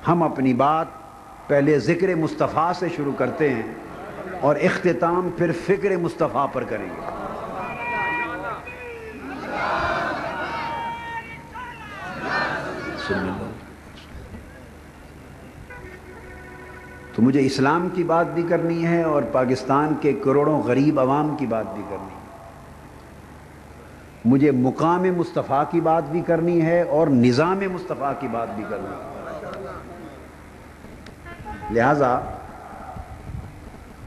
ہم اپنی بات پہلے ذکر مصطفیٰ سے شروع کرتے ہیں اور اختتام پھر فکر مصطفیٰ پر کریں گے۔ تو مجھے اسلام کی بات بھی کرنی ہے اور پاکستان کے کروڑوں غریب عوام کی بات بھی کرنی ہے، مجھے مقام مصطفیٰ کی بات بھی کرنی ہے اور نظام مصطفیٰ کی بات بھی کرنی ہے۔ لہذا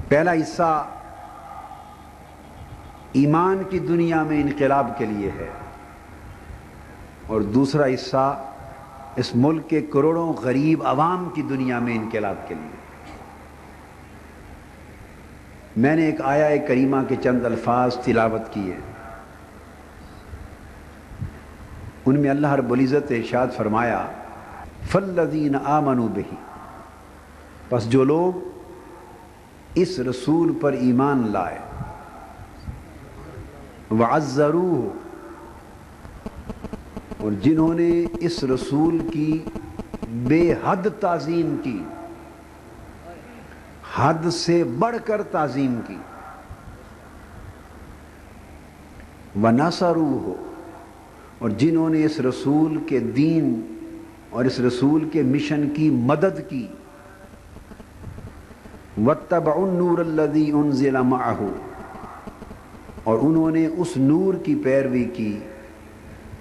پہلا حصہ ایمان کی دنیا میں انقلاب کے لیے ہے اور دوسرا حصہ اس ملک کے کروڑوں غریب عوام کی دنیا میں انقلاب کے لیے۔ میں نے ایک آیہ کریمہ کے چند الفاظ تلاوت کیے، ان میں اللہ رب العزت ارشاد فرمایا فَالَّذِينَ آمَنُوا بِهِ، پس جو لوگ اس رسول پر ایمان لائے، وَعَزَّرُوهُ، اور جنہوں نے اس رسول کی بے حد تعظیم کی، حد سے بڑھ کر تعظیم کی، وَنَصَرُوهُ، اور جنہوں نے اس رسول کے دین اور اس رسول کے مشن کی مدد کی، وَاتَّبَعُوا النُّورَ الَّذِي أُنزِلَ مَعَهُ، اور انہوں نے اس نور کی پیروی کی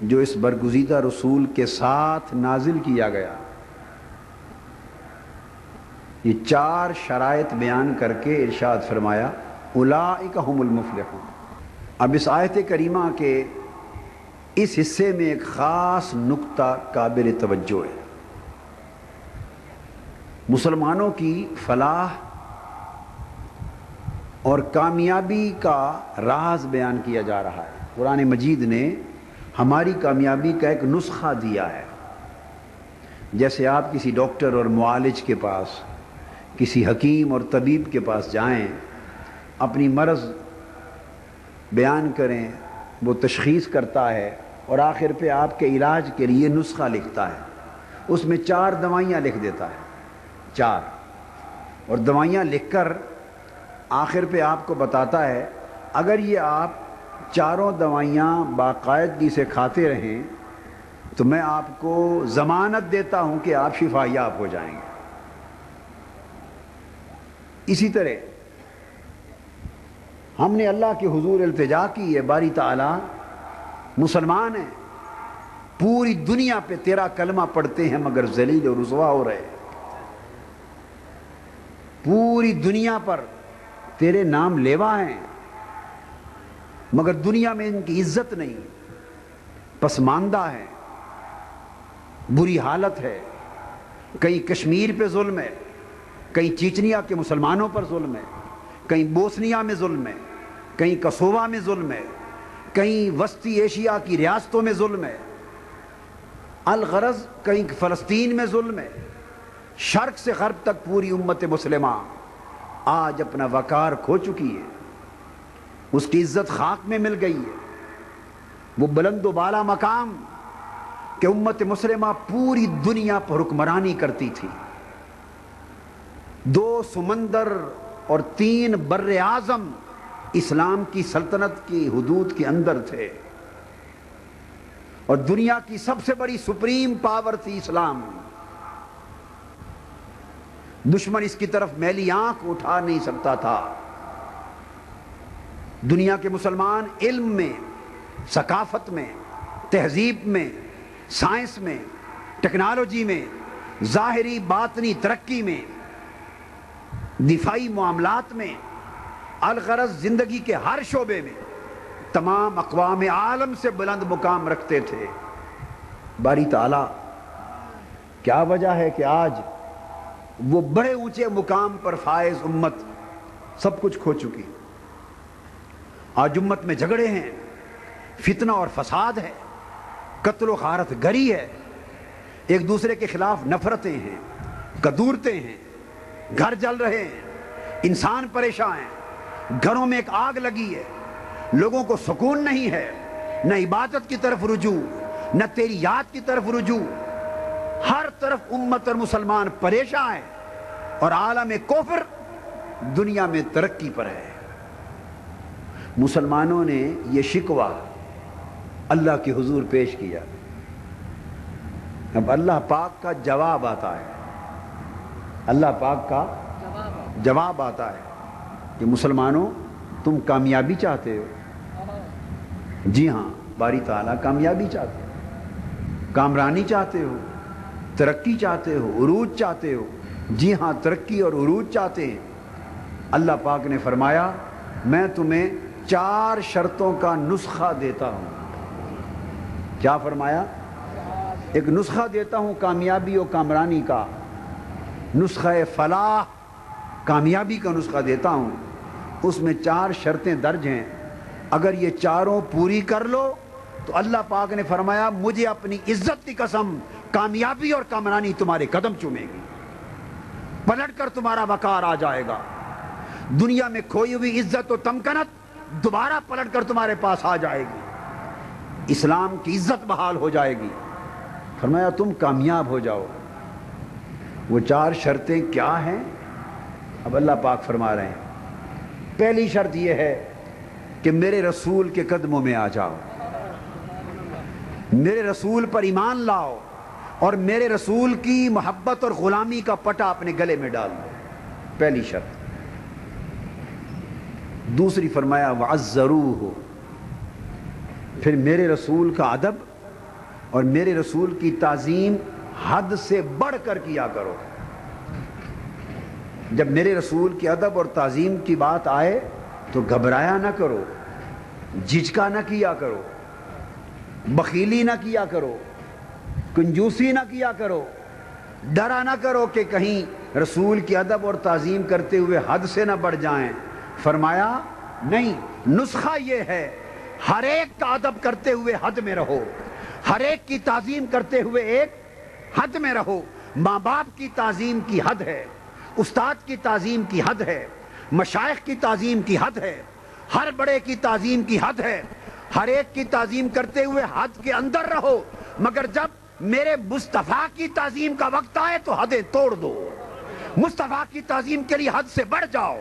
جو اس برگزیدہ رسول کے ساتھ نازل کیا گیا۔ یہ چار شرائط بیان کر کے ارشاد فرمایا اولئک هم المفلحون۔ اب اس آیت کریمہ کے اس حصے میں ایک خاص نقطہ قابل توجہ ہے۔ مسلمانوں کی فلاح اور کامیابی کا راز بیان کیا جا رہا ہے۔ قرآن مجید نے ہماری کامیابی کا ایک نسخہ دیا ہے۔ جیسے آپ کسی ڈاکٹر اور معالج کے پاس، کسی حکیم اور طبیب کے پاس جائیں، اپنی مرض بیان کریں، وہ تشخیص کرتا ہے اور آخر پہ آپ کے علاج کے لیے نسخہ لکھتا ہے، اس میں 4 دوائیاں لکھ دیتا ہے، 4، اور دوائیاں لکھ کر آخر پہ آپ کو بتاتا ہے اگر یہ آپ 4 دوائیاں باقاعدگی سے کھاتے رہیں تو میں آپ کو ضمانت دیتا ہوں کہ آپ شفا یاب ہو جائیں گے۔ اسی طرح ہم نے اللہ کے حضور التجا کی ہے، باری تعالیٰ مسلمان ہیں، پوری دنیا پہ تیرا کلمہ پڑھتے ہیں مگر ذلیل و رسوا ہو رہے، پوری دنیا پر تیرے نام لیوا ہیں مگر دنیا میں ان کی عزت نہیں، پسماندہ ہے، بری حالت ہے، کہیں کشمیر پہ ظلم ہے، کہیں چیچنیا کے مسلمانوں پر ظلم ہے، کہیں بوسنیا میں ظلم ہے، کہیں کسووا میں ظلم ہے، کہیں وسطی ایشیا کی ریاستوں میں ظلم ہے، الغرض کہیں فلسطین میں ظلم ہے۔ شرق سے غرب تک پوری امت مسلمہ آج اپنا وقار کھو چکی ہے، اس کی عزت خاک میں مل گئی ہے۔ وہ بلند و بالا مقام کہ امت مسلمہ پوری دنیا پر حکمرانی کرتی تھی، 2 سمندر اور 3 بر اعظم اسلام کی سلطنت کی حدود کے اندر تھے، اور دنیا کی سب سے بڑی سپریم پاور تھی اسلام۔ دشمن اس کی طرف میلی آنکھ اٹھا نہیں سکتا تھا۔ دنیا کے مسلمان علم میں، ثقافت میں، تہذیب میں، سائنس میں، ٹیکنالوجی میں، ظاہری باطنی ترقی میں، دفاعی معاملات میں، الغرض زندگی کے ہر شعبے میں تمام اقوام عالم سے بلند مقام رکھتے تھے۔ باری تعالیٰ کیا وجہ ہے کہ آج وہ بڑے اونچے مقام پر فائز امت سب کچھ کھو چکی؟ آج امت میں جھگڑے ہیں، فتنہ اور فساد ہے، قتل و غارت گری ہے، ایک دوسرے کے خلاف نفرتیں ہیں، کدورتیں ہیں، گھر جل رہے ہیں، انسان پریشان ہیں، گھروں میں ایک آگ لگی ہے، لوگوں کو سکون نہیں ہے، نہ عبادت کی طرف رجوع، نہ تیری یاد کی طرف رجوع۔ ہر طرف امت اور مسلمان پریشان ہیں اور عالم کفر دنیا میں ترقی پر ہے۔ مسلمانوں نے یہ شکوہ اللہ کے حضور پیش کیا، اب اللہ پاک کا جواب آتا ہے، اللہ پاک کا جواب آتا ہے کہ مسلمانوں تم کامیابی چاہتے ہو؟ جی ہاں، باری تعالیٰ کامیابی چاہتے ہو، کامرانی چاہتے ہو، ترقی چاہتے ہو، عروج چاہتے ہو؟ جی ہاں، ترقی اور عروج چاہتے ہیں۔ اللہ پاک نے فرمایا میں تمہیں 4 شرطوں کا نسخہ دیتا ہوں۔ کیا فرمایا؟ ایک نسخہ دیتا ہوں کامیابی اور کامرانی کا، نسخہ فلاح، کامیابی کا نسخہ دیتا ہوں۔ اس میں 4 شرطیں درج ہیں، اگر یہ چاروں پوری کر لو تو اللہ پاک نے فرمایا مجھے اپنی عزت کی قسم کامیابی اور کامرانی تمہارے قدم چومے گی، پلٹ کر تمہارا وقار آ جائے گا، دنیا میں کھوئی ہوئی عزت و تمکنت دوبارہ پلٹ کر تمہارے پاس آ جائے گی، اسلام کی عزت بحال ہو جائے گی۔ فرمایا تم کامیاب ہو جاؤ۔ وہ 4 شرطیں کیا ہیں؟ اب اللہ پاک فرما رہے ہیں پہلی شرط یہ ہے کہ میرے رسول کے قدموں میں آ جاؤ، میرے رسول پر ایمان لاؤ اور میرے رسول کی محبت اور غلامی کا پٹا اپنے گلے میں ڈال دو، پہلی شرط۔ دوسری فرمایا وَعَزَّرُوهُ، پھر میرے رسول کا ادب اور میرے رسول کی تعظیم حد سے بڑھ کر کیا کرو۔ جب میرے رسول کے ادب اور تعظیم کی بات آئے تو گھبرایا نہ کرو، جھجکا نہ کیا کرو، بخیلی نہ کیا کرو، کنجوسی نہ کیا کرو، ڈرا نہ کرو کہ کہیں رسول کی ادب اور تعظیم کرتے ہوئے حد سے نہ بڑھ جائیں۔ فرمایا نہیں، نسخہ یہ ہے ہر ایک کا ادب کرتے ہوئے حد میں رہو، ہر ایک کی تعظیم کرتے ہوئے ایک حد میں رہو۔ ماں باپ کی تعظیم کی حد ہے، استاد کی تعظیم کی حد ہے، مشائخ کی تعظیم کی حد ہے، ہر بڑے کی تعظیم کی حد ہے، ہر ایک کی تعظیم کرتے ہوئے حد کے اندر رہو، مگر جب میرے مصطفیٰ کی تعظیم کا وقت آئے تو حدیں توڑ دو، مصطفیٰ کی تعظیم کے لیے حد سے بڑھ جاؤ۔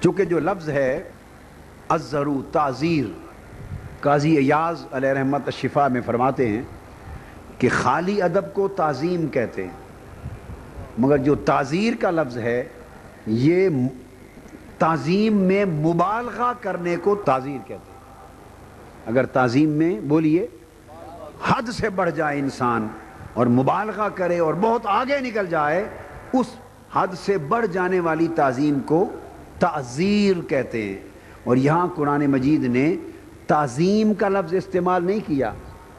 چونکہ جو لفظ ہے عزرو، تعزیر، قاضی ایاز علیہ رحمت الشفا میں فرماتے ہیں کہ خالی ادب کو تعظیم کہتے ہیں، مگر جو تعزیر کا لفظ ہے یہ تعظیم میں مبالغہ کرنے کو تعزیر کہتے ہیں۔ اگر تعظیم میں بولیے حد سے بڑھ جائے انسان اور مبالغہ کرے اور بہت آگے نکل جائے، اس حد سے بڑھ جانے والی تعظیم کو تعزیر کہتے ہیں۔ اور یہاں قرآن مجید نے تعظیم کا لفظ استعمال نہیں کیا،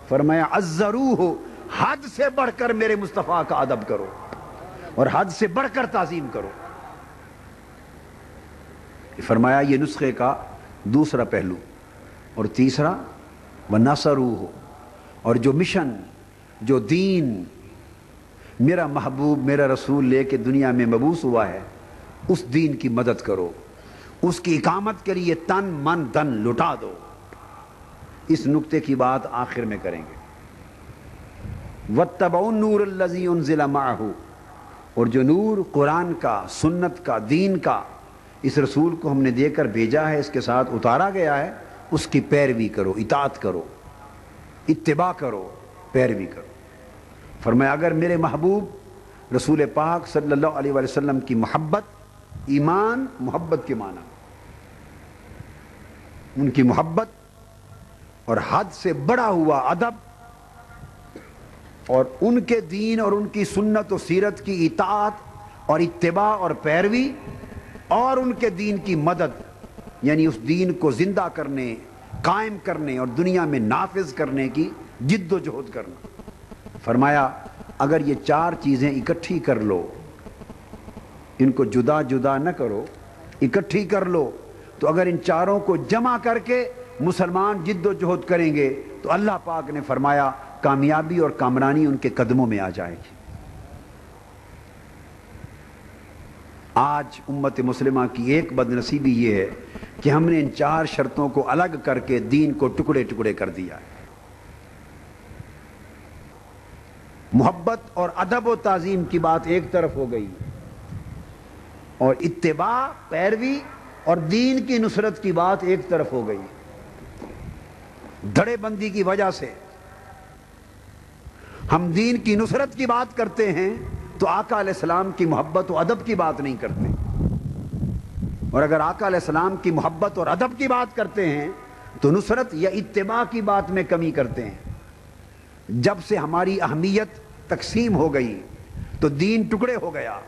فرمایا عزروہ، حد سے بڑھ کر میرے مصطفیٰ کا ادب کرو اور حد سے بڑھ کر تعظیم کرو۔ فرمایا یہ نسخے کا دوسرا پہلو۔ اور تیسرا وَنَصَرُوهُ، اور جو مشن، جو دین میرا محبوب میرا رسول لے کے دنیا میں مبعوث ہوا ہے، اس دین کی مدد کرو، اس کی اقامت کے لیے تن من دن لٹا دو۔ اس نکتے کی بات آخر میں کریں گے۔ وَاتَّبَعُوا النُّورَ الَّذِي أُنزِلَ مَعَهُ، اور جو نور قرآن کا، سنت کا، دین کا اس رسول کو ہم نے دے کر بھیجا ہے، اس کے ساتھ اتارا گیا ہے، اس کی پیروی کرو، اطاعت کرو، اتباع کرو، پیروی کرو۔ فرمایا اگر میرے محبوب رسول پاک صلی اللہ علیہ وآلہ وسلم کی محبت، ایمان محبت کے معنی، ان کی محبت اور حد سے بڑا ہوا ادب اور ان کے دین اور ان کی سنت و سیرت کی اطاعت اور اتباع اور پیروی اور ان کے دین کی مدد، یعنی اس دین کو زندہ کرنے، قائم کرنے اور دنیا میں نافذ کرنے کی جد و جہد کرنا۔ فرمایا اگر یہ 4 چیزیں اکٹھی کر لو، ان کو جدا جدا نہ کرو، اکٹھی کر لو، تو اگر ان 4 کو جمع کر کے مسلمان جد و جہد کریں گے تو اللہ پاک نے فرمایا کامیابی اور کامرانی ان کے قدموں میں آ جائے گی۔ آج امت مسلمہ کی ایک بد نصیبی یہ ہے کہ ہم نے ان 4 شرطوں کو الگ کر کے دین کو ٹکڑے ٹکڑے کر دیا ہے۔ محبت اور ادب و تعظیم کی بات ایک طرف ہو گئی، اور اتباع، پیروی اور دین کی نصرت کی بات ایک طرف ہو گئی۔ دھڑے بندی کی وجہ سے ہم دین کی نصرت کی بات کرتے ہیں تو آقا علیہ السلام کی محبت و ادب کی بات نہیں کرتے، اور اگر آقا علیہ السلام کی محبت اور ادب کی بات کرتے ہیں تو نصرت یا اتباع کی بات میں کمی کرتے ہیں۔ جب سے ہماری اہمیت تقسیم ہو گئی تو دین ٹکڑے ہو گیا،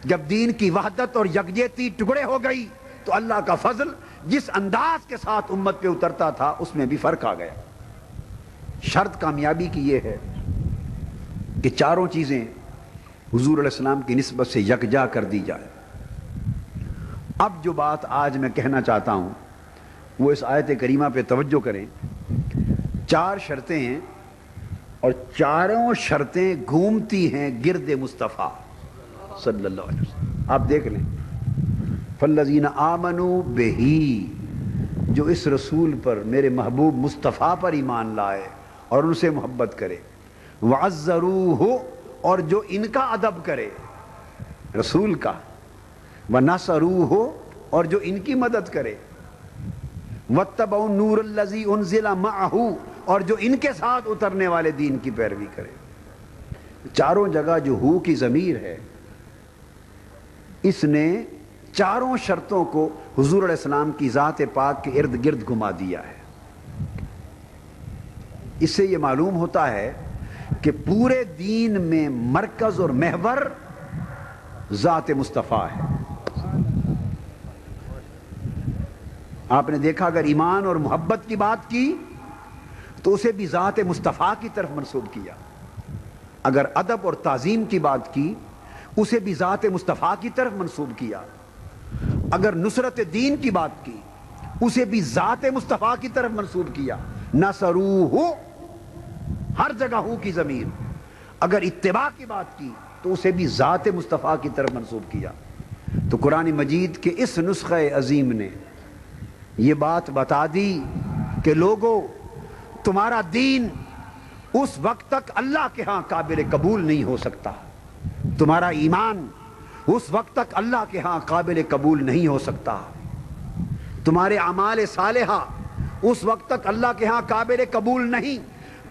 جب دین کی وحدت اور یکجہتی ٹکڑے ہو گئی تو اللہ کا فضل جس انداز کے ساتھ امت پہ اترتا تھا اس میں بھی فرق آ گیا۔ شرط کامیابی کی یہ ہے کہ چاروں چیزیں حضور علیہ السلام کی نسبت سے یکجا کر دی جائے۔ اب جو بات آج میں کہنا چاہتا ہوں وہ اس آیت کریمہ پہ توجہ کریں۔ 4 شرطیں ہیں اور چاروں شرطیں گھومتی ہیں گرد مصطفیٰ صلی اللہ علیہ وسلم۔ آپ دیکھ لیں، فالذین آمنوا بہی، جو اس رسول پر، میرے محبوب مصطفیٰ پر ایمان لائے اور ان سے محبت کرے، وعزروہ، اور جو ان کا ادب کرے رسول کا، ونصروہ، اور جو ان کی مدد کرے، واتبعوا النور الذی انزل معہ، اور جو ان کے ساتھ اترنے والے دین کی پیروی کرے۔ چاروں جگہ جو ہو کی ضمیر ہے، اس نے چاروں شرطوں کو حضور علیہ السلام کی ذات پاک کے ارد گرد گھما دیا ہے۔ اس سے یہ معلوم ہوتا ہے کہ پورے دین میں مرکز اور محور ذات مصطفیٰ ہے۔ آپ نے دیکھا اگر ایمان اور محبت کی بات کی تو اسے بھی ذات مصطفیٰ کی طرف منسوب کیا، اگر ادب اور تعظیم کی بات کی اسے بھی ذات مصطفیٰ کی طرف منسوب کیا، اگر نصرت دین کی بات کی اسے بھی ذات مصطفیٰ کی طرف منسوب کیا۔ نصروہ، ہر جگہ ہو کی ضمیر، اگر اتباع کی بات کی تو اسے بھی ذات مصطفیٰ کی طرف منسوب کیا۔ تو قرآن مجید کے اس نسخہ عظیم نے یہ بات بتا دی کہ لوگوں، تمہارا دین اس وقت تک اللہ کے ہاں قابل قبول نہیں ہو سکتا، تمہارا ایمان اس وقت تک اللہ کے ہاں قابل قبول نہیں ہو سکتا، تمہارے اعمال صالحہ اس وقت تک اللہ کے ہاں قابل قبول نہیں،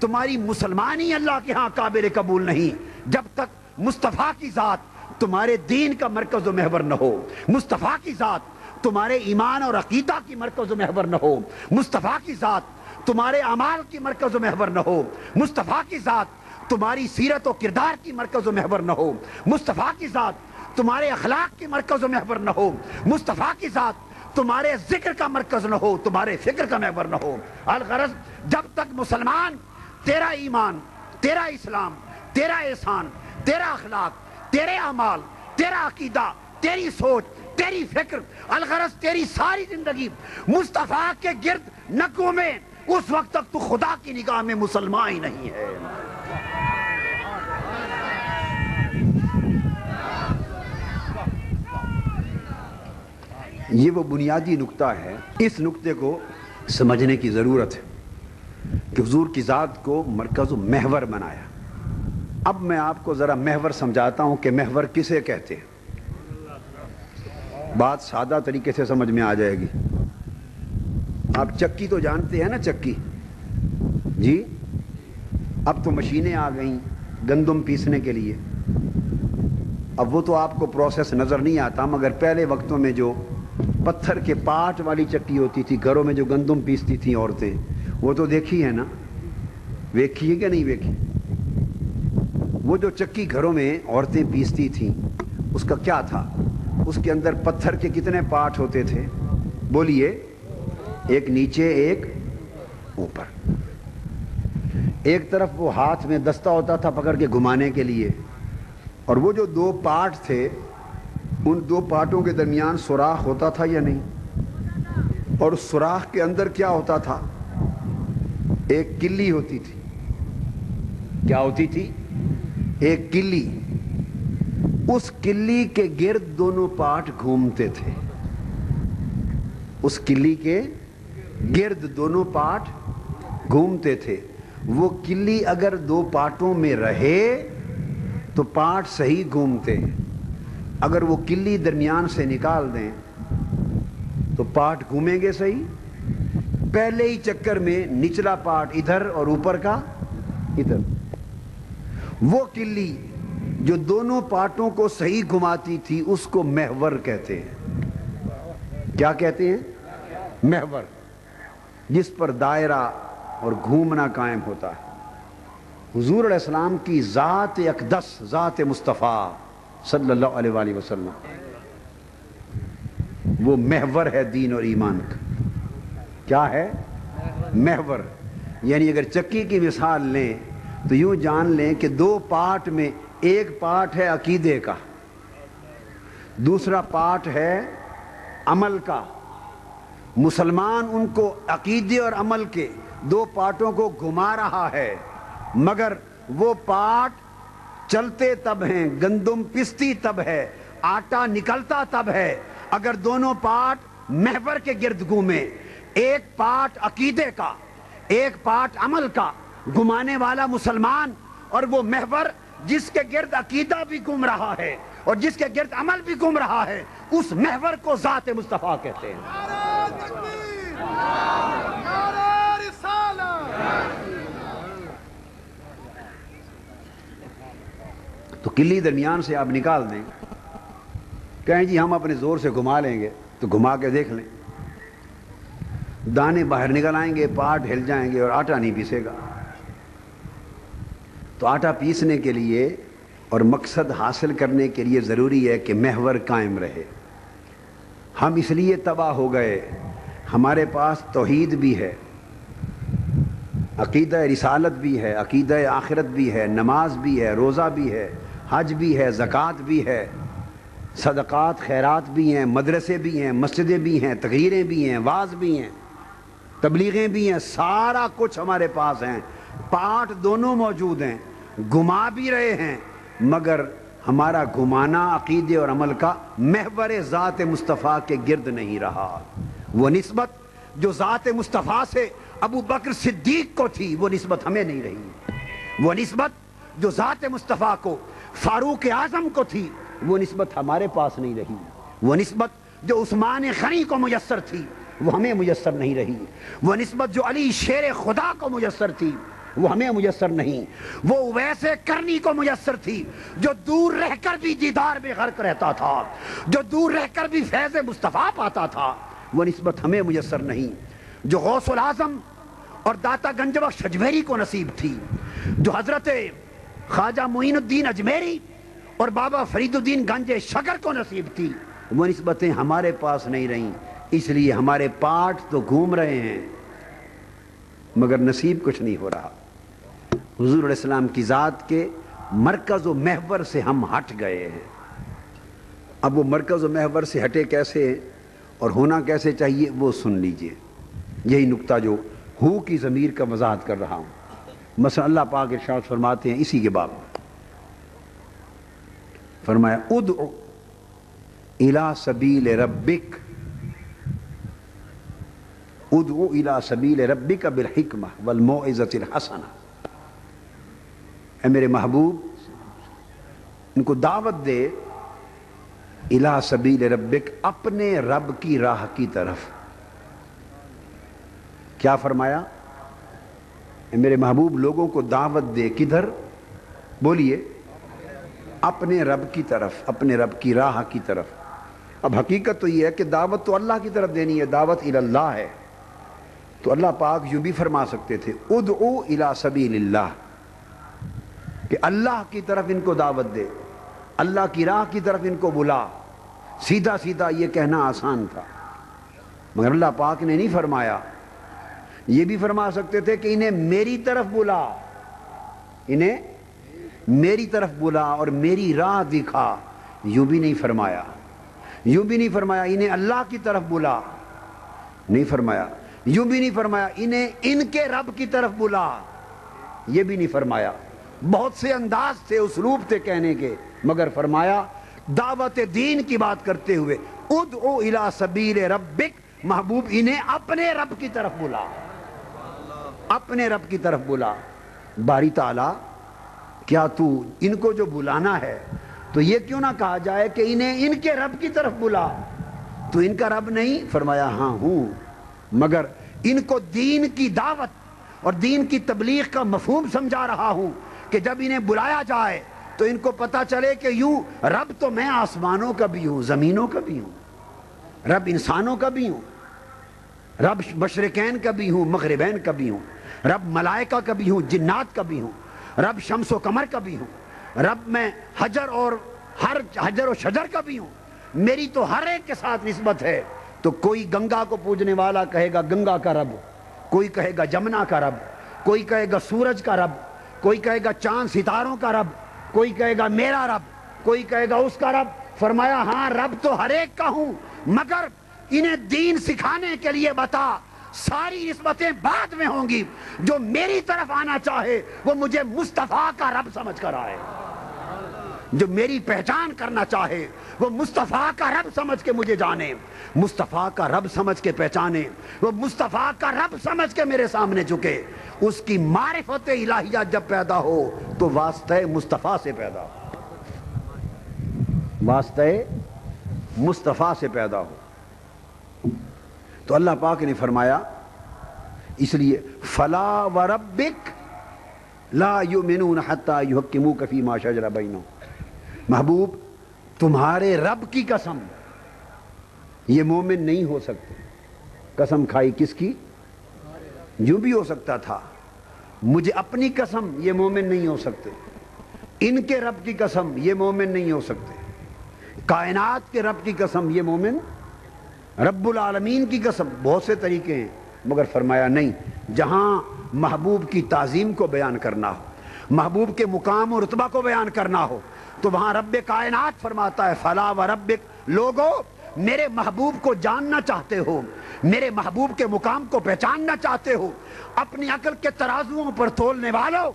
تمہاری مسلمانی اللہ کے ہاں قابل قبول نہیں جب تک مصطفیٰ کی ذات تمہارے دین کا مرکز و محور نہ ہو، مصطفیٰ کی ذات تمہارے ایمان اور عقیدہ کی مرکز و محور نہ ہو، مصطفیٰ کی ذات تمہارے اعمال کی مرکز و محور نہ ہو، مصطفیٰ کی ذات تمہاری سیرت و کردار کی مرکز و محور نہ ہو، مصطفیٰ کی ذات تمہارے اخلاق کی مرکز و محور نہ ہو، مصطفیٰ کی ذات تمہارے ذکر کا مرکز نہ ہو، تمہارے فکر کا محور نہ ہو۔ الغرض جب تک مسلمان تیرا ایمان، تیرا اسلام، تیرا احسان، تیرا اخلاق، تیرے اعمال، تیرا عقیدہ، تیری سوچ، تیری فکر، الغرض تیری ساری زندگی مصطفیٰ کے گرد نہ گھومے، اس وقت تک تو خدا کی نگاہ میں مسلمان ہی نہیں ہے۔ یہ وہ بنیادی نقطہ ہے، اس نقطے کو سمجھنے کی ضرورت ہے کہ حضور کی ذات کو مرکز و محور بنایا۔ اب میں آپ کو ذرا محور سمجھاتا ہوں کہ محور کسے کہتے ہیں، بات سادہ طریقے سے سمجھ میں آ جائے گی۔ آپ چکی تو جانتے ہیں نا، چکی جی، اب تو مشینیں آ گئیں گندم پیسنے کے لیے، اب وہ تو آپ کو پروسیس نظر نہیں آتا، مگر پہلے وقتوں میں جو پتھر کے پاٹ والی چکی ہوتی تھی گھروں میں جو گندم پیستی تھیں عورتیں، وہ تو دیکھی ہے نا، ویکھی ہے کہ نہیں ویکھی؟ وہ جو چکی گھروں میں عورتیں پیستی تھیں اس کا کیا تھا؟ اس کے اندر پتھر کے کتنے پاٹ ہوتے تھے بولیے؟ ایک نیچے ایک اوپر، ایک طرف وہ ہاتھ میں دستہ ہوتا تھا پکڑ کے گھمانے کے لیے، اور وہ جو 2 پاٹ تھے ان 2 پاٹوں کے درمیان سوراخ ہوتا تھا یا نہیں؟ اور اس سوراخ کے اندر کیا ہوتا تھا؟ ایک کلی ہوتی تھی۔ کیا ہوتی تھی؟ ایک کلی۔ اس کلی کے گرد دونوں پاٹ گھومتے تھے، اس کلی کے گرد دونوں پاٹ گھومتے تھے، وہ کلی اگر دو پارٹوں میں رہے تو پارٹ صحیح گھومتے ہیں، اگر وہ کلی درمیان سے نکال دیں تو پارٹ گھومیں گے صحیح؟ پہلے ہی چکر میں نچلا پارٹ ادھر اور اوپر کا ادھر۔ وہ کلی جو دونوں پارٹوں کو صحیح گھماتی تھی اس کو محور کہتے ہیں۔ کیا کہتے ہیں؟ محور، جس پر دائرہ اور گھومنا قائم ہوتا ہے۔ حضور علیہ السلام کی ذات اقدس، ذات مصطفیٰ صلی اللہ علیہ وآلہ وسلم، وہ محور ہے دین اور ایمان کا۔ کیا ہے؟ محور۔ یعنی اگر چکی کی مثال لیں تو یوں جان لیں کہ دو پارٹ میں ایک پارٹ ہے عقیدے کا، دوسرا پارٹ ہے عمل کا۔ مسلمان ان کو عقیدے اور عمل کے دو پارٹوں کو گھما رہا ہے، مگر وہ پارٹ چلتے تب ہیں، گندم پستی تب ہے، آٹا نکلتا تب ہے اگر دونوں پارٹ محور کے گرد گھومے۔ ایک پارٹ عقیدے کا، ایک پارٹ عمل کا گھمانے والا مسلمان، اور وہ محور جس کے گرد عقیدہ بھی گھوم رہا ہے اور جس کے گرد عمل بھی گھوم رہا ہے، اس محور کو ذات مصطفیٰ کہتے ہیں۔ تو کلی درمیان سے آپ نکال دیں، کہیں جی ہم اپنے زور سے گھما لیں گے، تو گھما کے دیکھ لیں، دانے باہر نکل آئیں گے، پارٹ ہل جائیں گے اور آٹا نہیں پیسے گا۔ تو آٹا پیسنے کے لیے اور مقصد حاصل کرنے کے لیے ضروری ہے کہ محور قائم رہے۔ ہم اس لیے تباہ ہو گئے، ہمارے پاس توحید بھی ہے، عقیدہ رسالت بھی ہے، عقیدہ آخرت بھی ہے، نماز بھی ہے، روزہ بھی ہے، حج بھی ہے، زکوٰۃ بھی ہے، صدقات خیرات بھی ہیں، مدرسے بھی ہیں، مسجدیں بھی ہیں، تقریریں بھی ہیں، وعظ بھی ہیں، تبلیغیں بھی ہیں، سارا کچھ ہمارے پاس ہیں، پارٹ دونوں موجود ہیں، گھما بھی رہے ہیں، مگر ہمارا گھمانا عقیدے اور عمل کا محور ذات مصطفیٰ کے گرد نہیں رہا۔ وہ نسبت جو ذات مصطفیٰ سے ابو بکر صدیق کو تھی وہ نسبت ہمیں نہیں رہی، وہ نسبت جو ذات مصطفیٰ کو فاروق اعظم کو تھی وہ نسبت ہمارے پاس نہیں رہی، وہ نسبت جو عثمان غنی کو میسر تھی وہ ہمیں میسر نہیں رہی، وہ نسبت جو علی شیر خدا کو میسر تھی وہ ہمیں میسر نہیں، وہ اویس کرنی کو میسر تھی جو دور رہ کر بھی دیدار میں غرق رہتا تھا، جو دور رہ کر بھی فیض مصطفیٰ پاتا تھا، وہ نسبت ہمیں میسر نہیں، جو غوث العظم اور داتا گنج بخش اجمیری کو نصیب تھی، جو حضرت خواجہ معین الدین اجمیری اور بابا فرید الدین گنج شکر کو نصیب تھی، وہ نسبتیں ہمارے پاس نہیں رہیں۔ اس لیے ہمارے پارٹ تو گھوم رہے ہیں مگر نصیب کچھ نہیں ہو رہا۔ حضور علیہ السلام کی ذات کے مرکز و محور سے ہم ہٹ گئے ہیں۔ اب وہ مرکز و محور سے ہٹے کیسے اور ہونا کیسے چاہیے وہ سن لیجئے، یہی نقطہ جو ہو کی ضمیر کا وضاحت کر رہا ہوں۔ مثلا اللہ پاک ارشاد فرماتے ہیں اسی کے باب میں، فرمایا ادعو الی سبیل ربک، ادعو الی سبیل ربک بالحکمہ والموعظۃ الحسنہ۔ اے میرے محبوب ان کو دعوت دے الی سبیل ربک، اپنے رب کی راہ کی طرف۔ کیا فرمایا؟ اے میرے محبوب لوگوں کو دعوت دے، کدھر؟ بولیے، اپنے رب کی طرف، اپنے رب کی راہ کی طرف۔ اب حقیقت تو یہ ہے کہ دعوت تو اللہ کی طرف دینی ہے، دعوت الی اللہ ہے، تو اللہ پاک یوں بھی فرما سکتے تھے ادعو الی سبیل اللہ، کہ اللہ کی طرف ان کو دعوت دے، اللہ کی راہ کی طرف ان کو بلا۔ سیدھا سیدھا یہ کہنا آسان تھا، مگر اللہ پاک نے نہیں فرمایا۔ یہ بھی فرما سکتے تھے کہ انہیں میری طرف بلا، انہیں میری طرف بلا اور میری راہ دکھا، یوں بھی نہیں فرمایا۔ یوں بھی نہیں فرمایا انہیں اللہ کی طرف بلا، نہیں فرمایا۔ یوں بھی نہیں فرمایا انہیں ان کے رب کی طرف بلا، یہ بھی نہیں فرمایا۔ بہت سے انداز تھے، اسلوب تھے کہنے کے، مگر فرمایا دعوت دین کی بات کرتے ہوئے ادعو الی سبیل ربک، محبوب انہیں اپنے رب کی طرف بلا، اپنے رب کی طرف بلا۔ باری تعالیٰ کیا تو ان کو جو بلانا ہے تو یہ کیوں نہ کہا جائے کہ انہیں ان کے رب کی طرف بلا، تو ان کا رب نہیں؟ فرمایا ہاں ہوں، مگر ان کو دین کی دعوت اور دین کی تبلیغ کا مفہوم سمجھا رہا ہوں کہ جب انہیں بلایا جائے تو ان کو پتا چلے کہ یوں رب تو میں آسمانوں کا بھی ہوں، زمینوں کا بھی ہوں، رب انسانوں کا بھی ہوں، رب مشرقین کا بھی ہوں، مغربین کا بھی ہوں، رب ملائکہ کا بھی ہوں، جنات کا بھی ہوں، رب شمس و قمر کا بھی ہوں، رب میں حجر و شجر کا بھی ہوں، میری تو ہر ایک کے ساتھ نسبت ہے۔ تو کوئی گنگا کو پوجنے والا کہے گا گنگا کا رب، کوئی کہے گا جمنا کا رب، کوئی کہے گا سورج کا رب، کوئی کہے گا چاند ستاروں کا رب، کوئی کہے گا میرا رب، کوئی کہے گا اس کا رب۔ فرمایا ہاں رب تو ہر ایک کا ہوں، مگر انہیں دین سکھانے کے لیے بتا، ساری نسبتیں بعد میں ہوں گی، جو میری طرف آنا چاہے وہ مجھے مصطفیٰ کا رب سمجھ کر آئے، جو میری پہچان کرنا چاہے وہ مصطفیٰ کا رب سمجھ کے مجھے جانے، مصطفیٰ کا رب سمجھ کے پہچانے، وہ مصطفیٰ کا رب سمجھ کے میرے سامنے جھکے۔ اس کی معرفت الہیہ جب پیدا ہو تو واسطہ مصطفیٰ سے پیدا ہو، واسطہ مصطفیٰ سے پیدا ہو۔ تو اللہ پاک نے فرمایا، اس لیے فلا وربک لا یؤمنون حتی یحکموک فیما شجر بینہم، محبوب تمہارے رب کی قسم یہ مومن نہیں ہو سکتے۔ قسم کھائی کس کی؟ جو بھی ہو سکتا تھا، مجھے اپنی قسم یہ مومن نہیں ہو سکتے، ان کے رب کی قسم یہ مومن نہیں ہو سکتے، کائنات کے رب کی قسم یہ مومن، رب العالمین کی قسم، بہت سے طریقے ہیں، مگر فرمایا نہیں، جہاں محبوب کی تعظیم کو بیان کرنا ہو، محبوب کے مقام و رتبہ کو بیان کرنا ہو، تو وہاں رب کائنات فرماتا ہے فلا وربک، لوگو میرے محبوب کو جاننا چاہتے ہو، میرے محبوب کے مقام کو پہچاننا چاہتے ہو، اپنی عقل کے ترازوؤں پر تولنے والوں،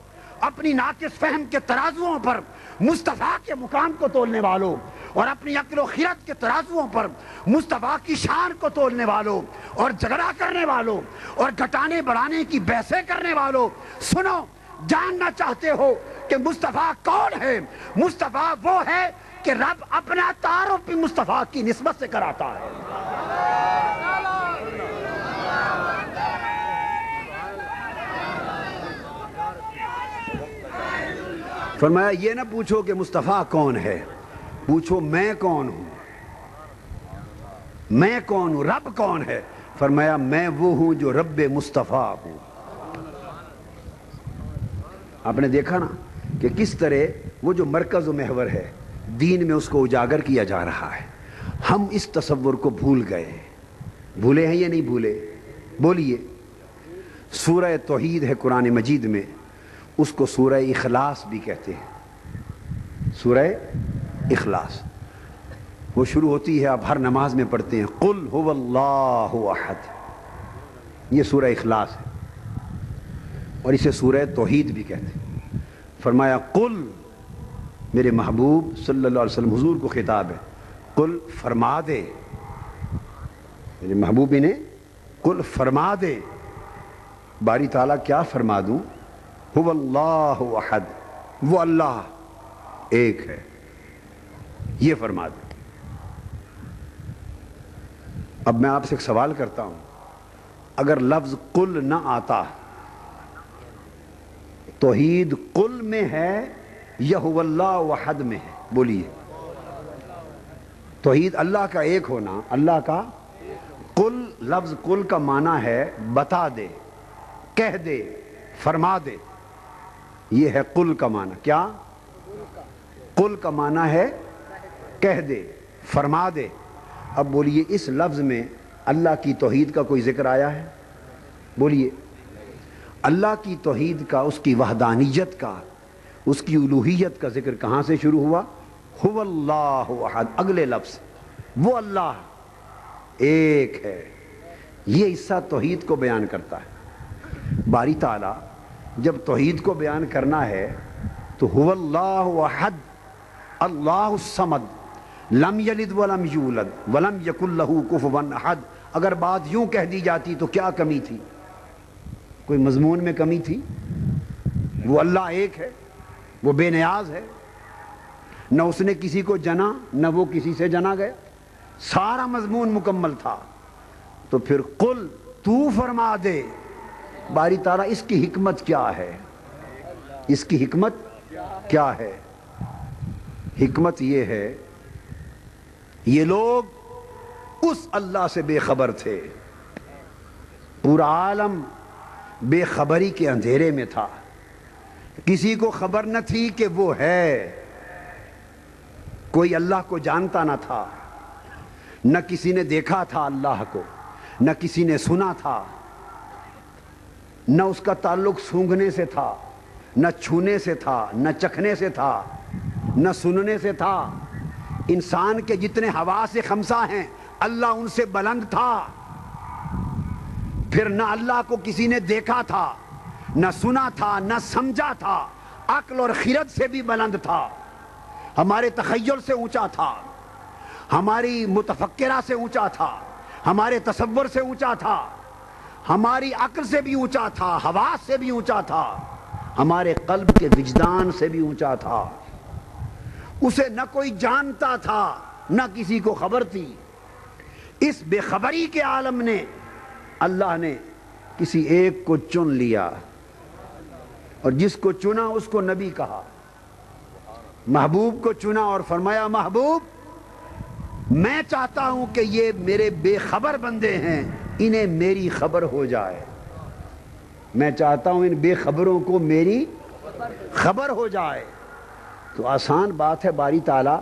اپنی ناقص فہم کے ترازوؤں پر مصطفیٰ کے مقام کو تولنے والوں، اور اپنی عقل و خرد کے ترازوؤں پر مصطفیٰ کی شان کو تولنے والوں، اور جھگڑا کرنے والوں، اور گھٹانے بڑھانے کی بحثیں کرنے والوں، سنو، جاننا چاہتے ہو کہ مصطفیٰ کون ہے؟ مصطفیٰ وہ ہے کہ رب اپنا تعارف بھی مصطفیٰ کی نسبت سے کراتا ہے۔ فرمایا یہ نہ پوچھو کہ مصطفیٰ کون ہے، پوچھو میں کون ہوں، میں کون ہوں، رب کون ہے؟ فرمایا میں وہ ہوں جو رب مصطفیٰ ہوں۔ آپ نے دیکھا نا کہ کس طرح وہ جو مرکز و محور ہے دین میں اس کو اجاگر کیا جا رہا ہے۔ ہم اس تصور کو بھول گئے، بھولے ہیں یا نہیں بھولے؟ بولیے۔ سورہ توحید ہے قرآن مجید میں، اس کو سورہ اخلاص بھی کہتے ہیں، سورہ اخلاص۔ وہ شروع ہوتی ہے، آپ ہر نماز میں پڑھتے ہیں، قل هو اللہ احد، یہ سورہ اخلاص ہے، اور اسے سورہ توحید بھی کہتے ہیں۔ فرمایا قل، میرے محبوب صلی اللہ علیہ وسلم حضور کو خطاب ہے، قل فرما دے، میرے محبوب نے قل فرما دے، باری تعالیٰ کیا فرما دوں؟ هو اللہ احد، وہ اللہ ایک ہے، یہ فرما دے۔ اب میں آپ سے ایک سوال کرتا ہوں، اگر لفظ قل نہ آتا، توحید قل میں ہے یا هو اللہ وحد میں ہے؟ بولیے۔ توحید اللہ کا ایک ہونا، اللہ کا قل، لفظ قل کا معنی ہے بتا دے، کہہ دے، فرما دے، یہ ہے قل کا معنی۔ کیا؟ قل کا معنی ہے کہہ دے، فرما دے۔ اب بولیے اس لفظ میں اللہ کی توحید کا کوئی ذکر آیا ہے؟ بولیے۔ اللہ کی توحید کا، اس کی وحدانیت کا، اس کی الوہیت کا ذکر کہاں سے شروع ہوا؟ هو اللہ احد، اگلے لفظ، وہ اللہ ایک ہے، یہ حصہ توحید کو بیان کرتا ہے۔ باری تعالیٰ جب توحید کو بیان کرنا ہے تو هو اللہ احد، اللہ الصمد، لم یلد ولم یولد ولم یکن لہ کفوا احد، اگر بات یوں کہہ دی جاتی تو کیا کمی تھی؟ کوئی مضمون میں کمی تھی؟ وہ اللہ ایک ہے، وہ بے نیاز ہے، نہ اس نے کسی کو جنا نہ وہ کسی سے جنا گیا، سارا مضمون مکمل تھا۔ تو پھر قل، تو فرما دے۔ باری تعالیٰ اس کی حکمت کیا ہے؟ اس کی حکمت کیا ہے؟ حکمت یہ ہے، یہ لوگ اس اللہ سے بے خبر تھے، پورا عالم بے خبری کے اندھیرے میں تھا، کسی کو خبر نہ تھی کہ وہ ہے، کوئی اللہ کو جانتا نہ تھا، نہ کسی نے دیکھا تھا اللہ کو، نہ کسی نے سنا تھا، نہ اس کا تعلق سونگھنے سے تھا، نہ چھونے سے تھا، نہ چکھنے سے تھا، نہ سننے سے تھا۔ انسان کے جتنے حواس خمسہ ہیں اللہ ان سے بلند تھا۔ پھر نہ اللہ کو کسی نے دیکھا تھا، نہ سنا تھا، نہ سمجھا تھا، عقل اور خرد سے بھی بلند تھا، ہمارے تخیل سے اونچا تھا، ہماری متفکرہ سے اونچا تھا، ہمارے تصور سے اونچا تھا، ہماری عقل سے بھی اونچا تھا، حواس سے بھی اونچا تھا، ہمارے قلب کے وجدان سے بھی اونچا تھا۔ اسے نہ کوئی جانتا تھا نہ کسی کو خبر تھی۔ اس بے خبری کے عالم نے اللہ نے کسی ایک کو چن لیا، اور جس کو چنا اس کو نبی کہا، محبوب کو چنا اور فرمایا محبوب میں چاہتا ہوں کہ یہ میرے بے خبر بندے ہیں، انہیں میری خبر ہو جائے، میں چاہتا ہوں ان بے خبروں کو میری خبر ہو جائے۔ تو آسان بات ہے، باری تعالیٰ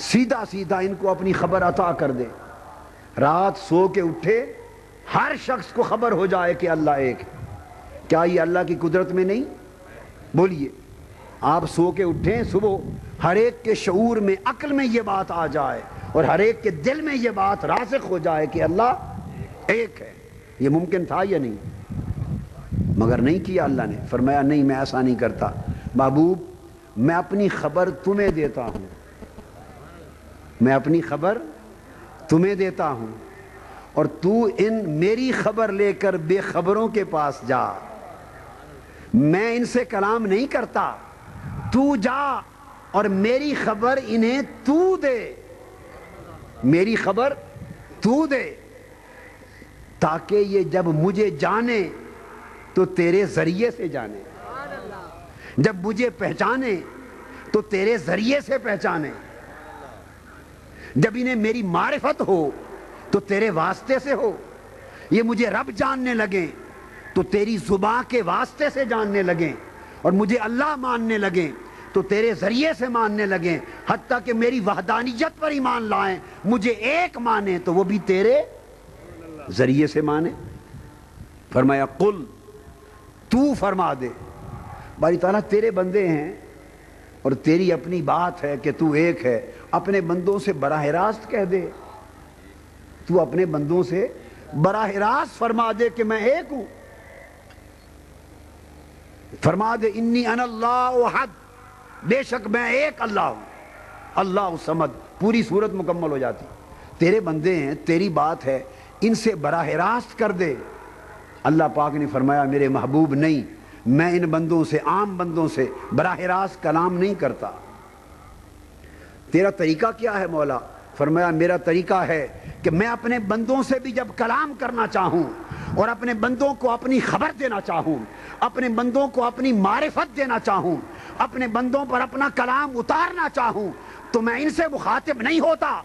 سیدھا سیدھا ان کو اپنی خبر عطا کر دے، رات سو کے اٹھے ہر شخص کو خبر ہو جائے کہ اللہ ایک ہے۔ کیا یہ اللہ کی قدرت میں نہیں؟ بولیے، آپ سو کے اٹھیں صبح، ہر ایک کے شعور میں، عقل میں یہ بات آ جائے، اور ہر ایک کے دل میں یہ بات راسخ ہو جائے کہ اللہ ایک ہے۔ یہ ممکن تھا یا نہیں؟ مگر نہیں کیا اللہ نے۔ فرمایا نہیں، میں ایسا نہیں کرتا، محبوب میں اپنی خبر تمہیں دیتا ہوں، میں اپنی خبر تمہیں دیتا ہوں، اور تو ان میری خبر لے کر بے خبروں کے پاس جا، میں ان سے کلام نہیں کرتا، تو جا اور میری خبر انہیں تو دے، میری خبر تو دے، تاکہ یہ جب مجھے جانے تو تیرے ذریعے سے جانے، جب مجھے پہچانے تو تیرے ذریعے سے پہچانے، جب انہیں میری معرفت ہو تو تیرے واسطے سے ہو، یہ مجھے رب جاننے لگیں تو تیری زبان کے واسطے سے جاننے لگیں، اور مجھے اللہ ماننے لگیں تو تیرے ذریعے سے ماننے لگیں، حتیٰ کہ میری وحدانیت پر ایمان لائیں، مجھے ایک مانیں تو وہ بھی تیرے ذریعے سے مانیں۔ فرمایا قل، تو فرما دے۔ باری تعالیٰ تیرے بندے ہیں اور تیری اپنی بات ہے کہ تو ایک ہے، اپنے بندوں سے براہ راست کہہ دے، تو اپنے بندوں سے براہ راست فرما دے کہ میں ایک ہوں، فرما دے انی انا اللہ احد، بے شک میں ایک اللہ ہوں، اللہ الصمد، پوری صورت مکمل ہو جاتی۔ تیرے بندے ہیں، تیری بات ہے، ان سے براہ راست کر دے۔ اللہ پاک نے فرمایا میرے محبوب نہیں، میں ان بندوں سے، عام بندوں سے براہ راست کلام نہیں کرتا۔ تیرا طریقہ کیا ہے مولا؟ فرمایا میرا طریقہ ہے کہ میں اپنے بندوں سے بھی جب کلام کرنا چاہوں اور اپنے بندوں کو اپنی خبر دینا چاہوں، اپنے بندوں کو اپنی معرفت دینا چاہوں، اپنے بندوں پر اپنا کلام اتارنا چاہوں، تو میں ان سے مخاطب نہیں ہوتا،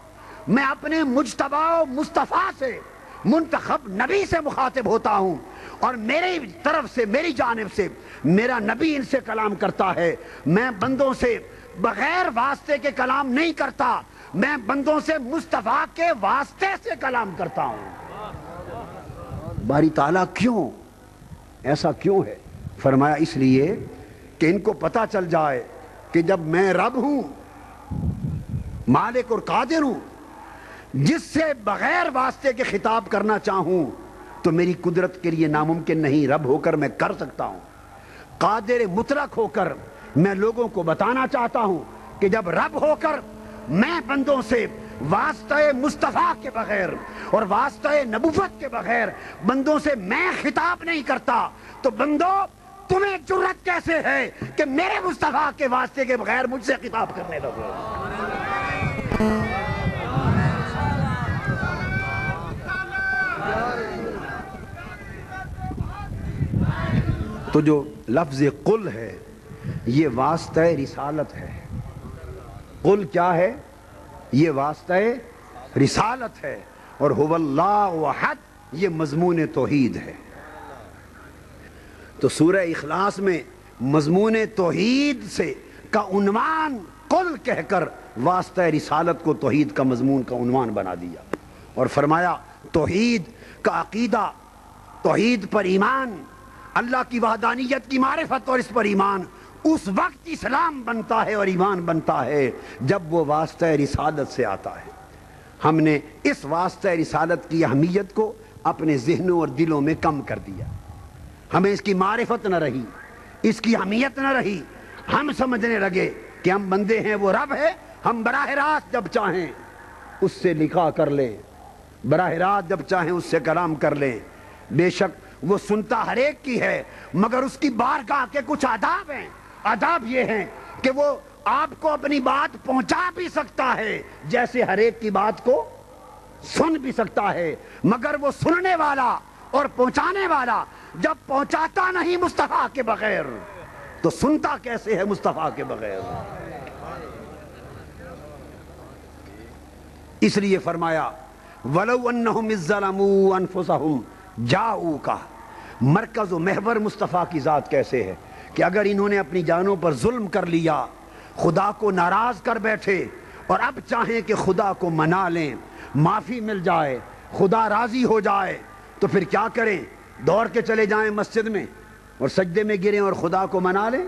میں اپنے مجتبی و مصطفیٰ سے، منتخب نبی سے مخاطب ہوتا ہوں، اور میری طرف سے، میری جانب سے میرا نبی ان سے کلام کرتا ہے۔ میں بندوں سے بغیر واسطے کے کلام نہیں کرتا، میں بندوں سے مصطفیٰ کے واسطے سے کلام کرتا ہوں۔ باری تعالیٰ کیوں ایسا کیوں ہے؟ فرمایا اس لیے کہ ان کو پتہ چل جائے کہ جب میں رب ہوں، مالک اور قادر ہوں، جس سے بغیر واسطے کے خطاب کرنا چاہوں تو میری قدرت کے لیے ناممکن نہیں، رب ہو کر میں کر سکتا ہوں، قادر مطلق ہو کر میں لوگوں کو بتانا چاہتا ہوں کہ جب رب ہو کر میں بندوں سے واسطہ مصطفیٰ کے بغیر اور واسطہ نبوت کے بغیر بندوں سے میں خطاب نہیں کرتا، تو بندوں تمہیں جرت کیسے ہے کہ میرے مصطفیٰ کے واسطے کے بغیر مجھ سے خطاب کرنے لگے؟ تو جو لفظ قل ہے یہ واسطہ رسالت ہے. قل کیا ہے؟ یہ واسطہ رسالت ہے. اور هو اللہ احد یہ مضمون توحید ہے. تو سورہ اخلاص میں مضمون توحید سے کا عنوان قل کہہ کر واسطہ رسالت کو توحید کا مضمون کا عنوان بنا دیا اور فرمایا توحید کا عقیدہ، توحید پر ایمان، اللہ کی وحدانیت کی معرفت اور اس پر ایمان اس وقت اسلام بنتا ہے اور ایمان بنتا ہے جب وہ واسطہ رسالت سے آتا ہے. ہم نے اس واسطہ رسالت کی اہمیت کو اپنے ذہنوں اور دلوں میں کم کر دیا. ہمیں اس کی معرفت نہ رہی، اس کی اہمیت نہ رہی. ہم سمجھنے لگے کہ ہم بندے ہیں، وہ رب ہے، ہم براہ راست جب چاہیں اس سے لکھا کر لیں، براہ راست جب چاہیں اس سے کلام کر لیں. بے شک وہ سنتا ہر ایک کی ہے، مگر اس کی بارگاہ کے کچھ آداب ہیں. آداب یہ ہیں کہ وہ آپ کو اپنی بات پہنچا بھی سکتا ہے جیسے ہر ایک کی بات کو سن بھی سکتا ہے، مگر وہ سننے والا اور پہنچانے والا جب پہنچاتا نہیں مصطفیٰ کے بغیر تو سنتا کیسے ہے مصطفیٰ کے بغیر؟ اس لیے فرمایا وَلَوْ أَنَّهُمْ إِذْ ظَلَمُوا أَنفُسَهُمْ جَاءُوكَ. مرکز و محور مصطفیٰ کی ذات کیسے ہے کہ اگر انہوں نے اپنی جانوں پر ظلم کر لیا، خدا کو ناراض کر بیٹھے اور اب چاہیں کہ خدا کو منا لیں، معافی مل جائے، خدا راضی ہو جائے، تو پھر کیا کریں؟ دوڑ کے چلے جائیں مسجد میں اور سجدے میں گریں اور خدا کو منا لیں؟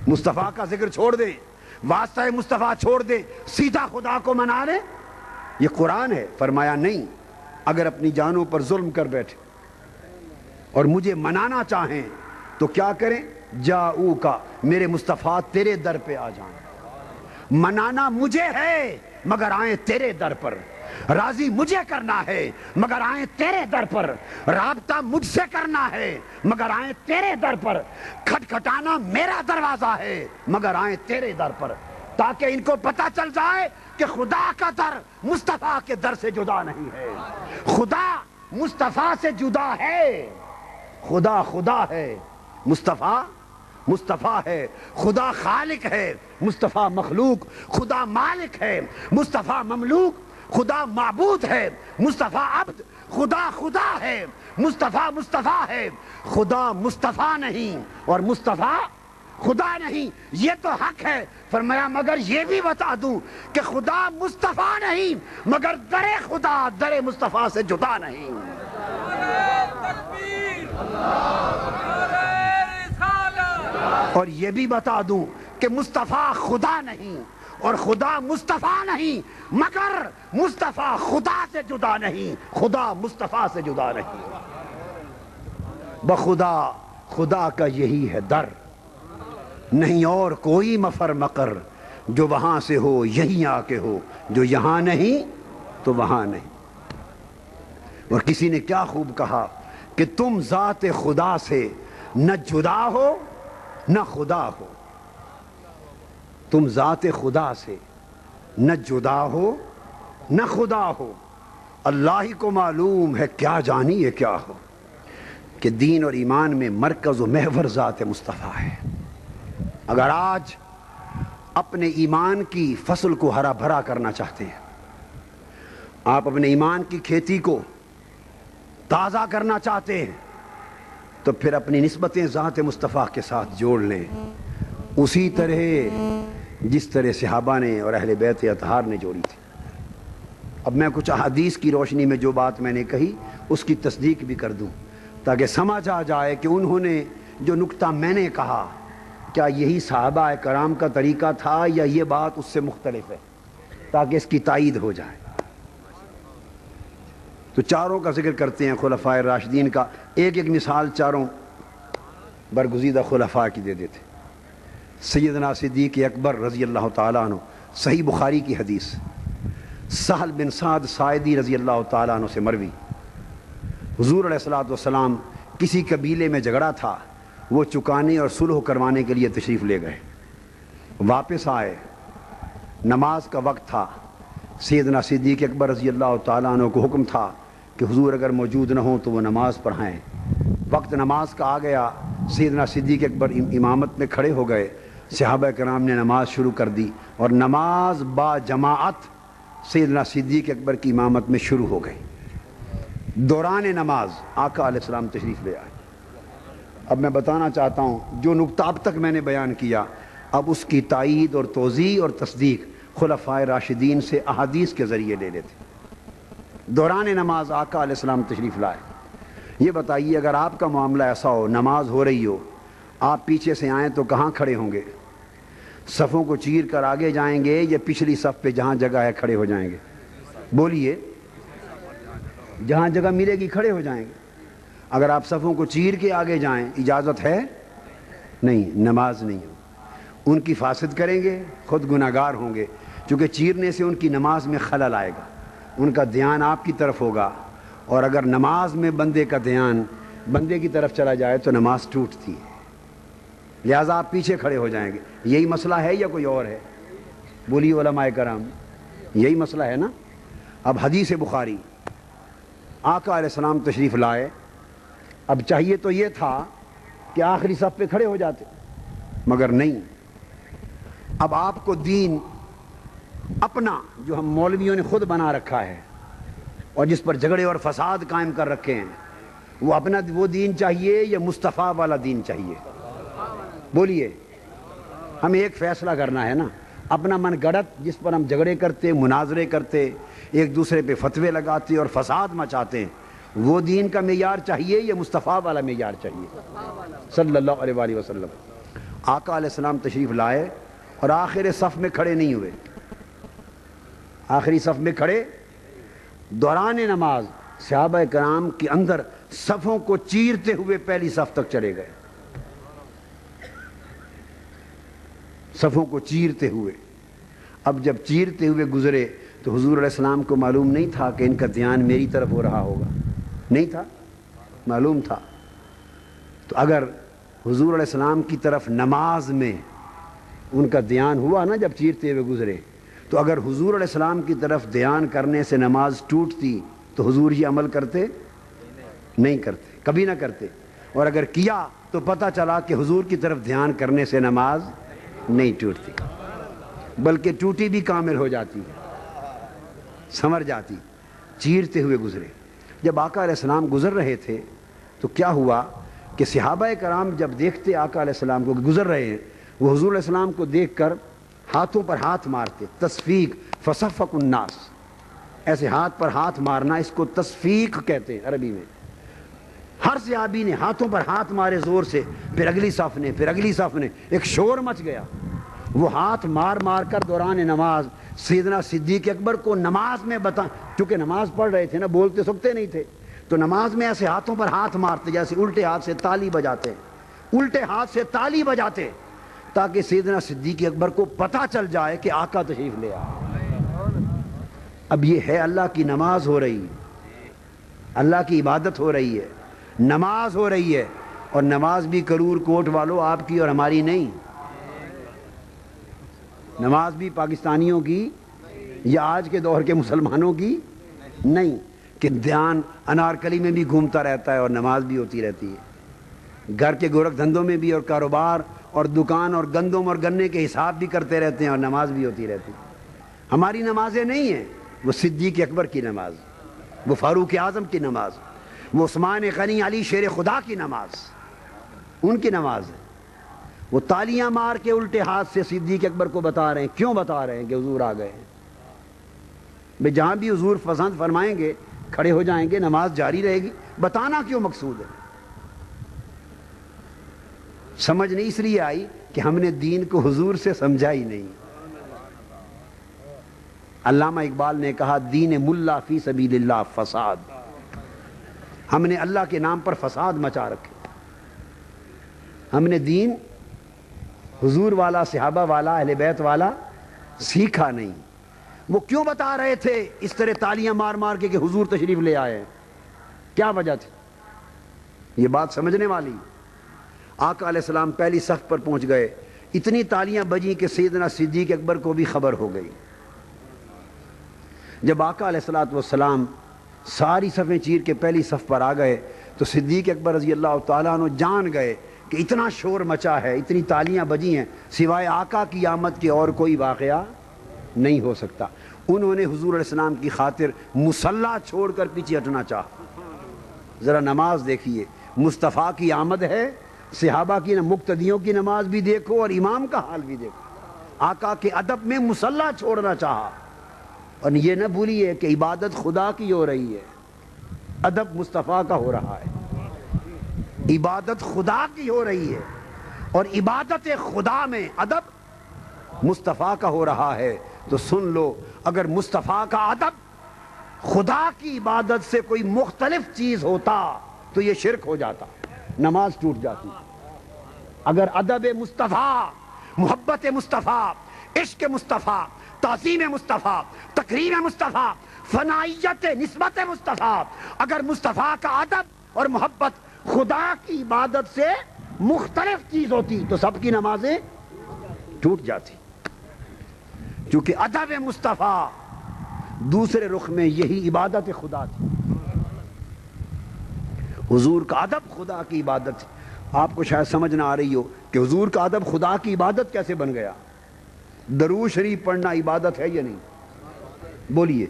مصطفیٰ کا ذکر چھوڑ دیں، واسطہ مصطفیٰ چھوڑ دیں، سیدھا خدا کو منا لیں؟ یہ قرآن ہے. فرمایا نہیں، اگر اپنی جانوں پر ظلم کر بیٹھے اور مجھے منانا چاہیں تو کیا کریں؟ جاؤ کا، میرے مصطفیٰ تیرے در پہ آ جائیں. منانا مجھے ہے مگر آئیں تیرے در پر، راضی مجھے کرنا ہے مگر آئیں تیرے در پر، رابطہ مجھ سے کرنا ہے مگر آئیں تیرے در پر، کھٹکھٹانا میرا دروازہ ہے مگر آئیں تیرے در پر، تاکہ ان کو پتہ چل جائے کہ خدا کا در مصطفیٰ کے در سے جدا نہیں ہے. خدا مصطفیٰ سے جدا ہے. خدا خدا ہے، مصطفیٰ مصطفیٰ ہے. خدا خالق ہے، مصطفیٰ مخلوق. خدا مالک ہے، مصطفیٰ مملوک. خدا معبود ہے، مصطفیٰ عبد. خدا خدا ہے، مصطفیٰ مصطفیٰ ہے. خدا مصطفیٰ نہیں اور مصطفیٰ خدا نہیں، یہ تو حق ہے. فرمایا مگر یہ بھی بتا دوں کہ خدا مصطفیٰ نہیں مگر در خدا در مصطفیٰ سے جدا نہیں. اور یہ بھی بتا دوں کہ مصطفیٰ خدا نہیں اور خدا مصطفیٰ نہیں مگر مصطفیٰ خدا سے جدا نہیں، خدا مصطفیٰ سے جدا نہیں. بخدا خدا کا یہی ہے در، نہیں اور کوئی مفر مقر، جو وہاں سے ہو یہیں آ کے ہو، جو یہاں نہیں تو وہاں نہیں. اور کسی نے کیا خوب کہا کہ تم ذات خدا سے نہ جدا ہو نہ خدا ہو. تم ذات خدا سے نہ جدا ہو نہ خدا ہو. اللہ ہی کو معلوم ہے کیا جانیے کیا ہو کہ دین اور ایمان میں مرکز و محور ذات مصطفیٰ ہے. اگر آج اپنے ایمان کی فصل کو ہرا بھرا کرنا چاہتے ہیں، آپ اپنے ایمان کی کھیتی کو تازہ کرنا چاہتے ہیں، تو پھر اپنی نسبتیں ذات مصطفیٰ کے ساتھ جوڑ لیں، اسی طرح جس طرح صحابہ نے اور اہل بیت اطہار نے جوڑی تھی. اب میں کچھ احادیث کی روشنی میں جو بات میں نے کہی اس کی تصدیق بھی کر دوں تاکہ سمجھ آ جائے کہ انہوں نے جو نکتہ میں نے کہا کیا یہی صحابہ کرام کا طریقہ تھا یا یہ بات اس سے مختلف ہے، تاکہ اس کی تائید ہو جائے. تو چاروں کا ذکر کرتے ہیں خلفائے راشدین کا. ایک ایک مثال چاروں برگزیدہ خلفاء کی دے دیتے. سیدنا صدیق اکبر رضی اللہ تعالیٰ عنہ، صحیح بخاری کی حدیث، سہل بن سعد ساعدی رضی اللہ تعالیٰ عنہ سے مروی، حضور علیہ الصلوۃ والسلام کسی قبیلے میں جھگڑا تھا، وہ چکانے اور صلح کروانے کے لیے تشریف لے گئے، واپس آئے، نماز کا وقت تھا، سیدنا صدیق اکبر رضی اللہ تعالیٰ عنہ کو حکم تھا کہ حضور اگر موجود نہ ہوں تو وہ نماز پڑھائیں۔ وقت نماز کا آ گیا، سیدنا صدیق اکبر امامت میں کھڑے ہو گئے، صحابہ کرام نے نماز شروع کر دی اور نماز با جماعت سیدنا صدیق اکبر کی امامت میں شروع ہو گئی۔ دوران نماز آقا علیہ السلام تشریف لے آئے۔ اب میں بتانا چاہتا ہوں جو نقطہ اب تک میں نے بیان کیا، اب اس کی تائید اور توضیح اور تصدیق خلفائے راشدین سے احادیث کے ذریعے لے لیتے۔ دوران نماز آقا علیہ السلام تشریف لائے۔ یہ بتائیے اگر آپ کا معاملہ ایسا ہو، نماز ہو رہی ہو، آپ پیچھے سے آئیں تو کہاں کھڑے ہوں گے؟ صفوں کو چیر کر آگے جائیں گے یا پچھلی صف پہ جہاں جگہ ہے کھڑے ہو جائیں گے؟ بولیے، جہاں جگہ ملے گی کھڑے ہو جائیں گے۔ اگر آپ صفوں کو چیر کے آگے جائیں، اجازت ہے؟ نہیں، نماز نہیں ہو، ان کی فاسد کریں گے، خود گناہگار ہوں گے، چونکہ چیرنے سے ان کی نماز میں خلل آئے گا، ان کا دھیان آپ کی طرف ہوگا، اور اگر نماز میں بندے کا دھیان بندے کی طرف چلا جائے تو نماز ٹوٹتی ہے، لہٰذا آپ پیچھے کھڑے ہو جائیں گے۔ یہی مسئلہ ہے یا کوئی اور ہے؟ بولیے علماء کرام، یہی مسئلہ ہے نا؟ اب حدیث بخاری، آقا علیہ السلام تشریف لائے، اب چاہیے تو یہ تھا کہ آخری صف پہ کھڑے ہو جاتے، مگر نہیں۔ اب آپ کو دین اپنا جو ہم مولویوں نے خود بنا رکھا ہے اور جس پر جھگڑے اور فساد قائم کر رکھے ہیں، وہ اپنا وہ دین چاہیے یا مصطفیٰ والا دین چاہیے؟ بولیے، ہمیں ایک فیصلہ کرنا ہے نا۔ اپنا من گڑت جس پر ہم جھگڑے کرتے، مناظرے کرتے، ایک دوسرے پہ فتوے لگاتے اور فساد مچاتے ہیں، وہ دین کا معیار چاہیے یا مصطفیٰ والا معیار چاہیے؟ صلی اللہ علیہ وآلہ وسلم۔ آقا علیہ السلام تشریف لائے اور آخر صف میں کھڑے نہیں ہوئے، آخری صف میں کھڑے، دوران نماز صحابہ کرام کے اندر صفوں کو چیرتے ہوئے پہلی صف تک چلے گئے، صفوں کو چیرتے ہوئے۔ اب جب چیرتے ہوئے گزرے تو حضور علیہ السلام کو معلوم نہیں تھا کہ ان کا دھیان میری طرف ہو رہا ہوگا؟ نہیں تھا، معلوم تھا۔ تو اگر حضور علیہ السلام کی طرف نماز میں ان کا دھیان ہوا نا جب چیرتے ہوئے گزرے، تو اگر حضور علیہ السلام کی طرف دھیان کرنے سے نماز ٹوٹتی تو حضور یہ عمل کرتے؟ نہیں کرتے، کبھی نہ کرتے۔ اور اگر کیا تو پتہ چلا کہ حضور کی طرف دھیان کرنے سے نماز نہیں ٹوٹتی، بلکہ ٹوٹی بھی کامل ہو جاتی ہے، سمر جاتی۔ چیرتے ہوئے گزرے۔ جب آقا علیہ السلام گزر رہے تھے تو کیا ہوا کہ صحابہ کرام جب دیکھتے آقا علیہ السلام کو گزر رہے ہیں، وہ حضور علیہ السلام کو دیکھ کر ہاتھوں پر ہاتھ مارتے، تصفیق، فصفق الناس، ایسے ہاتھ پر ہاتھ مارنا، اس کو تصفیق کہتے ہیں عربی میں۔ ہر صحابی نے ہاتھوں پر ہاتھ مارے زور سے، پھر اگلی صف نے، پھر اگلی صف نے، ایک شور مچ گیا۔ وہ ہاتھ مار مار کر دوران نماز سیدنا صدیق اکبر کو نماز میں چونکہ نماز پڑھ رہے تھے نا، بولتے سکتے نہیں تھے، تو نماز میں ایسے ہاتھوں پر ہاتھ مارتے جیسے الٹے ہاتھ سے تالی بجاتے، الٹے ہاتھ سے تالی بجاتے، تاکہ سیدنا صدیق اکبر کو پتہ چل جائے کہ آقا تشریف لے آئے۔ اب یہ ہے اللہ کی نماز ہو رہی ہے، اللہ کی عبادت ہو رہی ہے، نماز ہو رہی ہے، اور نماز بھی کرور کوٹ والوں آپ کی اور ہماری نہیں، نماز بھی پاکستانیوں کی یا آج کے دور کے مسلمانوں کی نہیں، کہ دھیان انارکلی میں بھی گھومتا رہتا ہے اور نماز بھی ہوتی رہتی ہے، گھر کے گورکھ دھندوں میں بھی، اور کاروبار اور دکان اور گندم اور گنے کے حساب بھی کرتے رہتے ہیں اور نماز بھی ہوتی رہتی ہے۔ ہماری نمازیں نہیں ہیں، وہ صدیق اکبر کی نماز، وہ فاروق اعظم کی نماز، وہ عثمان غنی علی شیر خدا کی نماز، ان کی نماز ہے۔ وہ تالیاں مار کے الٹے ہاتھ سے صدیق اکبر کو بتا رہے ہیں، کیوں بتا رہے ہیں؟ کہ حضور آ گئے ہیں۔ بھئی جہاں بھی حضور پسند فرمائیں گے کھڑے ہو جائیں گے، نماز جاری رہے گی۔ بتانا کیوں مقصود ہے؟ سمجھ نہیں اس لیے آئی کہ ہم نے دین کو حضور سے سمجھا ہی نہیں۔ علامہ اقبال نے کہا، دین ملا فی سبیل اللہ فساد، ہم نے اللہ کے نام پر فساد مچا رکھے، ہم نے دین حضور والا، صحابہ والا، اہل بیت والا سیکھا نہیں۔ وہ کیوں بتا رہے تھے اس طرح تالیاں مار مار کے کہ حضور تشریف لے آئے؟ کیا وجہ تھی؟ یہ بات سمجھنے والی. آقا علیہ السلام پہلی صف پر پہنچ گئے, اتنی تالیاں بجیں کہ سیدنا صدیق اکبر کو بھی خبر ہو گئی. جب آقا علیہ السلام ساری صفیں چیر کے پہلی صف پر آ گئے تو صدیق اکبر رضی اللہ تعالیٰ عنہ جان گئے کہ اتنا شور مچا ہے, اتنی تالیاں بجی ہیں, سوائے آقا کی آمد کے اور کوئی واقعہ نہیں ہو سکتا. انہوں نے حضور علیہ السلام کی خاطر مصلی چھوڑ کر پیچھے ہٹنا چاہا. ذرا نماز دیکھیے, مصطفیٰ کی آمد ہے, صحابہ کی مقتدیوں کی نماز بھی دیکھو اور امام کا حال بھی دیکھو. آقا کے ادب میں مصلی چھوڑنا چاہا. اور یہ نہ بھولیے کہ عبادت خدا کی ہو رہی ہے, ادب مصطفیٰ کا ہو رہا ہے. عبادت خدا کی ہو رہی ہے اور عبادت خدا میں ادب مصطفیٰ کا ہو رہا ہے. تو سن لو, اگر مصطفیٰ کا ادب خدا کی عبادت سے کوئی مختلف چیز ہوتا تو یہ شرک ہو جاتا, نماز ٹوٹ جاتی. اگر ادب مصطفیٰ, محبت مصطفیٰ, عشق مصطفیٰ, تعظیم مصطفیٰ, تکریم مصطفیٰ, فنائیت نسبت مصطفیٰ, اگر مصطفیٰ کا ادب اور محبت خدا کی عبادت سے مختلف چیز ہوتی تو سب کی نمازیں ٹوٹ جاتی. چونکہ ادب مصطفیٰ دوسرے رخ میں یہی عبادت خدا تھی. حضور کا ادب خدا کی عبادت تھی. آپ کو شاید سمجھ نہ آ رہی ہو کہ حضور کا ادب خدا کی عبادت کیسے بن گیا. درود شریف پڑھنا عبادت ہے یا نہیں؟ بولیے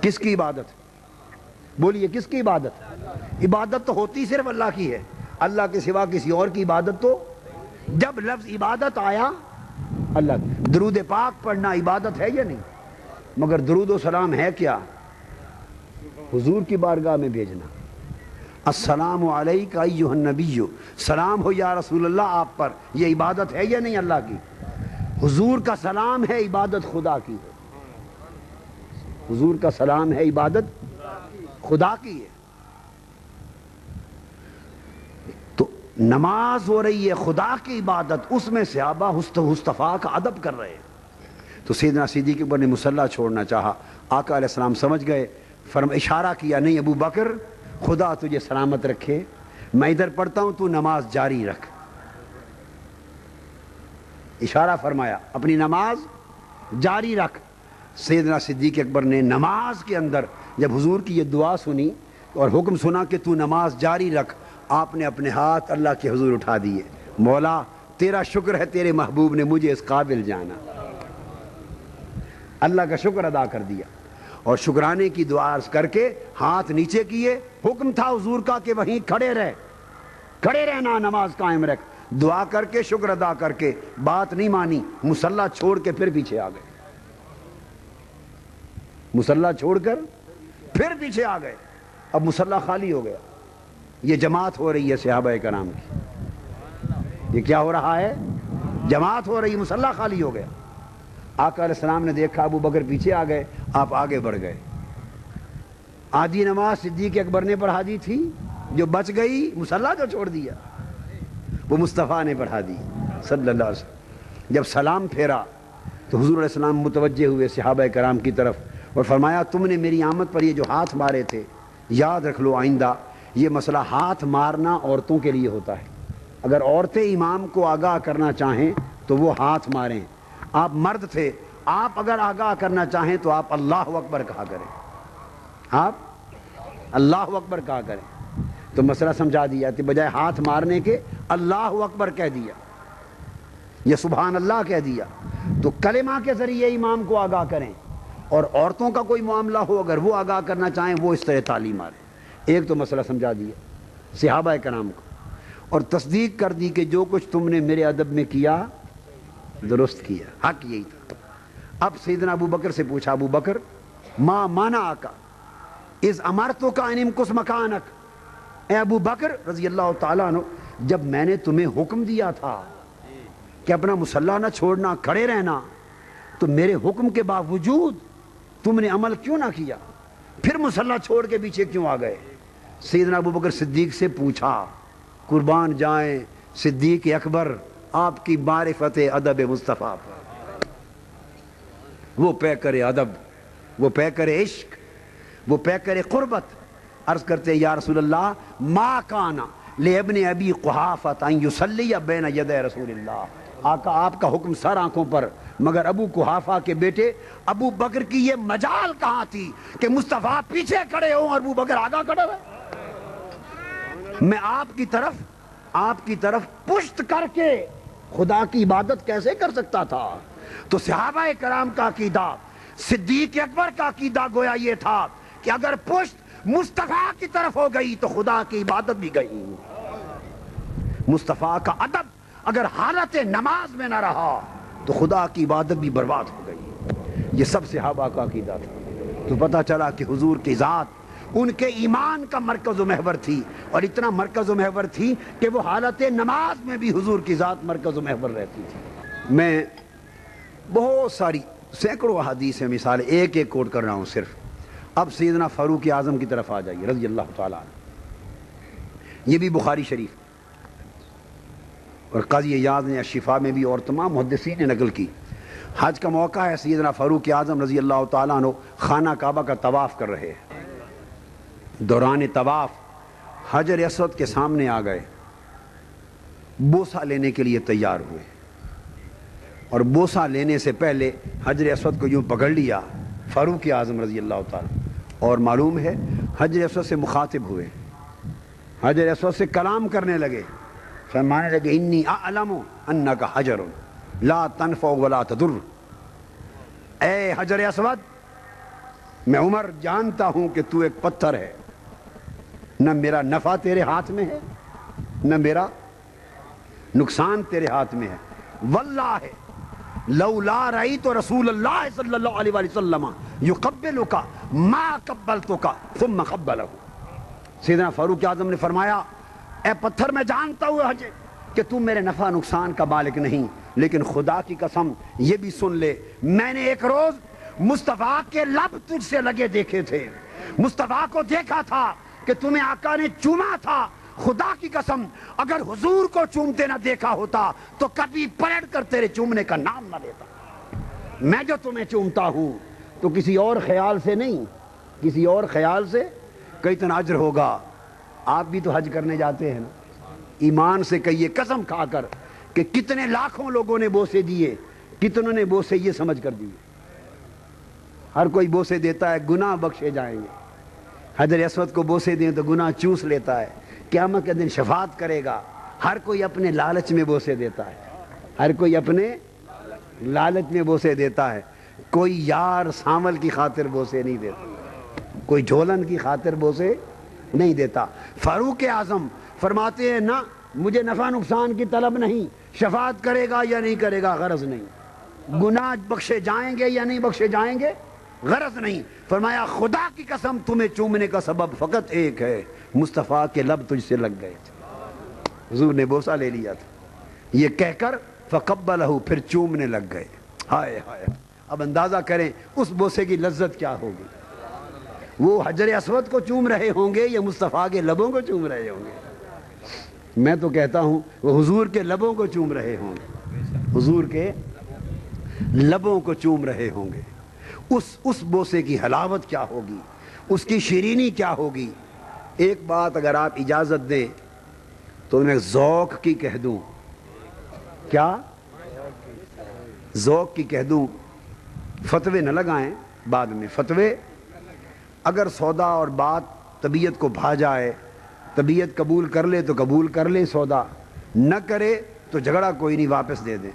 کس کی عبادت؟ بولیے کس کی عبادت؟ عبادت تو ہوتی صرف اللہ کی ہے, اللہ کے سوا کسی اور کی عبادت تو, جب لفظ عبادت آیا اللہ. درود پاک پڑھنا عبادت ہے یا نہیں؟ مگر درود و سلام ہے کیا؟ حضور کی بارگاہ میں بھیجنا. السلام علیکہ ایھا النبی, سلام ہو یا رسول اللہ آپ پر, یہ عبادت ہے یا نہیں اللہ کی؟ حضور کا سلام ہے عبادت خدا کی ہے. حضور کا سلام ہے عبادت خدا کی ہے. تو نماز ہو رہی ہے خدا کی عبادت, اس میں صحابہ مصطفیٰ کا ادب کر رہے ہیں. تو سیدنا صدیق اکبر نے مصلی چھوڑنا چاہا. آقا علیہ السلام سمجھ گئے, اشارہ کیا, نہیں ابو بکر خدا تجھے سلامت رکھے, میں ادھر پڑھتا ہوں تو نماز جاری رکھ. اشارہ فرمایا اپنی نماز جاری رکھ. سیدنا صدیق اکبر نے نماز کے اندر جب حضور کی یہ دعا سنی اور حکم سنا کہ تو نماز جاری رکھ, آپ نے اپنے ہاتھ اللہ کے حضور اٹھا دیے. مولا تیرا شکر ہے تیرے محبوب نے مجھے اس قابل جانا. اللہ کا شکر ادا کر دیا اور شکرانے کی دعا عرض کر کے ہاتھ نیچے کیے. حکم تھا حضور کا کہ وہیں کھڑے رہنا, نماز قائم رکھ. دعا کر کے شکر ادا کر کے بات نہیں مانی, مصلی چھوڑ کے پھر پیچھے آ گئے. مصلی چھوڑ کر پھر پیچھے آ گئے. اب مصلی خالی ہو گیا. یہ جماعت ہو رہی ہے صحابہ کرام کی. یہ کیا ہو رہا ہے؟ جماعت ہو رہی ہے, مصلی خالی ہو گیا. آقا علیہ السلام نے دیکھا ابو بکر پیچھے آ گئے, آپ آگے بڑھ گئے. آدھی نماز صدیق اکبر نے پڑھا دی تھی, جو بچ گئی مصلی جو چھوڑ دیا وہ مصطفیٰ نے پڑھا دی صلی اللہ علیہ وسلم. جب سلام پھیرا تو حضور علیہ السلام متوجہ ہوئے صحابہ کرام کی طرف اور فرمایا تم نے میری آمد پر یہ جو ہاتھ مارے تھے, یاد رکھ لو آئندہ یہ مسئلہ ہاتھ مارنا عورتوں کے لیے ہوتا ہے. اگر عورتیں امام کو آگاہ کرنا چاہیں تو وہ ہاتھ ماریں. آپ مرد تھے, آپ اگر آگاہ کرنا چاہیں تو آپ اللہ اکبر کہا کریں, آپ اللہ اکبر کہا کریں. تو مسئلہ سمجھا دیا کہ بجائے ہاتھ مارنے کے اللہ اکبر کہہ دیا یا سبحان اللہ کہہ دیا. تو کلمہ کے ذریعے امام کو آگاہ کریں, اور عورتوں کا کوئی معاملہ ہو اگر وہ آگاہ کرنا چاہیں وہ اس طرح تعلیم ماریں. ایک تو مسئلہ سمجھا دیا صحابہ کرام کو, اور تصدیق کر دی کہ جو کچھ تم نے میرے ادب میں کیا درست کیا, حق یہی تھا. اب سیدنا ابو بکر سے پوچھا, ابو بکر ما منعک اذ امرتک ان امکث مکانک. اے ابو بکر رضی اللہ تعالیٰ عنہ, جب میں نے تمہیں حکم دیا تھا کہ اپنا مصلی نہ چھوڑنا, کھڑے رہنا, تو میرے حکم کے باوجود تم نے عمل کیوں نہ کیا؟ پھر مصلی چھوڑ کے پیچھے کیوں آ گئے؟ سیدنا ابو بکر صدیق سے پوچھا. قربان جائیں صدیق اکبر آپ کی معرفت ادب مصطفیٰ پر, وہ پیکر ادب, وہ پیکر عشق, وہ پیکر قربت. عرض کرتے یا رسول اللہ ما کانا لابن ابی قحافہ ان یصلی بین یدی رسول اللہ، آقا آپ کا حکم سر آنکھوں پر، مگر ابو قحافہ کے بیٹے ابو بکر کی یہ مجال کہاں تھی کہ مصطفیٰ پیچھے کھڑے ہوں اور ابو بکر آگا کھڑا رہے؟ میں آپ کی طرف پشت کر کے خدا کی عبادت کیسے کر سکتا تھا؟ تو صحابہ کرام کا عقیدہ، صدیق اکبر کا عقیدہ گویا یہ تھا کہ اگر پشت مصطفیٰ کی طرف ہو گئی تو خدا کی عبادت بھی گئی۔ مصطفیٰ کا ادب اگر حالت نماز میں نہ رہا تو خدا کی عبادت بھی برباد ہو گئی۔ یہ سب صحابہ کا عقیدہ تھا۔ تو پتہ چلا کہ حضور کی ذات ان کے ایمان کا مرکز و محور تھی، اور اتنا مرکز و محور تھی کہ وہ حالت نماز میں بھی حضور کی ذات مرکز و محور رہتی تھی۔ میں بہت ساری سینکڑوں احادیث ہیں، مثال ایک ایک کوٹ کر رہا ہوں صرف۔ اب سیدنا فاروق اعظم کی طرف آ جائیے رضی اللہ تعالیٰ عنہ، یہ بھی بخاری شریف اور قاضی اعجاز نے الشفا میں بھی اور تمام محدثین نے نقل کی۔ حج کا موقع ہے، سیدنا فاروق اعظم رضی اللہ تعالیٰ عنہ خانہ کعبہ کا طواف کر رہے ہیں۔ دوران طواف حجر اسود کے سامنے آ گئے، بوسہ لینے کے لیے تیار ہوئے، اور بوسہ لینے سے پہلے حجر اسود کو یوں پکڑ لیا فاروق اعظم رضی اللہ تعالیٰ، اور معلوم ہے حجر اسود سے مخاطب ہوئے، حجر اسود سے کلام کرنے لگے، فرمانے لگے انی اعلم انک حجر لا تنفع ولا تضر، اے حجر اسود میں عمر جانتا ہوں کہ تو ایک پتھر ہے، نہ میرا نفع تیرے ہاتھ میں ہے نہ میرا نقصان تیرے ہاتھ میں ہے، واللہ لولا رأیت رسول اللہ صلی اللہ علیہ وسلم یقبلک ما قبلتک ثم قبلہ۔ سیدنا فاروق اعظم نے فرمایا اے پتھر میں جانتا ہوں حج کہ تم میرے نفع نقصان کا مالک نہیں، لیکن خدا کی قسم یہ بھی سن لے، میں نے ایک روز مصطفیٰ کے لب تجھ سے لگے دیکھے تھے، مصطفیٰ کو دیکھا تھا کہ تمہیں آقا نے چوما تھا، خدا کی قسم اگر حضور کو چومتے نہ دیکھا ہوتا تو کبھی پلٹ کر تیرے چومنے کا نام نہ لیتا۔ میں جو تمہیں چومتا ہوں تو کسی اور خیال سے نہیں، کسی اور خیال سے کئی اتنا اجر ہوگا۔ آپ بھی تو حج کرنے جاتے ہیں نا، ایمان سے کہیے قسم کھا کر کہ کتنے لاکھوں لوگوں نے بوسے دیے، کتنوں نے بوسے یہ سمجھ کر دیے، ہر کوئی بوسے دیتا ہے گناہ بخشے جائیں گے، حجر اسود کو بوسے دیں تو گناہ چوس لیتا ہے، قیامت کے دن شفاعت کرے گا، ہر کوئی اپنے لالچ میں بوسے دیتا ہے، ہر کوئی اپنے لالچ میں بوسے دیتا ہے، کوئی یار سانول کی خاطر بوسے نہیں دیتا، کوئی جھولن کی خاطر بوسے نہیں دیتا۔ فاروق اعظم فرماتے ہیں نہ مجھے نفع نقصان کی طلب نہیں، شفاعت کرے گا یا نہیں کرے گا غرض نہیں، گناہ بخشے جائیں گے یا نہیں بخشے جائیں گے غرض نہیں۔ فرمایا خدا کی قسم تمہیں چومنے کا سبب فقط ایک ہے، مصطفیٰ کے لب تجھ سے لگ گئے تھے، حضور نے بوسہ لے لیا تھا، یہ کہہ کر فقبلہ پھر چومنے لگ گئے۔ ہائے ہائے، اب اندازہ کریں اس بوسے کی لذت کیا ہوگی، وہ حجر اسود کو چوم رہے ہوں گے یا مصطفیٰ کے لبوں کو چوم رہے ہوں گے؟ میں تو کہتا ہوں وہ حضور کے لبوں کو چوم رہے ہوں گے، حضور کے لبوں کو چوم رہے ہوں گے۔ اس بوسے کی حلاوت کیا ہوگی، اس کی شیرینی کیا ہوگی۔ ایک بات اگر آپ اجازت دیں تو میں ذوق کی کہہ دوں، کیا ذوق کی کہہ دوں، فتوے نہ لگائیں بعد میں، فتوے اگر سودا اور بات طبیعت کو بھا جائے، طبیعت قبول کر لے تو قبول کر لے، سودا نہ کرے تو جھگڑا کوئی نہیں، واپس دے دیں،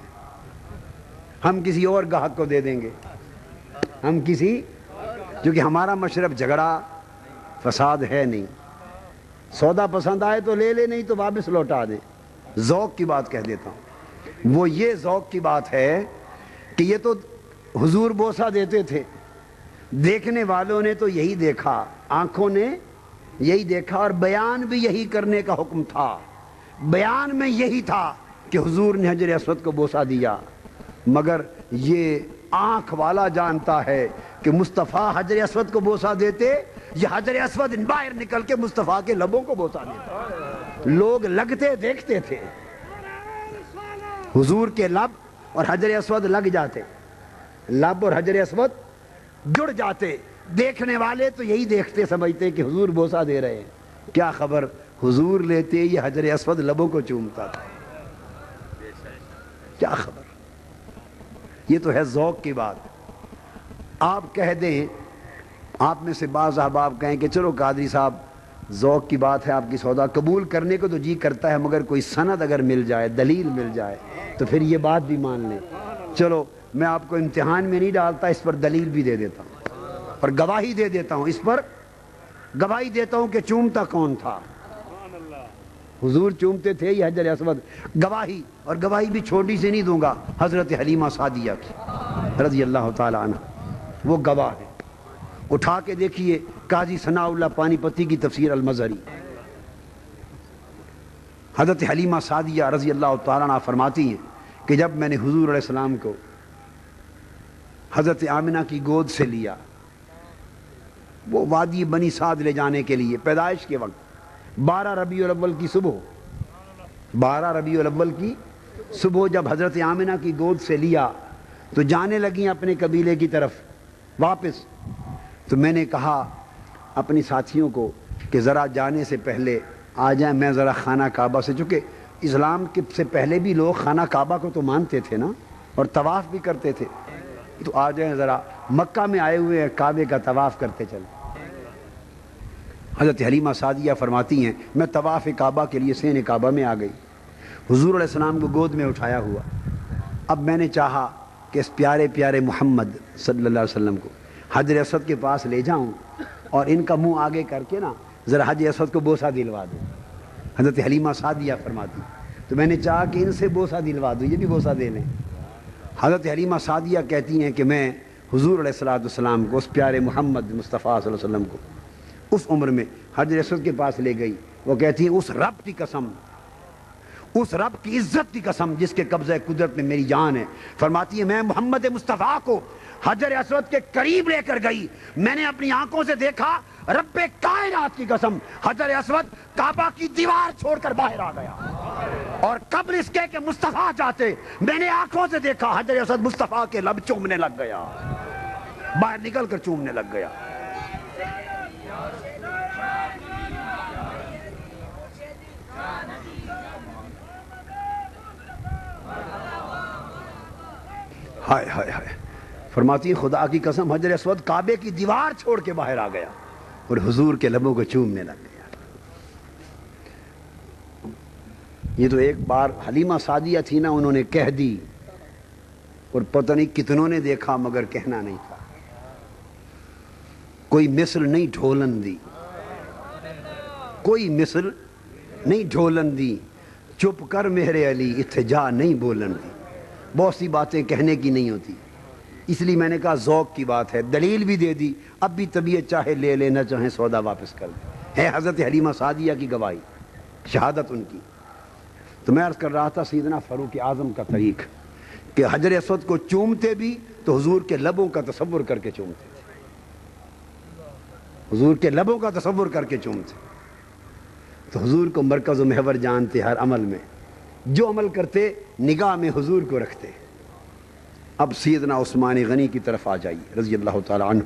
ہم کسی اور گاہک کو دے دیں گے، ہم کسی، کیونکہ ہمارا مشرب جھگڑا فساد ہے نہیں، سودا پسند آئے تو لے لے، نہیں تو واپس لوٹا دے۔ ذوق کی بات کہہ دیتا ہوں، وہ یہ ذوق کی بات ہے کہ یہ تو حضور بوسہ دیتے تھے، دیکھنے والوں نے تو یہی دیکھا، آنکھوں نے یہی دیکھا، اور بیان بھی یہی کرنے کا حکم تھا، بیان میں یہی تھا کہ حضور نے حجر اسود کو بوسہ دیا، مگر یہ آنکھ والا جانتا ہے کہ مصطفیٰ حجر اسود کو بوسہ دیتے یہ حجر اسود باہر نکل کے مصطفیٰ کے لبوں کو بوسہ دیتا۔ لوگ لگتے دیکھتے تھے، حضور کے لب اور حجر اسود لگ جاتے، لب اور حجر اسود جڑ جاتے، دیکھنے والے تو یہی دیکھتے سمجھتے کہ حضور بوسہ دے رہے ہیں، کیا خبر حضور لیتے یہ حجر اسود لبوں کو چومتا تھا. کیا خبر. یہ تو ہے ذوق کی بات. آپ کہہ دیں, آپ میں سے بعض احباب کہیں کہ چلو قادری صاحب ذوق کی بات ہے, آپ کی سودا قبول کرنے کو تو جی کرتا ہے, مگر کوئی سند اگر مل جائے, دلیل مل جائے تو پھر یہ بات بھی مان لیں. چلو میں آپ کو امتحان میں نہیں ڈالتا, اس پر دلیل بھی دے دیتا ہوں اور گواہی دے دیتا ہوں, اس پر گواہی دیتا ہوں کہ چومتا کون تھا. حضور چومتے تھے یہ حجر اسود. گواہی, اور گواہی بھی چھوٹی سے نہیں دوں گا, حضرت حلیمہ سعدیہ کی رضی اللہ تعالی عنہ, وہ گواہ ہے. اٹھا کے دیکھیے قاضی ثناء اللہ پانی پتی کی تفسیر المظہری. حضرت حلیمہ سعدیہ رضی اللہ تعالی عنہ فرماتی ہیں کہ جب میں نے حضور علیہ السلام کو حضرت آمنہ کی گود سے لیا, وہ وادی بنی سعد لے جانے کے لیے پیدائش کے وقت 12 ربیع الاول کی صبح, 12 ربیع الاول کی صبح جب حضرت آمنہ کی گود سے لیا تو جانے لگیں اپنے قبیلے کی طرف واپس. تو میں نے کہا اپنی ساتھیوں کو کہ ذرا جانے سے پہلے آ جائیں, میں ذرا خانہ کعبہ سے, چونکہ اسلام کے سے پہلے بھی لوگ خانہ کعبہ کو تو مانتے تھے نا, اور طواف بھی کرتے تھے, تو آ جائیں ذرا, مکہ میں آئے ہوئے کعبے کا طواف کرتے چلیں. حضرت حلیمہ سعدیہ فرماتی ہیں میں طواف کعبہ کے لیے سین کعبہ میں آ گئی, حضور علیہ السلام کو گود میں اٹھایا ہوا. اب میں نے چاہا کہ اس پیارے پیارے محمد صلی اللہ علیہ وسلم کو حجر اسود کے پاس لے جاؤں اور ان کا منہ آگے کر کے نا ذرا حجر اسود کو بوسہ دلوا دوں. حضرت حلیمہ سعدیہ فرماتی تو میں نے چاہا کہ ان سے بوسہ دلوا دوں, یہ بھی بوسہ دے لیں. حضرت حلیمہ سعدیہ کہتی ہیں کہ میں حضور علیہ السلام کو, اس پیارے محمد مصطفیٰ صلی اللہ علیہ وسلم کو اس عمر میں حجر اسود کے پاس لے گئی. وہ کہتی ہیں اس رب کی قسم, اس رب کی عزت کی قسم جس کے قبضہ قدرت میں میری جان ہے, فرماتی ہے میں محمد مصطفیٰ کو حجر اسود کے قریب لے کر گئی, میں نے اپنی آنکھوں سے دیکھا رب کائنات کی قسم حجر اسود کعبہ کی دیوار چھوڑ کر باہر آ گیا, اور قبل اس کے کہ مصطفیٰ چاہتے میں نے آنکھوں سے دیکھا حجر اسود مصطفیٰ کے لب چومنے لگ گیا, باہر نکل کر چومنے لگ گیا. ہائے ہائے ہائے, فرماتی خدا کی قسم حجر اسود کعبے کی دیوار چھوڑ کے باہر آ گیا اور حضور کے لبوں کو چومنے لگ گیا. یہ تو ایک بار حلیمہ سعدیہ تھی نا, انہوں نے کہہ دی اور پتہ نہیں کتنوں نے دیکھا مگر کہنا نہیں تھا. کوئی مثل نہیں ڈھولن دی, کوئی مثل نہیں ڈھولن دی, چپ کر میرے علی اتجا نہیں بولن دی. بہت سی باتیں کہنے کی نہیں ہوتی, اس لیے میں نے کہا ذوق کی بات ہے, دلیل بھی دے دی, اب بھی طبیعت چاہے لے لے نہ چاہے سودا واپس کر دے. ہے حضرت حلیمہ سعدیہ کی گواہی, شہادت ان کی. تو میں عرض کر رہا تھا سیدنا فاروق اعظم کا طریق کہ حجر اسود کو چومتے بھی تو حضور کے لبوں کا تصور کر کے چومتے تھے, حضور کے لبوں کا تصور کر کے چومتے. تو حضور کو مرکز و محور جانتے, ہر عمل میں جو عمل کرتے نگاہ میں حضور کو رکھتے. اب سیدنا عثمان غنی کی طرف آ جائیے رضی اللہ تعالی عنہ.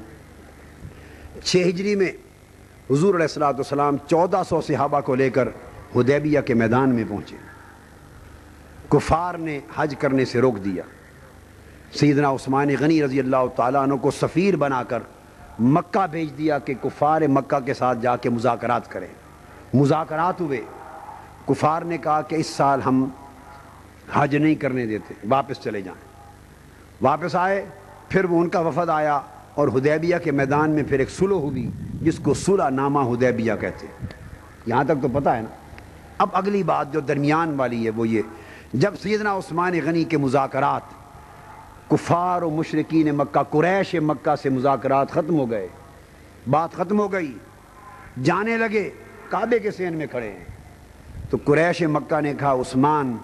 6 ہجری میں حضور علیہ السلام 1400 صحابہ کو لے کر حدیبیہ کے میدان میں پہنچے. کفار نے حج کرنے سے روک دیا. سیدنا عثمان غنی رضی اللہ تعالیٰ عنہ کو سفیر بنا کر مکہ بھیج دیا کہ کفار مکہ کے ساتھ جا کے مذاکرات کریں. مذاکرات ہوئے, کفار نے کہا کہ اس سال ہم حج نہیں کرنے دیتے, واپس چلے جائیں. واپس آئے, پھر وہ ان کا وفد آیا اور حدیبیہ کے میدان میں پھر ایک صلح ہوئی جس کو صلح نامہ حدیبیہ کہتے ہیں. یہاں تک تو پتہ ہے نا. اب اگلی بات جو درمیان والی ہے وہ یہ, جب سیدنا عثمان غنی کے مذاکرات کفار و مشرکین مکہ, قریش مکہ سے مذاکرات ختم ہو گئے, بات ختم ہو گئی, جانے لگے, کعبے کے سین میں کھڑے ہیں, تو قریش مکہ نے کہا عثمان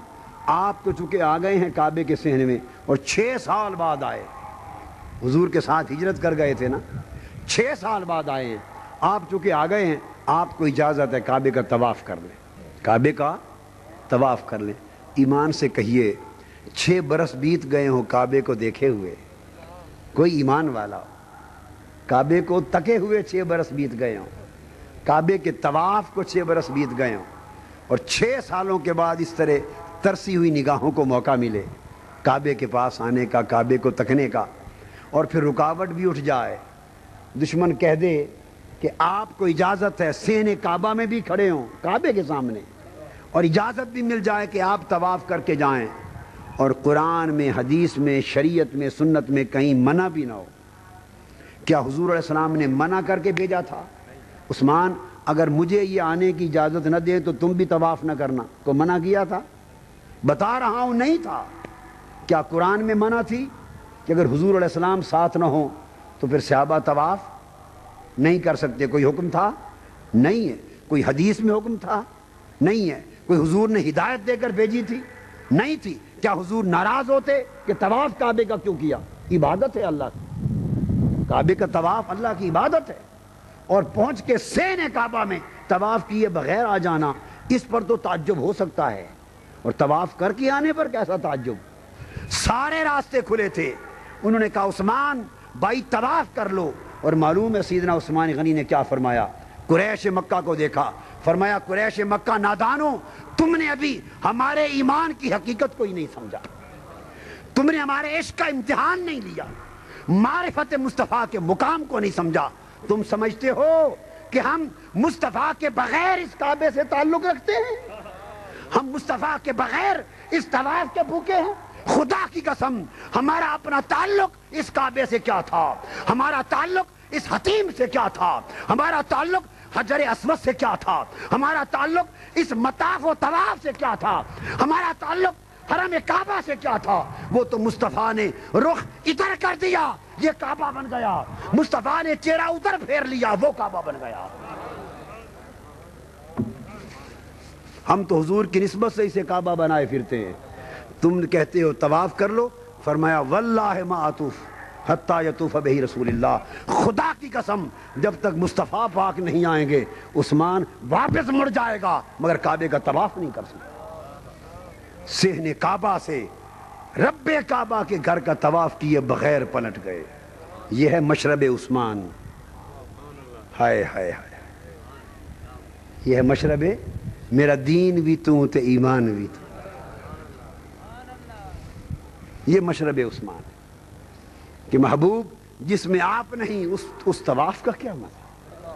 آپ تو چونکہ آ گئے ہیں کعبے کے صحن میں اور 6 سال بعد آئے, حضور کے ساتھ ہجرت کر گئے تھے نا, 6 سال بعد آئے ہیں, آپ چونکہ آ گئے ہیں آپ کو اجازت ہے کعبے کا طواف کر لیں, کعبے کا طواف کر لیں. ایمان سے کہیے 6 برس بیت گئے ہوں کعبے کو دیکھے ہوئے, کوئی ایمان والا ہو, کعبے کو تکے ہوئے 6 برس بیت گئے ہوں, کعبے کے طواف کو 6 برس بیت گئے ہوں اور 6 سالوں کے بعد اس طرح ترسی ہوئی نگاہوں کو موقع ملے کعبے کے پاس آنے کا، کعبے کو تکنے کا، اور پھر رکاوٹ بھی اٹھ جائے، دشمن کہہ دے کہ آپ کو اجازت ہے صحن کعبہ میں بھی کھڑے ہوں کعبے کے سامنے، اور اجازت بھی مل جائے کہ آپ طواف کر کے جائیں، اور قرآن میں، حدیث میں، شریعت میں، سنت میں کہیں منع بھی نہ ہو۔ کیا حضور علیہ السلام نے منع کر کے بھیجا تھا؟ عثمان اگر مجھے یہ آنے کی اجازت نہ دیں تو تم بھی طواف نہ کرنا، تو منع کیا تھا؟ بتا رہا ہوں نہیں تھا۔ کیا قرآن میں منع تھی کہ اگر حضور علیہ السلام ساتھ نہ ہوں تو پھر صحابہ طواف نہیں کر سکتے؟ کوئی حکم تھا؟ نہیں ہے۔ کوئی حدیث میں حکم تھا؟ نہیں ہے۔ کوئی حضور نے ہدایت دے کر بھیجی تھی؟ نہیں تھی۔ کیا حضور ناراض ہوتے کہ طواف کعبے کا کیوں کیا؟ عبادت ہے اللہ کی، کعبے کا طواف اللہ کی عبادت ہے، اور پہنچ کے صحن کعبہ میں طواف کیے بغیر آ جانا، اس پر تو تعجب ہو سکتا ہے، اور طواف کر کے آنے پر کیسا تعجب؟ سارے راستے کھلے تھے۔ انہوں نے کہا عثمان بھائی طواف کر لو، اور معلوم ہے سیدنا عثمان غنی نے کیا فرمایا؟ قریش مکہ کو دیکھا، فرمایا قریش مکہ نادانو، تم نے ابھی ہمارے ایمان کی حقیقت کو ہی نہیں سمجھا، تم نے ہمارے عشق کا امتحان نہیں لیا، معرفت مصطفیٰ کے مقام کو نہیں سمجھا۔ تم سمجھتے ہو کہ ہم مصطفیٰ کے بغیر اس کعبے سے تعلق رکھتے ہیں؟ ہم مصطفیٰ کے بغیر اس طواف کے بھوکے ہیں؟ خدا کی قسم ہمارا اپنا تعلق اس کعبے سے کیا تھا، ہمارا تعلق اس حتیم سے کیا تھا، ہمارا تعلق حجر اسود سے کیا تھا، ہمارا تعلق اس مطاف و طواف سے کیا تھا، ہمارا تعلق حرم کعبہ سے کیا تھا؟ وہ تو مصطفیٰ نے رخ ادھر کر دیا، یہ کعبہ بن گیا۔ مصطفیٰ نے چہرہ ادھر پھیر لیا، وہ کعبہ بن گیا۔ ہم تو حضور کی نسبت سے اسے کعبہ بنائے پھرتے ہیں۔ تم کہتے ہو طواف کر لو، فرمایا واللہ ما اطوف حتی یطوف بہ رسول اللہ، خدا کی قسم جب تک مصطفیٰ پاک نہیں آئیں گے عثمان واپس مڑ جائے گا مگر کعبے کا طواف نہیں کر سکتا۔ صحن کعبہ سے رب کعبہ کے گھر کا طواف کیے بغیر پلٹ گئے۔ یہ ہے مشرب عثمان۔ ہائے ہائے ہائے، یہ ہے مشرب میرا دین بھی تو تے ایمان بھی تو، یہ مشرب عثمان کہ محبوب جس میں آپ نہیں اس طواف کا کیا مزہ؟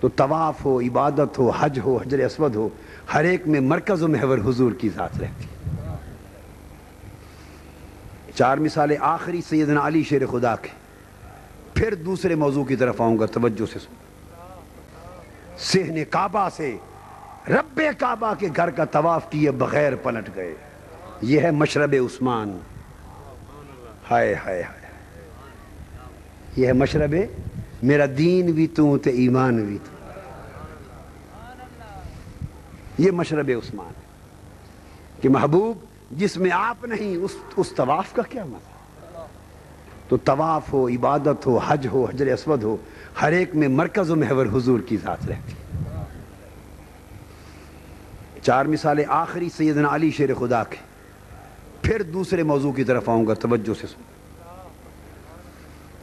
تو طواف ہو، عبادت ہو، حج ہو، حجر اسود ہو، ہر ایک میں مرکز و محور حضور کی ذات رہتی۔ 4 مثالیں آخری سیدنا علی شیر خدا کے، پھر دوسرے موضوع کی طرف آؤں گا، توجہ سے سن۔ صحن کعبہ سے رب کعبہ کے گھر کا طواف کیے بغیر پلٹ گئے۔ یہ ہے مشرب عثمان۔ ہائے ہائے ہائے، یہ ہے مشرب میرا دین بھی تو تے ایمان بھی تو، یہ مشرب عثمان کہ محبوب جس میں آپ نہیں اس طواف کا کیا مزہ؟ تو طواف ہو، عبادت ہو، حج ہو، حجر اسود ہو، ہر ایک میں مرکز و محور حضور کی ذات رہتی۔ 4 مثالیں آخری سیدنا علی شیر خدا کے، پھر دوسرے موضوع کی طرف آؤں گا، توجہ سے سن،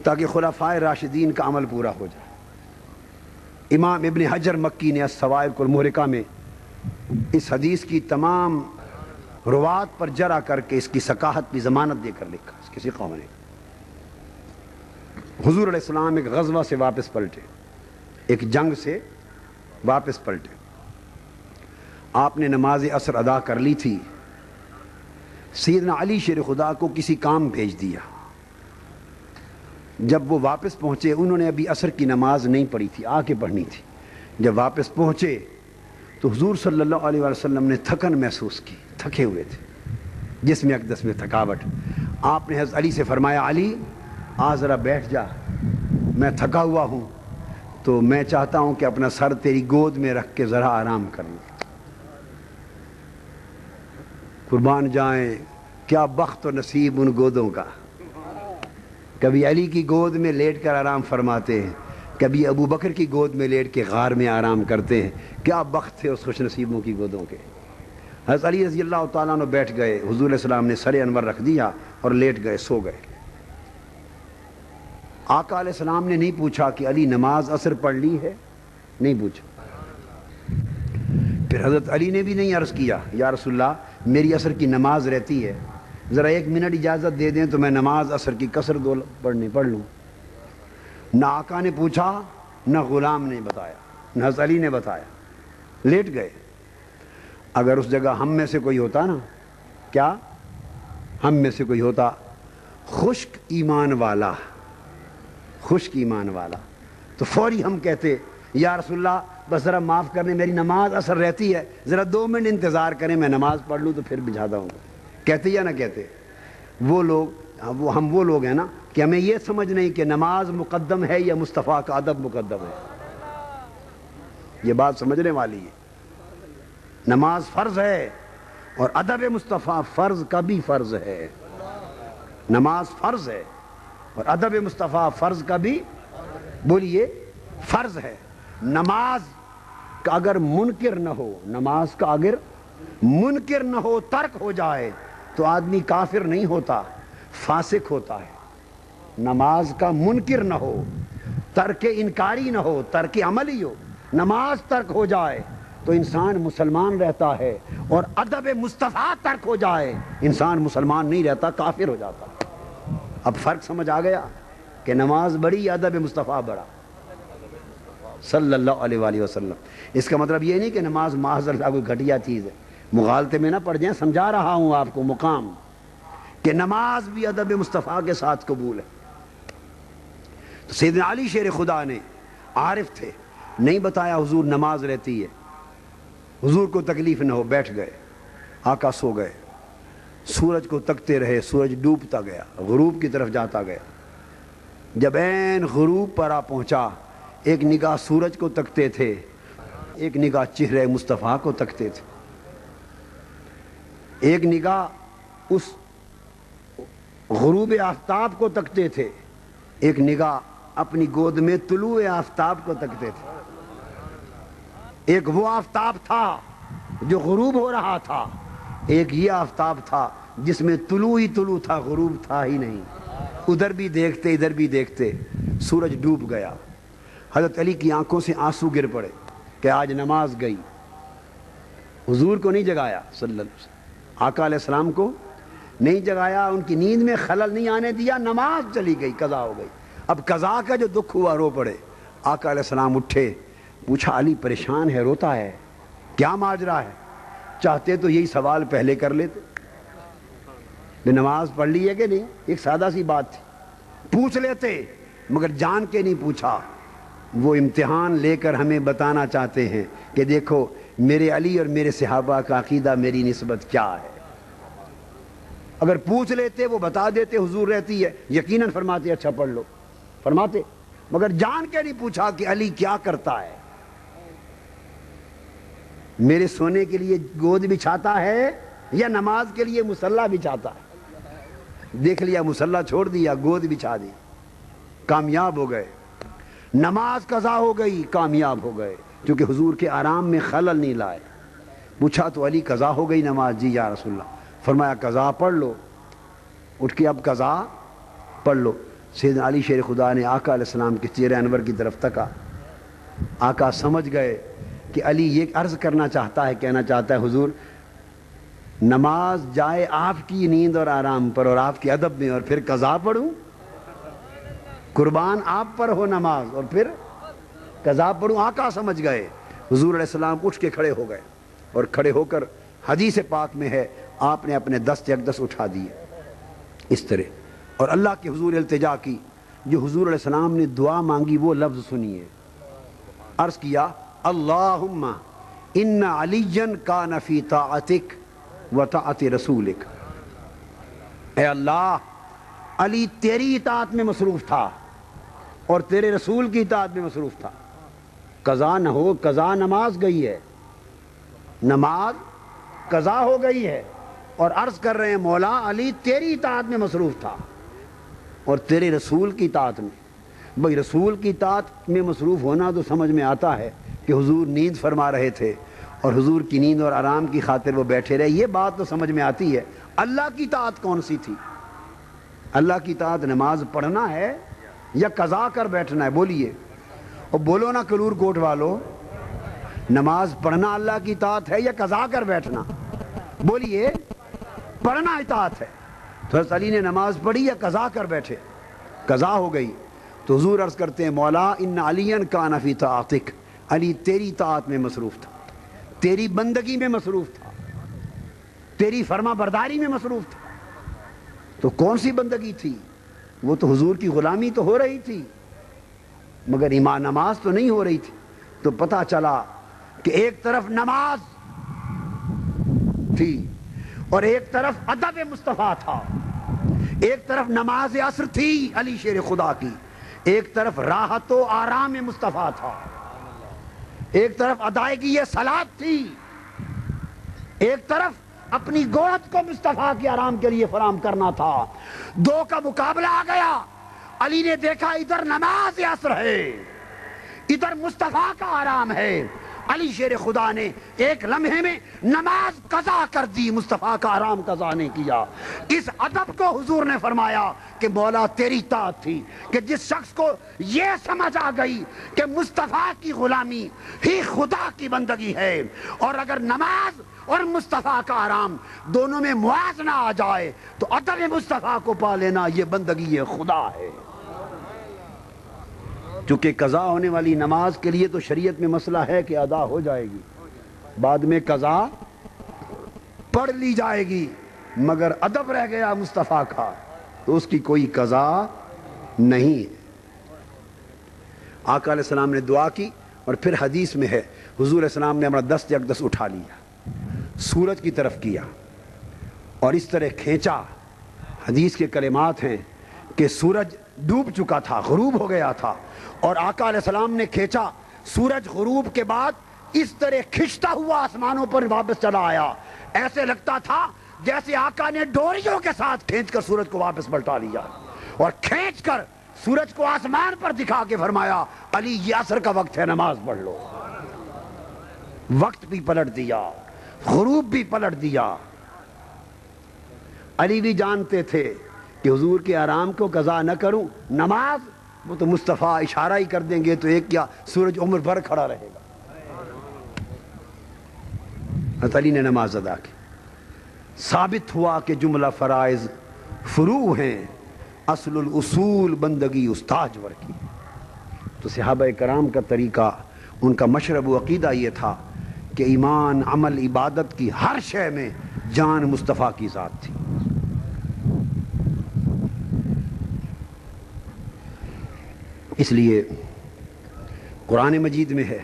تاکہ خلفائے راشدین کا عمل پورا ہو جائے۔ امام ابن حجر مکی نے الصواعق المحرقہ میں اس حدیث کی تمام روات پر جرح کر کے اس کی ثقاہت کی ضمانت دے کر لکھا، اس کی ثقہ نے۔ حضور علیہ السلام ایک غزوہ سے واپس پلٹے، ایک جنگ سے واپس پلٹے، آپ نے نماز عصر ادا کر لی تھی، سیدنا علی شیر خدا کو کسی کام بھیج دیا۔ جب وہ واپس پہنچے، انہوں نے ابھی عصر کی نماز نہیں پڑھی تھی، آ کے پڑھنی تھی۔ جب واپس پہنچے تو حضور صلی اللہ علیہ وسلم نے تھکن محسوس کی، تھکے ہوئے تھے، جسم اقدس میں تھکاوٹ۔ آپ نے حضرت علی سے فرمایا علی آ ذرا بیٹھ جا، میں تھکا ہوا ہوں، تو میں چاہتا ہوں کہ اپنا سر تیری گود میں رکھ کے ذرا آرام کر لوں۔ قربان جائیں کیا بخت و نصیب ان گودوں کا، کبھی علی کی گود میں لیٹ کر آرام فرماتے ہیں، کبھی ابو بکر کی گود میں لیٹ کے غار میں آرام کرتے ہیں۔ کیا بخت تھے اس خوش نصیبوں کی گودوں کے۔ حضرت علی رضی اللہ تعالیٰ عنہ بیٹھ گئے، حضور علیہ السلام نے سر انور رکھ دیا اور لیٹ گئے، سو گئے۔ آقا علیہ السلام نے نہیں پوچھا کہ علی نماز عصر پڑھ لی ہے، نہیں پوچھا۔ پھر حضرت علی نے بھی نہیں عرض کیا یا رسول اللہ میری عصر کی نماز رہتی ہے، ذرا 1 منٹ اجازت دے دیں تو میں نماز عصر کی قصر پڑھ لوں۔ نہ آقا نے پوچھا، نہ غلام نے بتایا، نہ حضرت علی نے بتایا، لیٹ گئے۔ اگر اس جگہ ہم میں سے کوئی ہوتا نا، کیا ہم میں سے کوئی ہوتا خشک ایمان والا، خشک ایمان والا، تو فوری ہم کہتے یا رسول اللہ بس ذرا معاف کرنے میری نماز اثر رہتی ہے، ذرا 2 منٹ انتظار کریں میں نماز پڑھ لوں تو پھر بجھاتا ہوں۔ کہتے یا نہ کہتے؟ وہ لوگ، ہم وہ لوگ ہیں نا کہ ہمیں یہ سمجھ نہیں کہ نماز مقدم ہے یا مصطفیٰ کا ادب مقدم ہے، یہ بات سمجھنے والی ہے۔ نماز فرض ہے اور ادب مصطفیٰ فرض کا بھی فرض ہے۔ نماز فرض ہے اور ادب مصطفیٰ فرض کا بھی، بولیے، فرض ہے۔ نماز کا اگر منکر نہ ہو، نماز کا اگر منکر نہ ہو، ترک ہو جائے تو آدمی کافر نہیں ہوتا، فاسق ہوتا ہے۔ نماز کا منکر نہ ہو، ترک انکاری نہ ہو، ترک عملی ہو، نماز ترک ہو جائے تو انسان مسلمان رہتا ہے، اور ادب مصطفیٰ ترک ہو جائے انسان مسلمان نہیں رہتا، کافر ہو جاتا۔ اب فرق سمجھ آ گیا کہ نماز بڑی یا ادب مصطفیٰ بڑا، صلی اللہ علیہ وآلہ وسلم۔ اس کا مطلب یہ نہیں کہ نماز معاذ اللہ کوئی گھٹیا چیز ہے، مغالطے میں نہ پڑ جائیں، سمجھا رہا ہوں آپ کو مقام کہ نماز بھی ادب مصطفیٰ کے ساتھ قبول ہے۔ تو سیدنا علی شیر خدا نے عارف تھے، نہیں بتایا حضور نماز رہتی ہے، حضور کو تکلیف نہ ہو، بیٹھ گئے، آقا سو گئے، سورج کو تکتے رہے، سورج ڈوبتا گیا، غروب کی طرف جاتا گیا۔ جب عین غروب پر آ پہنچا، ایک نگاہ سورج کو تکتے تھے، ایک نگاہ چہرے مصطفیٰ کو تکتے تھے، ایک نگاہ اس غروب آفتاب کو تکتے تھے، ایک نگاہ اپنی گود میں طلوع آفتاب کو تکتے تھے۔ ایک وہ آفتاب تھا جو غروب ہو رہا تھا، ایک یہ آفتاب تھا جس میں طلوع ہی طلوع تھا، غروب تھا ہی نہیں۔ ادھر بھی دیکھتے ادھر بھی دیکھتے، سورج ڈوب گیا۔ حضرت علی کی آنکھوں سے آنسو گر پڑے کہ آج نماز گئی۔ حضور کو نہیں جگایا صلی اللہ علیہ وسلم، آقا علیہ السلام کو نہیں جگایا، ان کی نیند میں خلل نہیں آنے دیا، نماز چلی گئی، قضا ہو گئی۔ اب قضا کا جو دکھ ہوا، رو پڑے۔ آقا علیہ السلام اٹھے، پوچھا علی پریشان ہے، روتا ہے، کیا ماجرا ہے؟ چاہتے تو یہی سوال پہلے کر لیتے، نماز پڑھ لی ہے کہ نہیں، ایک سادہ سی بات تھی، پوچھ لیتے، مگر جان کے نہیں پوچھا۔ وہ امتحان لے کر ہمیں بتانا چاہتے ہیں کہ دیکھو میرے علی اور میرے صحابہ کا عقیدہ میری نسبت کیا ہے۔ اگر پوچھ لیتے، وہ بتا دیتے حضور رہتی ہے، یقیناً فرماتے اچھا پڑھ لو، فرماتے، مگر جان کے نہیں پوچھا کہ علی کیا کرتا ہے، میرے سونے کے لیے گود بچھاتا ہے یا نماز کے لیے مصلی بچھاتا ہے۔ دیکھ لیا، مصلی چھوڑ دیا، گود بچھا دی، کامیاب ہو گئے۔ نماز قضا ہو گئی، کامیاب ہو گئے، کیونکہ حضور کے آرام میں خلل نہیں لائے۔ پوچھا تو علی قضا ہو گئی نماز؟ جی یا رسول اللہ۔ فرمایا قضا پڑھ لو، اٹھ کے اب قضا پڑھ لو۔ سیدنا علی شیر خدا نے آقا علیہ السلام کے چہرے انور کی طرف تکا، آقا سمجھ گئے کہ علی یہ عرض کرنا چاہتا ہے، کہنا چاہتا ہے حضور نماز جائے آپ کی نیند اور آرام پر اور آپ کے ادب میں، اور پھر قضا پڑھوں؟ قربان آپ پر ہو نماز اور پھر قضا پڑھوں؟ آقا سمجھ گئے۔ حضور علیہ السلام اٹھ کے کھڑے ہو گئے، اور کھڑے ہو کر حدیث پاک میں ہے آپ نے اپنے دست اقدس اٹھا دیے اس طرح، اور اللہ کے حضور التجا کی۔ جو حضور علیہ السلام نے دعا مانگی وہ لفظ سنیے، عرض کیا اللہم ان علی کان فی طاعتک و طاعت رسولک، اے اللہ علی تیری اطاعت میں مصروف تھا اور تیرے رسول کی اطاعت میں مصروف تھا۔ قضا نہ ہو، قضا نماز گئی ہے، نماز قضا ہو گئی ہے، اور عرض کر رہے ہیں مولا علی تیری اطاعت میں مصروف تھا اور تیرے رسول کی اطاعت میں۔ بھئی رسول کی اطاعت میں مصروف ہونا تو سمجھ میں آتا ہے کہ حضور نیند فرما رہے تھے اور حضور کی نیند اور آرام کی خاطر وہ بیٹھے رہے، یہ بات تو سمجھ میں آتی ہے۔ اللہ کی اطاعت کون سی تھی؟ اللہ کی اطاعت نماز پڑھنا ہے یا قضا کر بیٹھنا ہے؟ بولیے، اور بولو نا کلور کوٹ والو، نماز پڑھنا اللہ کی اطاعت ہے یا قضا کر بیٹھنا؟ بولیے، پڑھنا اطاعت ہے۔ تو حضرت علی نے نماز پڑھی یا قضا کر بیٹھے؟ قضا ہو گئی۔ تو حضور عرض کرتے ہیں مولا ان علی کان فی طاعتک، علی تیری طاعت میں مصروف تھا، تیری بندگی میں مصروف تھا، تیری فرما برداری میں مصروف تھا۔ تو کون سی بندگی تھی؟ وہ تو حضور کی غلامی تو ہو رہی تھی، مگر ایمان نماز تو نہیں ہو رہی تھی۔ تو پتہ چلا کہ ایک طرف نماز تھی اور ایک طرف ادب مصطفیٰ تھا، ایک طرف نماز عصر تھی علی شیر خدا کی، ایک طرف راحت و آرام مصطفیٰ تھا، ایک طرف ادائیگی صلاۃ تھی، ایک طرف اپنی گود کو مصطفیٰ کے آرام کے لیے فراہم کرنا تھا۔ دو کا مقابلہ آ گیا۔ علی نے دیکھا ادھر نماز عصر ہے، ادھر مصطفیٰ کا آرام ہے۔ علی شیر خدا نے ایک لمحے میں نماز قضا کر دی، مصطفیٰ کا آرام قضا نہیں کیا۔ اس ادب کو حضور نے فرمایا کہ مولا تیری طاعت تھی، کہ جس شخص کو یہ سمجھ آ گئی کہ مصطفیٰ کی غلامی ہی خدا کی بندگی ہے، اور اگر نماز اور مصطفیٰ کا آرام دونوں میں موازنہ آ جائے تو ادب مصطفیٰ کو پا لینا یہ بندگی خدا ہے۔ چونکہ قضا ہونے والی نماز کے لیے تو شریعت میں مسئلہ ہے کہ ادا ہو جائے گی، بعد میں قضا پڑھ لی جائے گی، مگر ادب رہ گیا مصطفیٰ کا تو اس کی کوئی قضا نہیں ہے۔ آقا علیہ السلام نے دعا کی، اور پھر حدیث میں ہے حضور علیہ السلام نے ہمارا دست اقدس اٹھا لیا، سورج کی طرف کیا اور اس طرح کھینچا۔ حدیث کے کلمات ہیں کہ سورج ڈوب چکا تھا، غروب ہو گیا تھا، اور آقا علیہ السلام نے کھینچا۔ سورج غروب کے بعد اس طرح کھنچتا ہوا آسمانوں پر واپس چلا آیا، ایسے لگتا تھا جیسے آقا نے ڈوریوں کے ساتھ کھینچ کر سورج کو واپس پلٹا لیا، اور کھینچ کر سورج کو آسمان پر دکھا کے فرمایا علی یہ عصر کا وقت ہے، نماز پڑھ لو۔ وقت بھی پلٹ دیا، غروب بھی پلٹ دیا۔ علی بھی جانتے تھے کہ حضور کے آرام کو قضا نہ کروں، نماز وہ تو مصطفیٰ اشارہ ہی کر دیں گے تو ایک کیا سورج عمر بھر کھڑا رہے گا۔ حضرت علی نے نماز ادا کی۔ ثابت ہوا کہ جملہ فرائض فروع ہیں، اصل الاصول بندگی استاجور کی۔ تو صحابہ کرام کا طریقہ، ان کا مشرب و عقیدہ یہ تھا کہ ایمان، عمل، عبادت کی ہر شے میں جان مصطفیٰ کی ذات تھی۔ اس لیے قرآن مجید میں ہے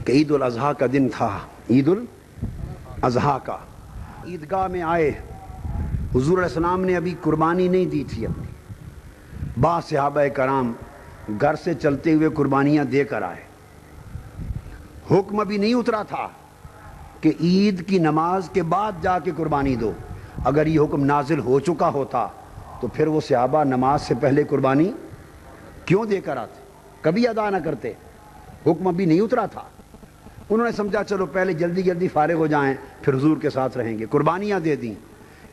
کہ عید الاضحیٰ کا دن تھا، عید الاضحیٰ کا، عیدگاہ میں آئے، حضور علیہ السلام نے ابھی قربانی نہیں دی تھی اپنی، بعض صحابہ کرام گھر سے چلتے ہوئے قربانیاں دے کر آئے۔ حکم ابھی نہیں اترا تھا کہ عید کی نماز کے بعد جا کے قربانی دو۔ اگر یہ حکم نازل ہو چکا ہوتا تو پھر وہ صحابہ نماز سے پہلے قربانی کیوں دے کر آتے، کبھی ادا نہ کرتے؟ حکم ابھی نہیں اترا تھا۔ انہوں نے سمجھا چلو پہلے جلدی جلدی فارغ ہو جائیں، پھر حضور کے ساتھ رہیں گے۔ قربانیاں دے دیں،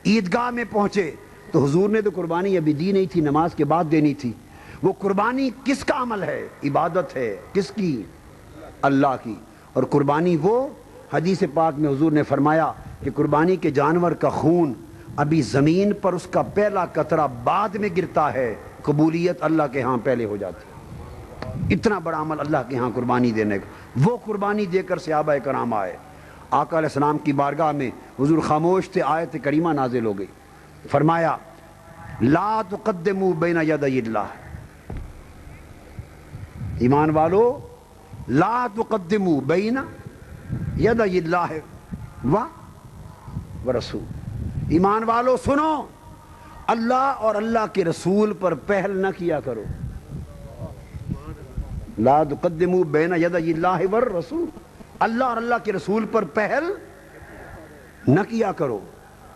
عیدگاہ میں پہنچے تو حضور نے تو قربانی ابھی دی نہیں تھی، نماز کے بعد دینی تھی۔ وہ قربانی کس کا عمل ہے؟ عبادت ہے، کس کی؟ اللہ کی۔ اور قربانی وہ، حدیث پاک میں حضور نے فرمایا کہ قربانی کے جانور کا خون ابھی زمین پر اس کا پہلا قطرہ بعد میں گرتا ہے، قبولیت اللہ کے ہاں پہلے ہو جاتی ہے۔ اتنا بڑا عمل اللہ کے ہاں قربانی دینے کا۔ وہ قربانی دے کر صحابہ کرام آئے، آقا علیہ السلام کی بارگاہ میں حضور خاموش تھے، آیت کریمہ نازل ہو گئی، فرمایا لا تقدموا بین یدی اللہ، ایمان والو لا تقدموا بین یدی اللہ ورسول، ایمان والو سنو، اللہ اور اللہ کے رسول پر پہل نہ کیا کرو۔ لا تقدموا بین یدی اللہ والرسول، اللہ اور اللہ کے رسول پر پہل نہ کیا کرو۔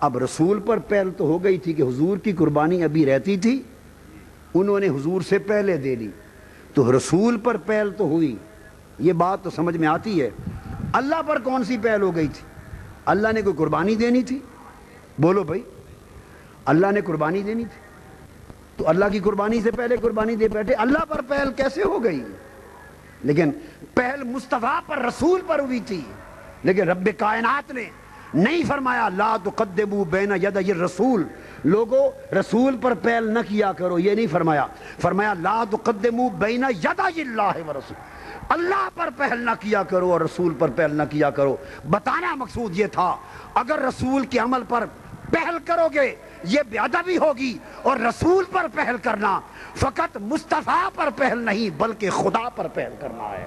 اب رسول پر پہل تو ہو گئی تھی کہ حضور کی قربانی ابھی رہتی تھی، انہوں نے حضور سے پہلے دے لی، تو رسول پر پہل تو ہوئی، یہ بات تو سمجھ میں آتی ہے۔ اللہ پر کون سی پہل ہو گئی تھی؟ اللہ نے کوئی قربانی دینی تھی؟ بولو بھائی، اللہ نے قربانی دینی تھی تو اللہ کی قربانی سے پہلے قربانی دے بیٹھے، اللہ پر پہل کیسے ہو گئی؟ لیکن پہل مصطفیٰ پر، رسول پر ہوئی تھی، لیکن رب کائنات نے نہیں فرمایا لا تقدموا بین یدی الرسول، لوگوں رسول پر پہل نہ کیا کرو، یہ نہیں فرمایا، فرمایا لا تقدموا بین یدی اللہ ورسول، اللہ پر پہل نہ کیا کرو اور رسول پر پہل نہ کیا کرو۔ بتانا مقصود یہ تھا اگر رسول کے عمل پر پہل کرو گے یہ بے ادبی ہوگی، اور رسول پر پہل کرنا فقط مصطفیٰ پر پہل نہیں بلکہ خدا پر پہل کرنا ہے۔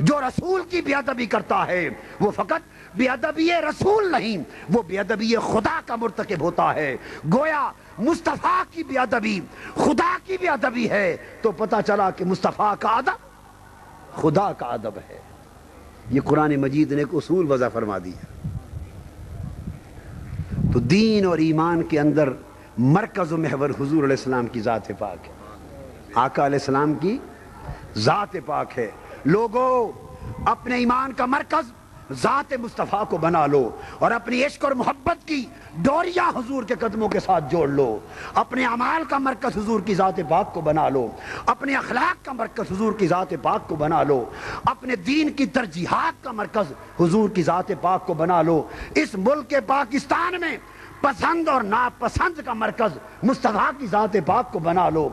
جو رسول کی بے ادبی کرتا ہے وہ فقط بے ادبی رسول نہیں، وہ بے ادبی خدا کا مرتکب ہوتا ہے۔ گویا مصطفیٰ کی بے ادبی خدا کی بے ادبی ہے، تو پتہ چلا کہ مصطفیٰ کا ادب خدا کا ادب ہے۔ یہ قرآن مجید نے ایک اصول وضع فرما دیا۔ تو دین اور ایمان کے اندر مرکز و محور حضور علیہ السلام کی ذات پاک ہے، آقا علیہ السلام کی ذات پاک ہے۔ لوگوں اپنے ایمان کا مرکز ذات مصطفیٰ کو بنا لو، اور اپنی عشق اور محبت کی ڈوریاں حضور کے قدموں کے ساتھ جوڑ لو، اپنے اعمال کا مرکز حضور کی ذات پاک کو بنا لو، اپنے اخلاق کا مرکز حضور کی ذات پاک کو بنا لو، اپنے دین کی ترجیحات کا مرکز حضور کی ذات پاک کو بنا لو۔ اس ملک پاکستان میں پسند اور ناپسند کا مرکز مصطفیٰ کی ذات پاک کو بنا لو۔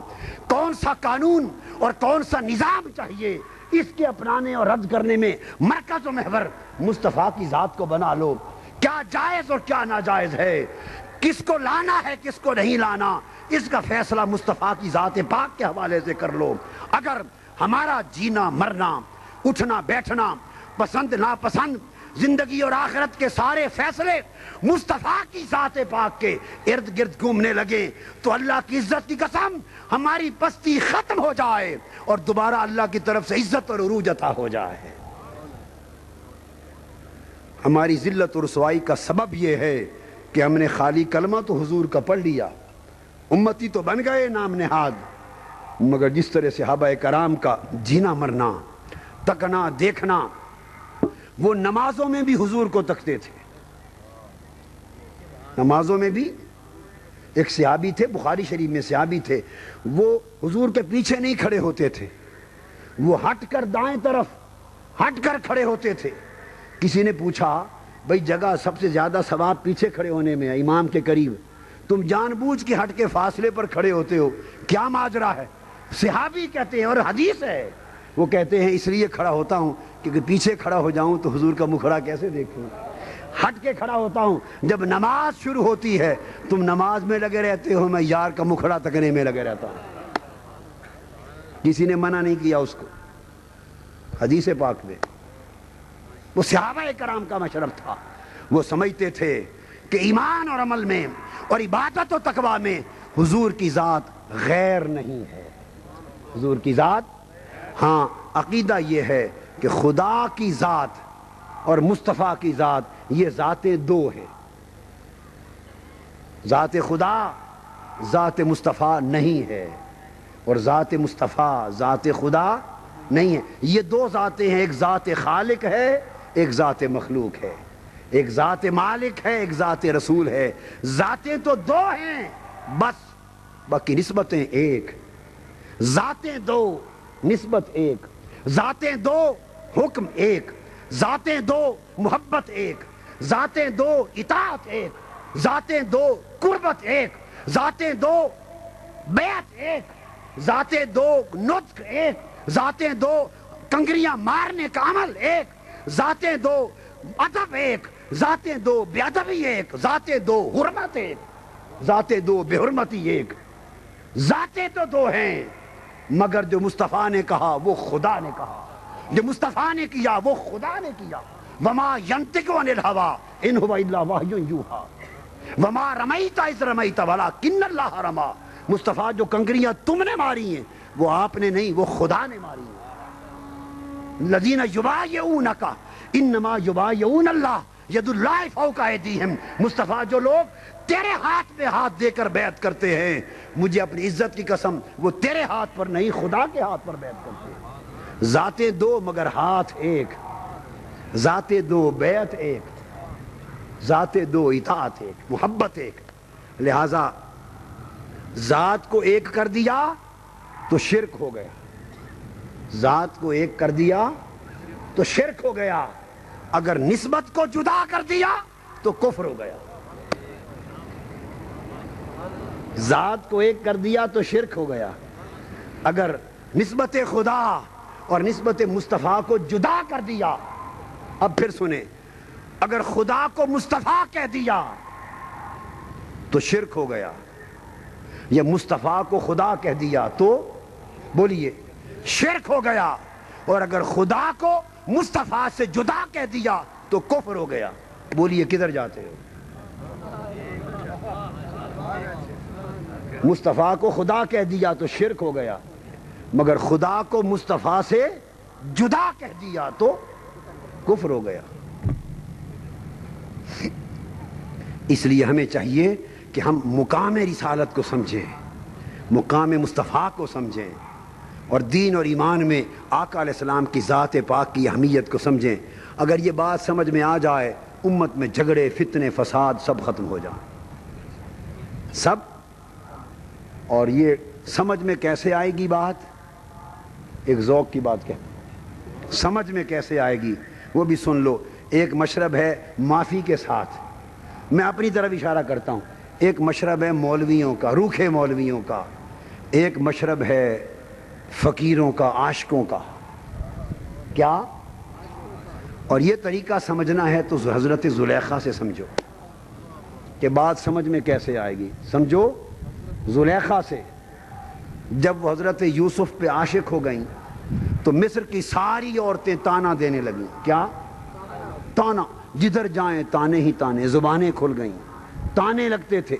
کون سا قانون اور کون سا نظام چاہیے اس کے اپنانے اور رد کرنے میں مرکز و محور مصطفیٰ کی ذات کو بنا لو۔ کیا جائز اور کیا ناجائز ہے، کس کو لانا ہے کس کو نہیں لانا، اس کا فیصلہ مصطفیٰ کی ذات پاک کے حوالے سے کر لو۔ اگر ہمارا جینا مرنا، اٹھنا بیٹھنا، پسند ناپسند، زندگی اور آخرت کے سارے فیصلے مصطفیٰ کی ذات پاک کے ارد گرد گھومنے لگے تو اللہ کی عزت کی قسم ہماری پستی ختم ہو جائے اور دوبارہ اللہ کی طرف سے عزت اور عروج عطا ہو جائے۔ ہماری ذلت اور رسوائی کا سبب یہ ہے کہ ہم نے خالی کلمہ تو حضور کا پڑھ لیا، امتی تو بن گئے نام نہاد، مگر جس طرح صحابہ کرام کا جینا مرنا، تکنا دیکھنا، وہ نمازوں میں بھی حضور کو تکتے تھے۔ نمازوں میں بھی ایک صحابی تھے، بخاری شریف میں صحابی تھے، وہ حضور کے پیچھے نہیں کھڑے ہوتے تھے، وہ ہٹ کر دائیں طرف ہٹ کر کھڑے ہوتے تھے۔ کسی نے پوچھا بھئی جگہ سب سے زیادہ ثواب پیچھے کھڑے ہونے میں ہے، امام کے قریب، تم جان بوجھ کے ہٹ کے فاصلے پر کھڑے ہوتے ہو، کیا ماجرا ہے؟ صحابی کہتے ہیں اور حدیث ہے، وہ کہتے ہیں اس لیے کھڑا ہوتا ہوں کیونکہ پیچھے کھڑا ہو جاؤں تو حضور کا مکھڑا کیسے دیکھوں، ہٹ کے کھڑا ہوتا ہوں، جب نماز شروع ہوتی ہے تم نماز میں لگے رہتے ہو، میں یار کا مکھڑا تکنے میں لگے رہتا ہوں۔ کسی نے منع نہیں کیا اس کو، حدیث پاک میں۔ وہ صحابہ کرام کا مشرب تھا، وہ سمجھتے تھے کہ ایمان اور عمل میں اور عبادت و تقوی میں حضور کی ذات غیر نہیں ہے، حضور کی ذات، ہاں عقیدہ یہ ہے کہ خدا کی ذات اور مصطفیٰ کی ذات یہ ذاتیں دو ہیں، ذات خدا ذات مصطفیٰ نہیں ہے اور ذات مصطفیٰ ذات خدا نہیں ہے، یہ دو ذاتیں ہیں، ایک ذات خالق ہے ایک ذات مخلوق ہے، ایک ذات مالک ہے ایک ذات رسول ہے، ذاتیں تو دو ہیں بس، باقی نسبتیں ایک، ذاتیں دو نسبت ایک، ذاتیں دو حکم ایک، ذاتیں دو محبت ایک، ذاتیں دو اطاعت ایک، ذاتیں دو قربت ایک، ذاتیں دو بیعت ایک، ذاتیں دو نطق ایک، ذاتیں دو کنگریاں مارنے کا عمل ایک، ذاتیں دو ادب ایک، ذاتیں دو بے ادبی ایک، ذاتیں دو حرمت ایک، ذاتیں دو بے حرمتی ایک، ذاتیں تو دو ہیں مگر جو مصطفیٰ نے کہا وہ خدا نے کہا، جو مصطفیٰ نے کیا وہ خدا نے کیا۔ وما ينطق عن الهوى ان هو الا وحی یوحی وما رمیت اذ رمیت ولکن اللہ رمی، مصطفیٰ جو کنکریاں تم نے ماری ہیں وہ آپ نے نہیں، وہ خدا نے ماری ہیں۔ الذین یبایعونک انما یبایعون اللہ ید اللہ فوق ایدیہم، مصطفیٰ جو لوگ تیرے ہاتھ میں ہاتھ دے کر بیعت کرتے ہیں، مجھے اپنی عزت کی قسم وہ تیرے ہاتھ پر نہیں خدا کے ہاتھ پر بیعت کرتے ہیں۔ ذاتیں دو مگر ہاتھ ایک، ذاتیں دو بیعت ایک، ذاتیں دو اطاعت ایک، محبت ایک۔ لہذا ذات کو ایک کر دیا تو شرک ہو گیا، ذات کو ایک کر دیا تو شرک ہو گیا، اگر نسبت کو جدا کر دیا تو کفر ہو گیا۔ ذات کو ایک کر دیا تو شرک ہو گیا، اگر نسبت خدا اور نسبت مصطفیٰ کو جدا کر دیا، اب پھر سنیں، اگر خدا کو مصطفیٰ کہہ دیا تو شرک ہو گیا، یا مصطفیٰ کو خدا کہہ دیا تو بولیے شرک ہو گیا، اور اگر خدا کو مصطفیٰ سے جدا کہہ دیا تو کفر ہو گیا۔ بولیے کدھر جاتے ہو؟ مصطفیٰ کو خدا کہہ دیا تو شرک ہو گیا، مگر خدا کو مصطفیٰ سے جدا کہہ دیا تو کفر ہو گیا۔ اس لیے ہمیں چاہیے کہ ہم مقام رسالت کو سمجھیں، مقام مصطفیٰ کو سمجھیں، اور دین اور ایمان میں آقا علیہ السلام کی ذات پاک کی اہمیت کو سمجھیں۔ اگر یہ بات سمجھ میں آ جائے، امت میں جھگڑے، فتنے، فساد سب ختم ہو جائیں، سب۔ اور یہ سمجھ میں کیسے آئے گی بات؟ ایک ذوق کی بات کہتے ہیں، سمجھ میں کیسے آئے گی وہ بھی سن لو۔ ایک مشرب ہے معافی کے ساتھ، میں اپنی طرف اشارہ کرتا ہوں، ایک مشرب ہے مولویوں کا، روکھے مولویوں کا، ایک مشرب ہے فقیروں کا، عاشقوں کا۔ کیا؟ اور یہ طریقہ سمجھنا ہے تو حضرت زلیخا سے سمجھو کہ بات سمجھ میں کیسے آئے گی۔ سمجھو زلیخا سے، جب وہ حضرت یوسف پہ عاشق ہو گئیں تو مصر کی ساری عورتیں تانا دینے لگیں۔ کیا؟ تانا، جدھر جائیں تانے ہی تانے، زبانیں کھل گئیں، تانے لگتے تھے۔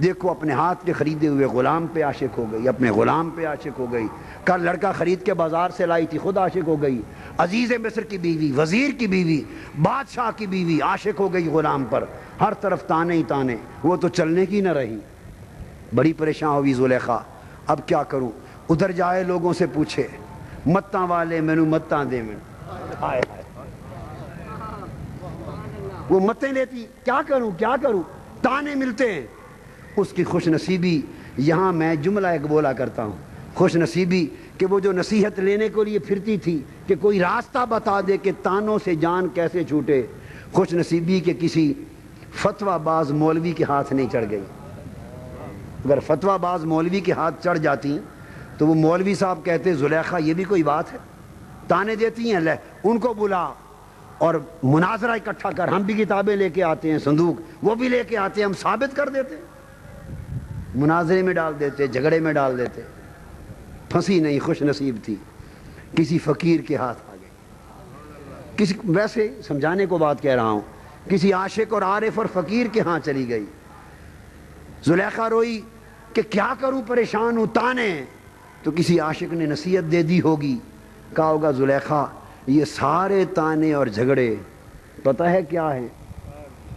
دیکھو اپنے ہاتھ کے خریدے ہوئے غلام پہ عاشق ہو گئی، اپنے غلام پہ عاشق ہو گئی، کل لڑکا خرید کے بازار سے لائی تھی خود عاشق ہو گئی، عزیز مصر کی بیوی، وزیر کی بیوی، بادشاہ کی بیوی عاشق ہو گئی غلام پر، ہر طرف تانے ہی تانے، وہ تو چلنے کی نہ رہی۔ بڑی پریشان ہوئی زلیخا، اب کیا کروں؟ ادھر جائے لوگوں سے پوچھے، متاں والے مینوں متاں دے میں، ہائے ہائے، وہ متیں لیتی، کیا کروں کیا کروں، تانے ملتے ہیں۔ اس کی خوش نصیبی، یہاں میں جملہ ایک بولا کرتا ہوں، خوش نصیبی کہ وہ جو نصیحت لینے کے لیے پھرتی تھی کہ کوئی راستہ بتا دے کہ تانوں سے جان کیسے چھوٹے، خوش نصیبی کہ کسی فتویٰ باز مولوی کے ہاتھ نہیں چڑھ گئی۔ اگر فتویٰ باز مولوی کے ہاتھ چڑھ جاتی تو وہ مولوی صاحب کہتے زلیخا یہ بھی کوئی بات ہے، تانے دیتی ہیں، لے ان کو بلا اور مناظرہ اکٹھا کر، ہم بھی کتابیں لے کے آتے ہیں، صندوق وہ بھی لے کے آتے ہیں، ہم ثابت کر دیتے، مناظرے میں ڈال دیتے، جھگڑے میں ڈال دیتے۔ پھنسی نہیں، خوش نصیب تھی، کسی فقیر کے ہاتھ آ گئی، کسی، ویسے سمجھانے کو بات کہہ رہا ہوں، کسی عاشق اور عارف اور فقیر کے ہاں چلی گئی۔ زلیخا روئی کہ کیا کروں، پریشان ہوں، تانے، تو کسی عاشق نے نصیحت دے دی ہوگی، کہا ہوگا زلیخا یہ سارے تانے اور جھگڑے پتہ ہے کیا ہے؟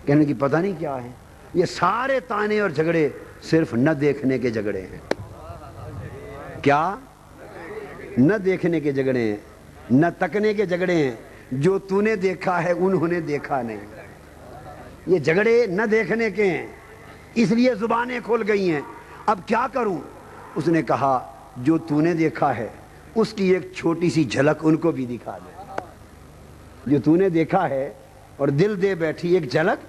کہنے کی پتہ نہیں کیا ہے، یہ سارے تانے اور جھگڑے صرف نہ دیکھنے کے جھگڑے ہیں۔ کیا؟ نہ دیکھنے کے جھگڑے ہیں، نہ تکنے کے جھگڑے ہیں، جو تو نے دیکھا ہے انہوں نے دیکھا نہیں، یہ جھگڑے نہ دیکھنے کے ہیں، اس لیے زبانیں کھل گئی ہیں۔ اب کیا کروں؟ اس نے کہا جو تو نے دیکھا ہے اس کی ایک چھوٹی سی جھلک ان کو بھی دکھا دے، جو تو نے دیکھا ہے اور دل دے بیٹھی ایک جھلک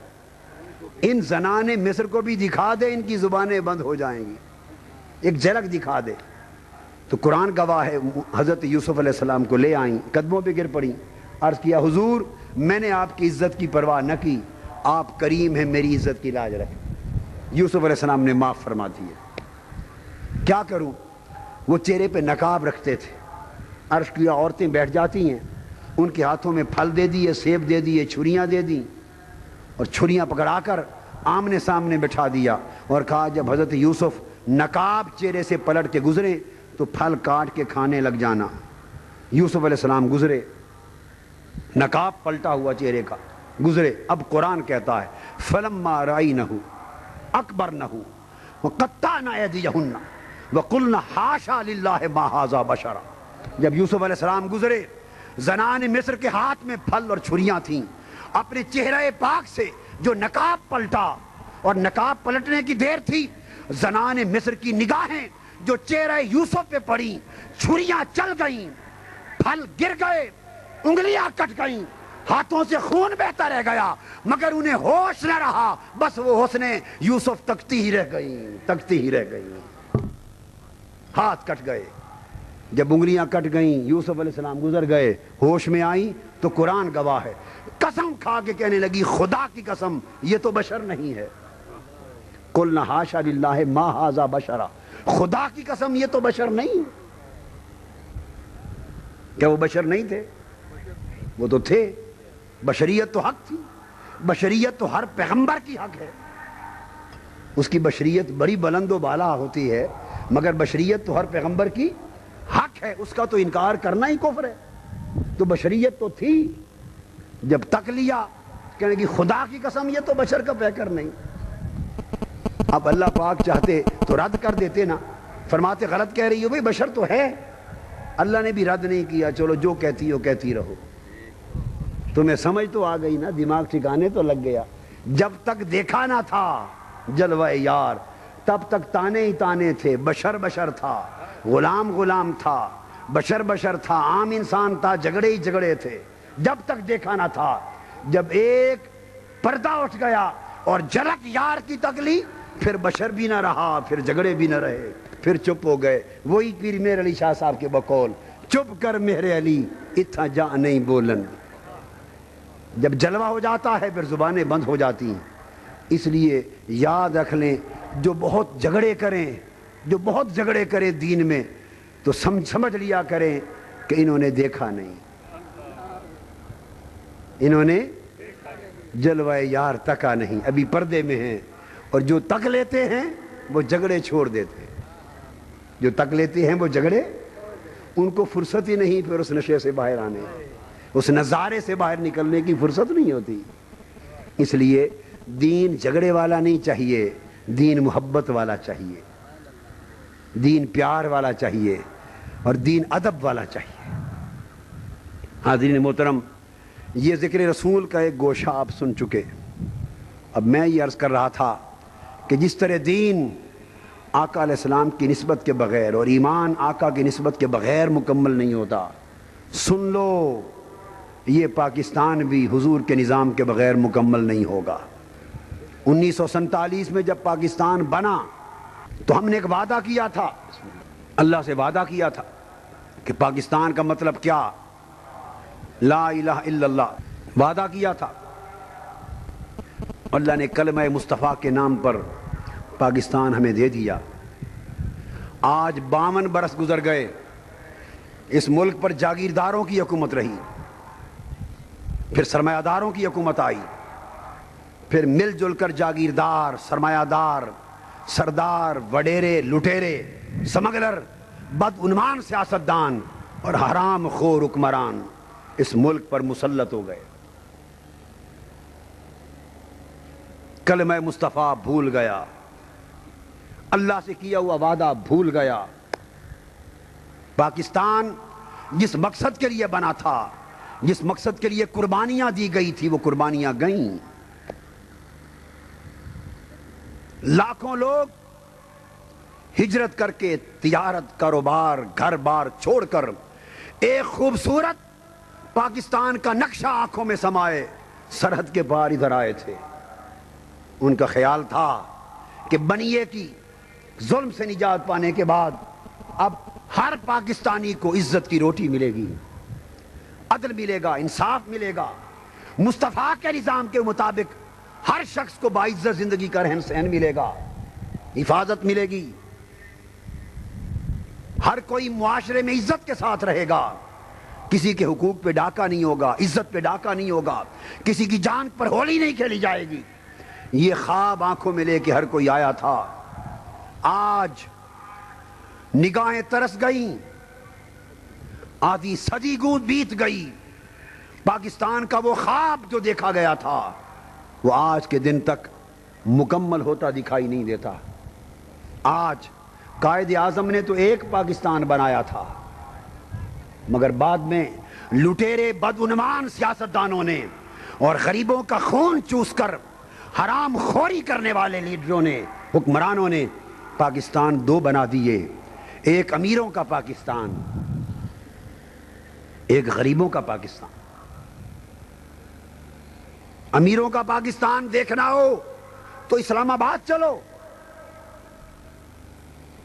ان زنان مصر کو بھی دکھا دے، ان کی زبانیں بند ہو جائیں گی، ایک جھلک دکھا دے۔ تو قرآن گواہ ہے، حضرت یوسف علیہ السلام کو لے آئیں، قدموں پہ گر پڑیں، عرض کیا حضور میں نے آپ کی عزت کی پرواہ نہ کی، آپ کریم ہیں، میری عزت کی لاج رکھیں۔ یوسف علیہ السلام نے معاف فرما دیے۔ کیا کروں؟ وہ چہرے پہ نقاب رکھتے تھے، عرض کیا عورتیں بیٹھ جاتی ہیں، ان کے ہاتھوں میں پھل دے دیے، سیب دے دیے، چھریاں دے دیں، اور چھریاں پکڑا کر آمنے سامنے بٹھا دیا، اور کہا جب حضرت یوسف نقاب چہرے سے پلٹ کے گزرے تو پھل کاٹ کے کھانے لگ جانا۔ یوسف علیہ السلام گزرے، نقاب پلٹا ہوا چہرے کا، گزرے۔ اب قرآن کہتا ہے فَلَمَّا رَأَيْنَهُ أَكْبَرْنَهُ وَقَطَّعْنَ أَيْدِيَهُنَّ وَقُلْنَا حَاشَا لِلَّهِ مَا هَٰذَا بَشَرًا۔ جب یوسف علیہ السلام گزرے، زنان مصر کے ہاتھ میں پھل اور چھریاں تھیں، اپنے چہرے پاک سے جو نقاب پلٹا، اور نقاب پلٹنے کی دیر تھی، زنان مصر کی نگاہیں جو چہرہ یوسف پہ پڑی، چھریاں چل گئیں، پھل گر گئے، انگلیاں کٹ گئیں، ہاتھوں سے خون بہتا رہ گیا، مگر انہیں ہوش نہ رہا، بس وہ حسن یوسف تکتی ہی رہ گئی، ہاتھ کٹ گئے۔ جب انگلیاں کٹ گئیں، یوسف علیہ السلام گزر گئے، ہوش میں آئیں تو قرآن گواہ ہے، قسم کھا کے کہنے لگی خدا کی قسم یہ تو بشر نہیں ہے، قلنا حاشا للہ ما ھذا بشرا، خدا کی قسم یہ تو بشر نہیں۔ کیا وہ بشر نہیں تھے؟ وہ تو تھے، بشریت تو حق تھی، بشریت تو ہر پیغمبر کی حق ہے، اس کی بشریت بڑی بلند و بالا ہوتی ہے، مگر بشریت تو ہر پیغمبر کی حق ہے، اس کا تو انکار کرنا ہی کفر ہے۔ تو بشریت تو تھی، جب تک لیا کہنے کی خدا کی قسم یہ تو بشر کا پیکر نہیں۔ اب اللہ پاک چاہتے تو رد کر دیتے نا، فرماتے غلط کہہ رہی ہو بھئی بشر تو ہے، اللہ نے بھی رد نہیں کیا، چلو جو کہتی ہو کہتی رہو۔ تمہیں سمجھ تو آ گئی نا، دماغ ٹھکانے تو لگ گیا۔ جب تک دیکھا نہ تھا جلوہ یار تب تک تانے ہی تانے تھے، بشر بشر تھا، غلام غلام تھا، بشر بشر تھا، عام انسان تھا، جھگڑے ہی جھگڑے تھے، جب تک دیکھا نہ تھا۔ جب ایک پردہ اٹھ گیا اور جھلک یار کی تکلی، پھر بشر بھی نہ رہا، پھر جھگڑے بھی نہ رہے، پھر چپ ہو گئے۔ وہی پیر مہر علی شاہ صاحب کے بقول، چپ کر مہر علی اتھا جا نہیں بولن۔ جب جلوہ ہو جاتا ہے پھر زبانیں بند ہو جاتی ہیں۔ اس لیے یاد رکھ لیں، جو بہت جھگڑے کریں دین میں تو سمجھ لیا کریں کہ انہوں نے دیکھا نہیں، انہوں نے جلوہ یار تکا نہیں، ابھی پردے میں ہیں۔ اور جو تک لیتے ہیں وہ جھگڑے چھوڑ دیتے ہیں، جو تک لیتے ہیں وہ جھگڑے، ان کو فرصت ہی نہیں پھر اس نشے سے باہر آنے، اس نظارے سے باہر نکلنے کی فرصت نہیں ہوتی۔ اس لیے دین جھگڑے والا نہیں چاہیے، دین محبت والا چاہیے، دین پیار والا چاہیے، اور دین ادب والا چاہیے۔ حاضرین محترم، یہ ذکر رسول کا ایک گوشہ آپ سن چکے۔ اب میں یہ عرض کر رہا تھا کہ جس طرح دین آقا علیہ السلام کی نسبت کے بغیر اور ایمان آقا کی نسبت کے بغیر مکمل نہیں ہوتا، سن لو یہ پاکستان بھی حضور کے نظام کے بغیر مکمل نہیں ہوگا۔ 1947 میں جب پاکستان بنا تو ہم نے ایک وعدہ کیا تھا، اللہ سے وعدہ کیا تھا کہ پاکستان کا مطلب کیا، لا الہ الا اللہ، وعدہ کیا تھا۔ اللہ نے کلمہ مصطفیٰ کے نام پر پاکستان ہمیں دے دیا۔ آج 52 برس گزر گئے، اس ملک پر جاگیرداروں کی حکومت رہی، پھر سرمایہ داروں کی حکومت آئی، پھر مل جل کر جاگیردار، سرمایہ دار، سردار، وڈیرے، لٹیرے، سمگلر، بدعنوان سیاستدان اور حرام خور حکمران اس ملک پر مسلط ہو گئے۔ کلمہ مصطفیٰ بھول گیا، اللہ سے کیا ہوا وعدہ بھول گیا۔ پاکستان جس مقصد کے لیے بنا تھا، جس مقصد کے لیے قربانیاں دی گئی تھی، وہ قربانیاں گئیں۔ لاکھوں لوگ ہجرت کر کے، تجارت، کاروبار، گھر بار چھوڑ کر ایک خوبصورت پاکستان کا نقشہ آنکھوں میں سمائے سرحد کے پار ادھر آئے تھے۔ ان کا خیال تھا کہ بنیے کی ظلم سے نجات پانے کے بعد اب ہر پاکستانی کو عزت کی روٹی ملے گی، عدل ملے گا، انصاف ملے گا، مصطفیٰ کے نظام کے مطابق ہر شخص کو باعزت زندگی کا رہن سہن ملے گا، حفاظت ملے گی، ہر کوئی معاشرے میں عزت کے ساتھ رہے گا، کسی کے حقوق پہ ڈاکہ نہیں ہوگا، عزت پہ ڈاکہ نہیں ہوگا، کسی کی جان پر ہولی نہیں کھیلی جائے گی۔ یہ خواب آنکھوں میں لے کے ہر کوئی آیا تھا۔ آج نگاہیں ترس گئیں، آدھی صدی گود بیت گئی، پاکستان کا وہ خواب جو دیکھا گیا تھا وہ آج کے دن تک مکمل ہوتا دکھائی نہیں دیتا۔ آج قائد اعظم نے تو ایک پاکستان بنایا تھا، مگر بعد میں لٹیرے بدعنوان سیاستدانوں نے اور غریبوں کا خون چوس کر حرام خوری کرنے والے لیڈروں نے، حکمرانوں نے پاکستان دو بنا دیے، ایک امیروں کا پاکستان ایک غریبوں کا پاکستان. امیروں کا پاکستان دیکھنا ہو تو اسلام آباد چلو.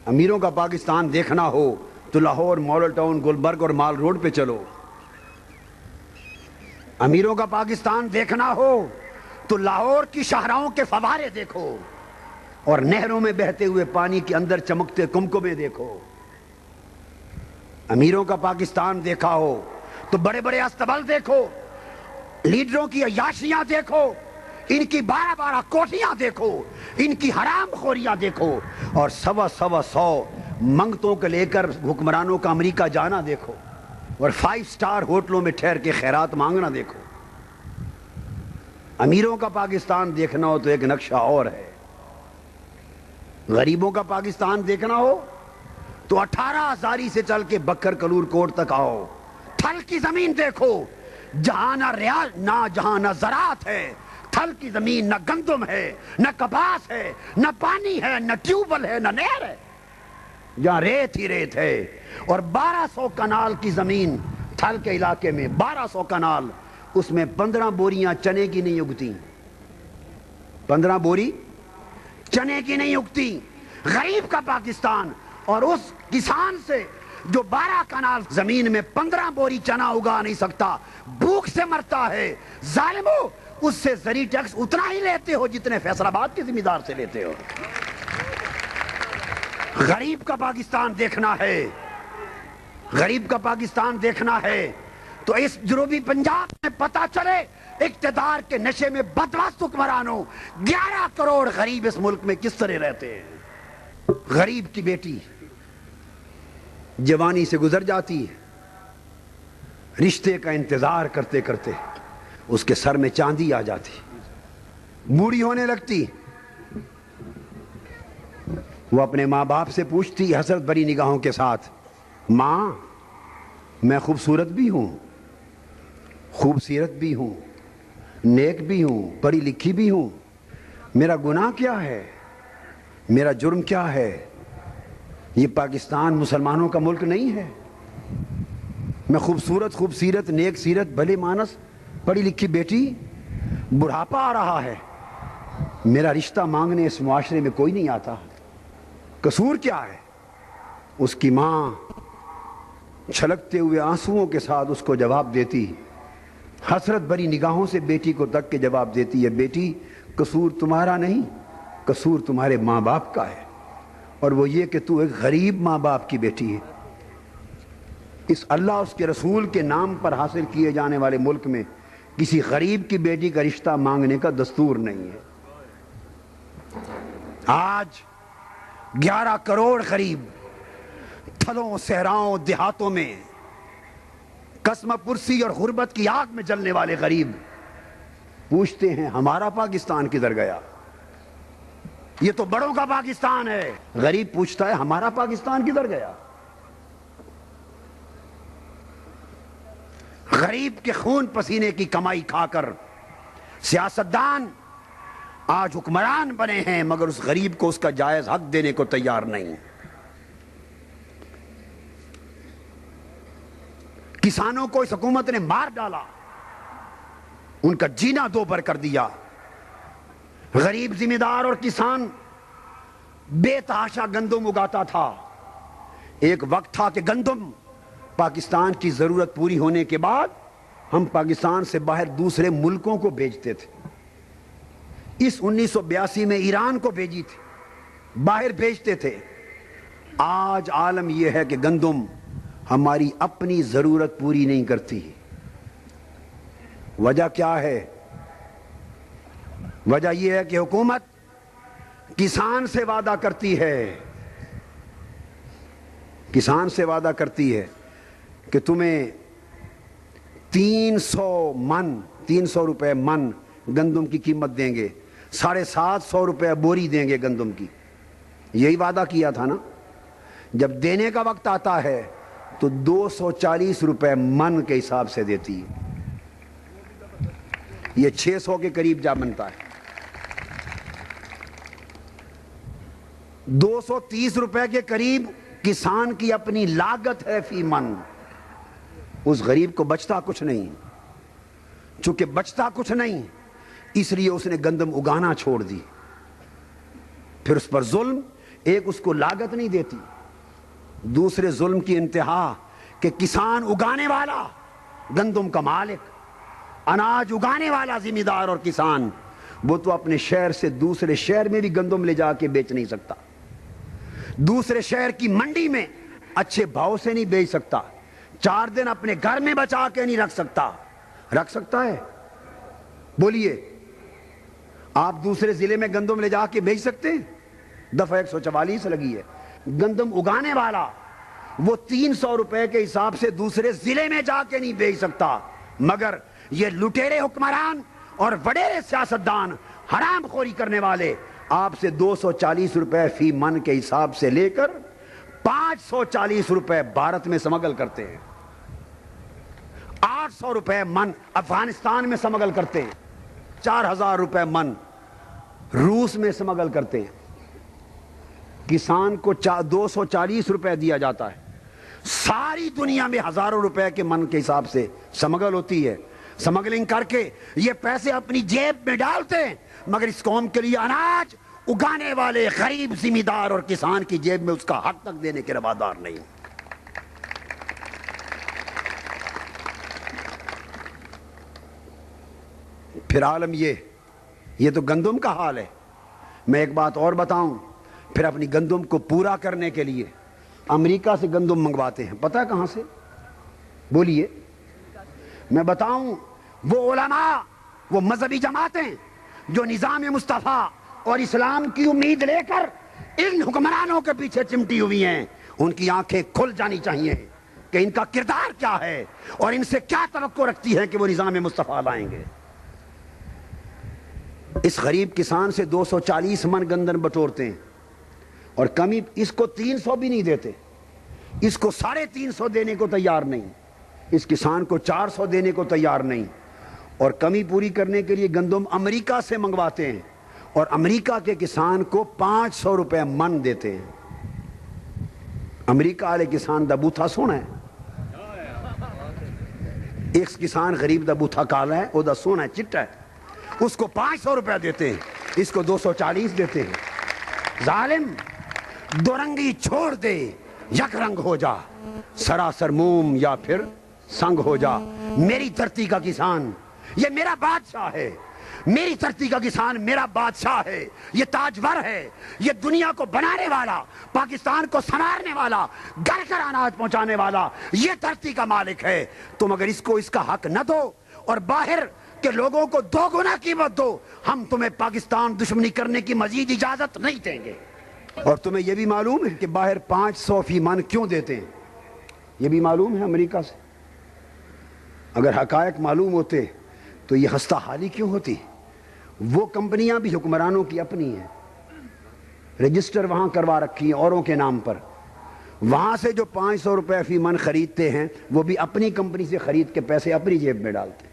امیروں کا پاکستان دیکھنا ہو تو لاہور، ماڈل ٹاؤن، گلبرگ اور مال روڈ پہ چلو. امیروں کا پاکستان دیکھنا ہو تو لاہور کی شاہراہوں کے فوارے دیکھو اور نہروں میں بہتے ہوئے پانی کے اندر چمکتے کمکمے دیکھو. امیروں کا پاکستان دیکھا ہو تو بڑے بڑے استبل دیکھو، لیڈروں کی عیاشیاں دیکھو، ان کی 12 کوٹھیاں دیکھو، ان کی حرام خوریاں دیکھو، اور 100 منگتوں کو لے کر حکمرانوں کا امریکہ جانا دیکھو، اور 5 سٹار ہوٹلوں میں ٹھہر کے خیرات مانگنا دیکھو. امیروں کا پاکستان دیکھنا ہو تو ایک نقشہ اور ہے. غریبوں کا پاکستان دیکھنا ہو تو 18 ہزاری سے چل کے بکر کلور کوٹ تک آؤ. تھل کی زمین دیکھو، جہاں نہ زراعت ہے. تھل کی زمین نہ گندم ہے، نہ کپاس ہے، نہ پانی ہے، نہ ٹیوبل ہے، نہ نہر ہے. جہاں ریت ہی ریت ہے. اور 1200 کنال کی زمین تھل کے علاقے میں، 1200 کنال، اس میں 15 بوریاں چنے کی نہیں اگتی. 15 بوری چنے کی نہیں اگتی. غریب کا پاکستان. اور اس کسان سے جو 12 کنال زمین میں 15 بوری چنا اگا نہیں سکتا، بھوک سے مرتا ہے. ظالمو، اس سے زرعی ٹیکس اتنا ہی لیتے ہو جتنے فیصل آباد کے ذمہ دار سے لیتے ہو. غریب کا پاکستان دیکھنا ہے، غریب کا پاکستان دیکھنا ہے تو اس جنوبی پنجاب میں پتہ چلے اقتدار کے نشے میں بدمست حکمرانوں 11 کروڑ غریب اس ملک میں کس طرح رہتے ہیں. غریب کی بیٹی جوانی سے گزر جاتی ہے، رشتے کا انتظار کرتے کرتے اس کے سر میں چاندی آ جاتی، بوڑھی ہونے لگتی. وہ اپنے ماں باپ سے پوچھتی حسرت بھری نگاہوں کے ساتھ، ماں میں خوبصورت بھی ہوں، خوبصورت بھی ہوں، نیک بھی ہوں، پڑھی لکھی بھی ہوں، میرا گناہ کیا ہے، میرا جرم کیا ہے؟ یہ پاکستان مسلمانوں کا ملک نہیں ہے. میں خوبصورت نیک سیرت بھلے مانس پڑھی لکھی بیٹی، بڑھاپا آ رہا ہے، میرا رشتہ مانگنے اس معاشرے میں کوئی نہیں آتا، قصور کیا ہے؟ اس کی ماں چھلکتے ہوئے آنسوؤں کے ساتھ اس کو جواب دیتی، حسرت بھری نگاہوں سے بیٹی کو تک کے جواب دیتی ہے، بیٹی قصور تمہارا نہیں، قصور تمہارے ماں باپ کا ہے، اور وہ یہ کہ تو ایک غریب ماں باپ کی بیٹی ہے. اس اللہ اس کے رسول کے نام پر حاصل کیے جانے والے ملک میں کسی غریب کی بیٹی کا رشتہ مانگنے کا دستور نہیں ہے. آج 11 کروڑ غریب تھلوں، صحراؤں، دیہاتوں میں قسم پرسی اور غربت کی آگ میں جلنے والے غریب پوچھتے ہیں ہمارا پاکستان کدھر گیا؟ یہ تو بڑوں کا پاکستان ہے. غریب پوچھتا ہے ہمارا پاکستان کدھر گیا؟ غریب کے خون پسینے کی کمائی کھا کر سیاستدان آج حکمران بنے ہیں، مگر اس غریب کو اس کا جائز حق دینے کو تیار نہیں. کسانوں کو اس حکومت نے مار ڈالا، ان کا جینا دوبر کر دیا. غریب ذمہ دار اور کسان بے تحاشا گندم اگاتا تھا. ایک وقت تھا کہ گندم پاکستان کی ضرورت پوری ہونے کے بعد ہم پاکستان سے باہر دوسرے ملکوں کو بھیجتے تھے. اس 1982 میں ایران کو بھیجی تھی، باہر بھیجتے تھے. آج عالم یہ ہے کہ گندم ہماری اپنی ضرورت پوری نہیں کرتی. وجہ کیا ہے؟ وجہ یہ ہے کہ حکومت کسان سے وعدہ کرتی ہے، کسان سے وعدہ کرتی ہے کہ تمہیں 300 روپے من گندم کی قیمت دیں گے، 750 روپے بوری دیں گے گندم کی. یہی وعدہ کیا تھا نا. جب دینے کا وقت آتا ہے تو 240 روپے من کے حساب سے دیتی ہے. یہ 600 کے قریب جا بنتا ہے. 230 روپے کے قریب کسان کی اپنی لاگت ہے فی من. اس غریب کو بچتا کچھ نہیں. چونکہ بچتا کچھ نہیں اس لیے اس نے گندم اگانا چھوڑ دی. پھر اس پر ظلم، ایک اس کو لاگت نہیں دیتی، دوسرے ظلم کی انتہا کہ کسان اگانے والا، گندم کا مالک، اناج اگانے والا ذمہ دار اور کسان، وہ تو اپنے شہر سے دوسرے شہر میں بھی گندم لے جا کے بیچ نہیں سکتا، دوسرے شہر کی منڈی میں اچھے بھاؤ سے نہیں بیچ سکتا، 4 دن اپنے گھر میں بچا کے نہیں رکھ سکتا. رکھ سکتا ہے؟ بولیے. آپ دوسرے ضلع میں گندم لے جا کے بیچ سکتے ہیں؟ دفعہ 144 لگی ہے. گندم اگانے والا وہ 300 روپے کے حساب سے دوسرے ضلع میں جا کے نہیں بیچ سکتا، مگر یہ لٹیرے حکمران اور وڈیرے سیاستدان، حرام خوری کرنے والے آپ سے 240 روپے فی من کے حساب سے لے کر 540 روپے بھارت میں سمگل کرتے ہیں، 800 روپے من افغانستان میں سمگل کرتے ہیں، 4000 روپے من روس میں سمگل کرتے ہیں. کسان کو 240 روپے دیا جاتا ہے، ساری دنیا میں ہزاروں روپے کے من کے حساب سے سمگل ہوتی ہے. سمگلنگ کر کے یہ پیسے اپنی جیب میں ڈالتے ہیں، مگر اس قوم کے لیے اناج اگانے والے غریب ذمہ دار اور کسان کی جیب میں اس کا حق تک دینے کے روادار نہیں. پھر عالم یہ تو گندم کا حال ہے. میں ایک بات اور بتاؤں، پھر اپنی گندم کو پورا کرنے کے لیے امریکہ سے گندم منگواتے ہیں. پتہ ہے کہاں سے؟ بولیے. میں بتاؤں، وہ علماء، وہ مذہبی جماعتیں جو نظام مصطفیٰ اور اسلام کی امید لے کر ان حکمرانوں کے پیچھے چمٹی ہوئی ہیں، ان کی آنکھیں کھل جانی چاہیے کہ ان کا کردار کیا ہے اور ان سے کیا توقع رکھتی ہے کہ وہ نظام مصطفیٰ لائیں گے. اس غریب کسان سے 240 من گندم بٹورتے ہیں اور کمی اس کو 300 بھی نہیں دیتے، اس کو 350 دینے کو تیار نہیں، اس کسان کو 400 دینے کو تیار نہیں، اور کمی پوری کرنے کے لیے گندم امریکہ سے منگواتے ہیں اور امریکہ کے کسان کو 500 روپے من دیتے ہیں. امریکہ والے کسان دا بوتھا سونا ہے، ایک کسان غریب دا بوتھا کالا ہے، وہ دا سونا ہے، چٹا ہے، اس کو 500 روپے دیتے ہیں، اس کو 240 دیتے ہیں. ظالم، دو رنگی چھوڑ دے، یک رنگ ہو جا، سراسر موم یا پھر سنگ ہو جا. میری دھرتی کا کسان یہ میرا بادشاہ ہے، میری دھرتی کا کسان میرا بادشاہ ہے، یہ تاجور ہے، یہ دنیا کو بنانے والا، پاکستان کو سنوارنے والا، گھر گھر اناج پہنچانے والا، یہ دھرتی کا مالک ہے. تم اگر اس کو اس کا حق نہ دو اور باہر کہ لوگوں کو 2 گنا قیمت دو، ہم تمہیں پاکستان دشمنی کرنے کی مزید اجازت نہیں دیں گے. اور تمہیں یہ بھی معلوم ہے کہ باہر 500 فی من کیوں دیتے ہیں؟ یہ بھی معلوم ہے امریکہ سے. اگر حقائق معلوم ہوتے تو یہ ہستہ حالی کیوں ہوتی؟ وہ کمپنیاں بھی حکمرانوں کی اپنی ہیں، رجسٹر وہاں کروا رکھی ہیں اوروں کے نام پر. وہاں سے جو 500 روپے فی من خریدتے ہیں وہ بھی اپنی کمپنی سے خرید کے پیسے اپنی جیب میں ڈالتے ہیں.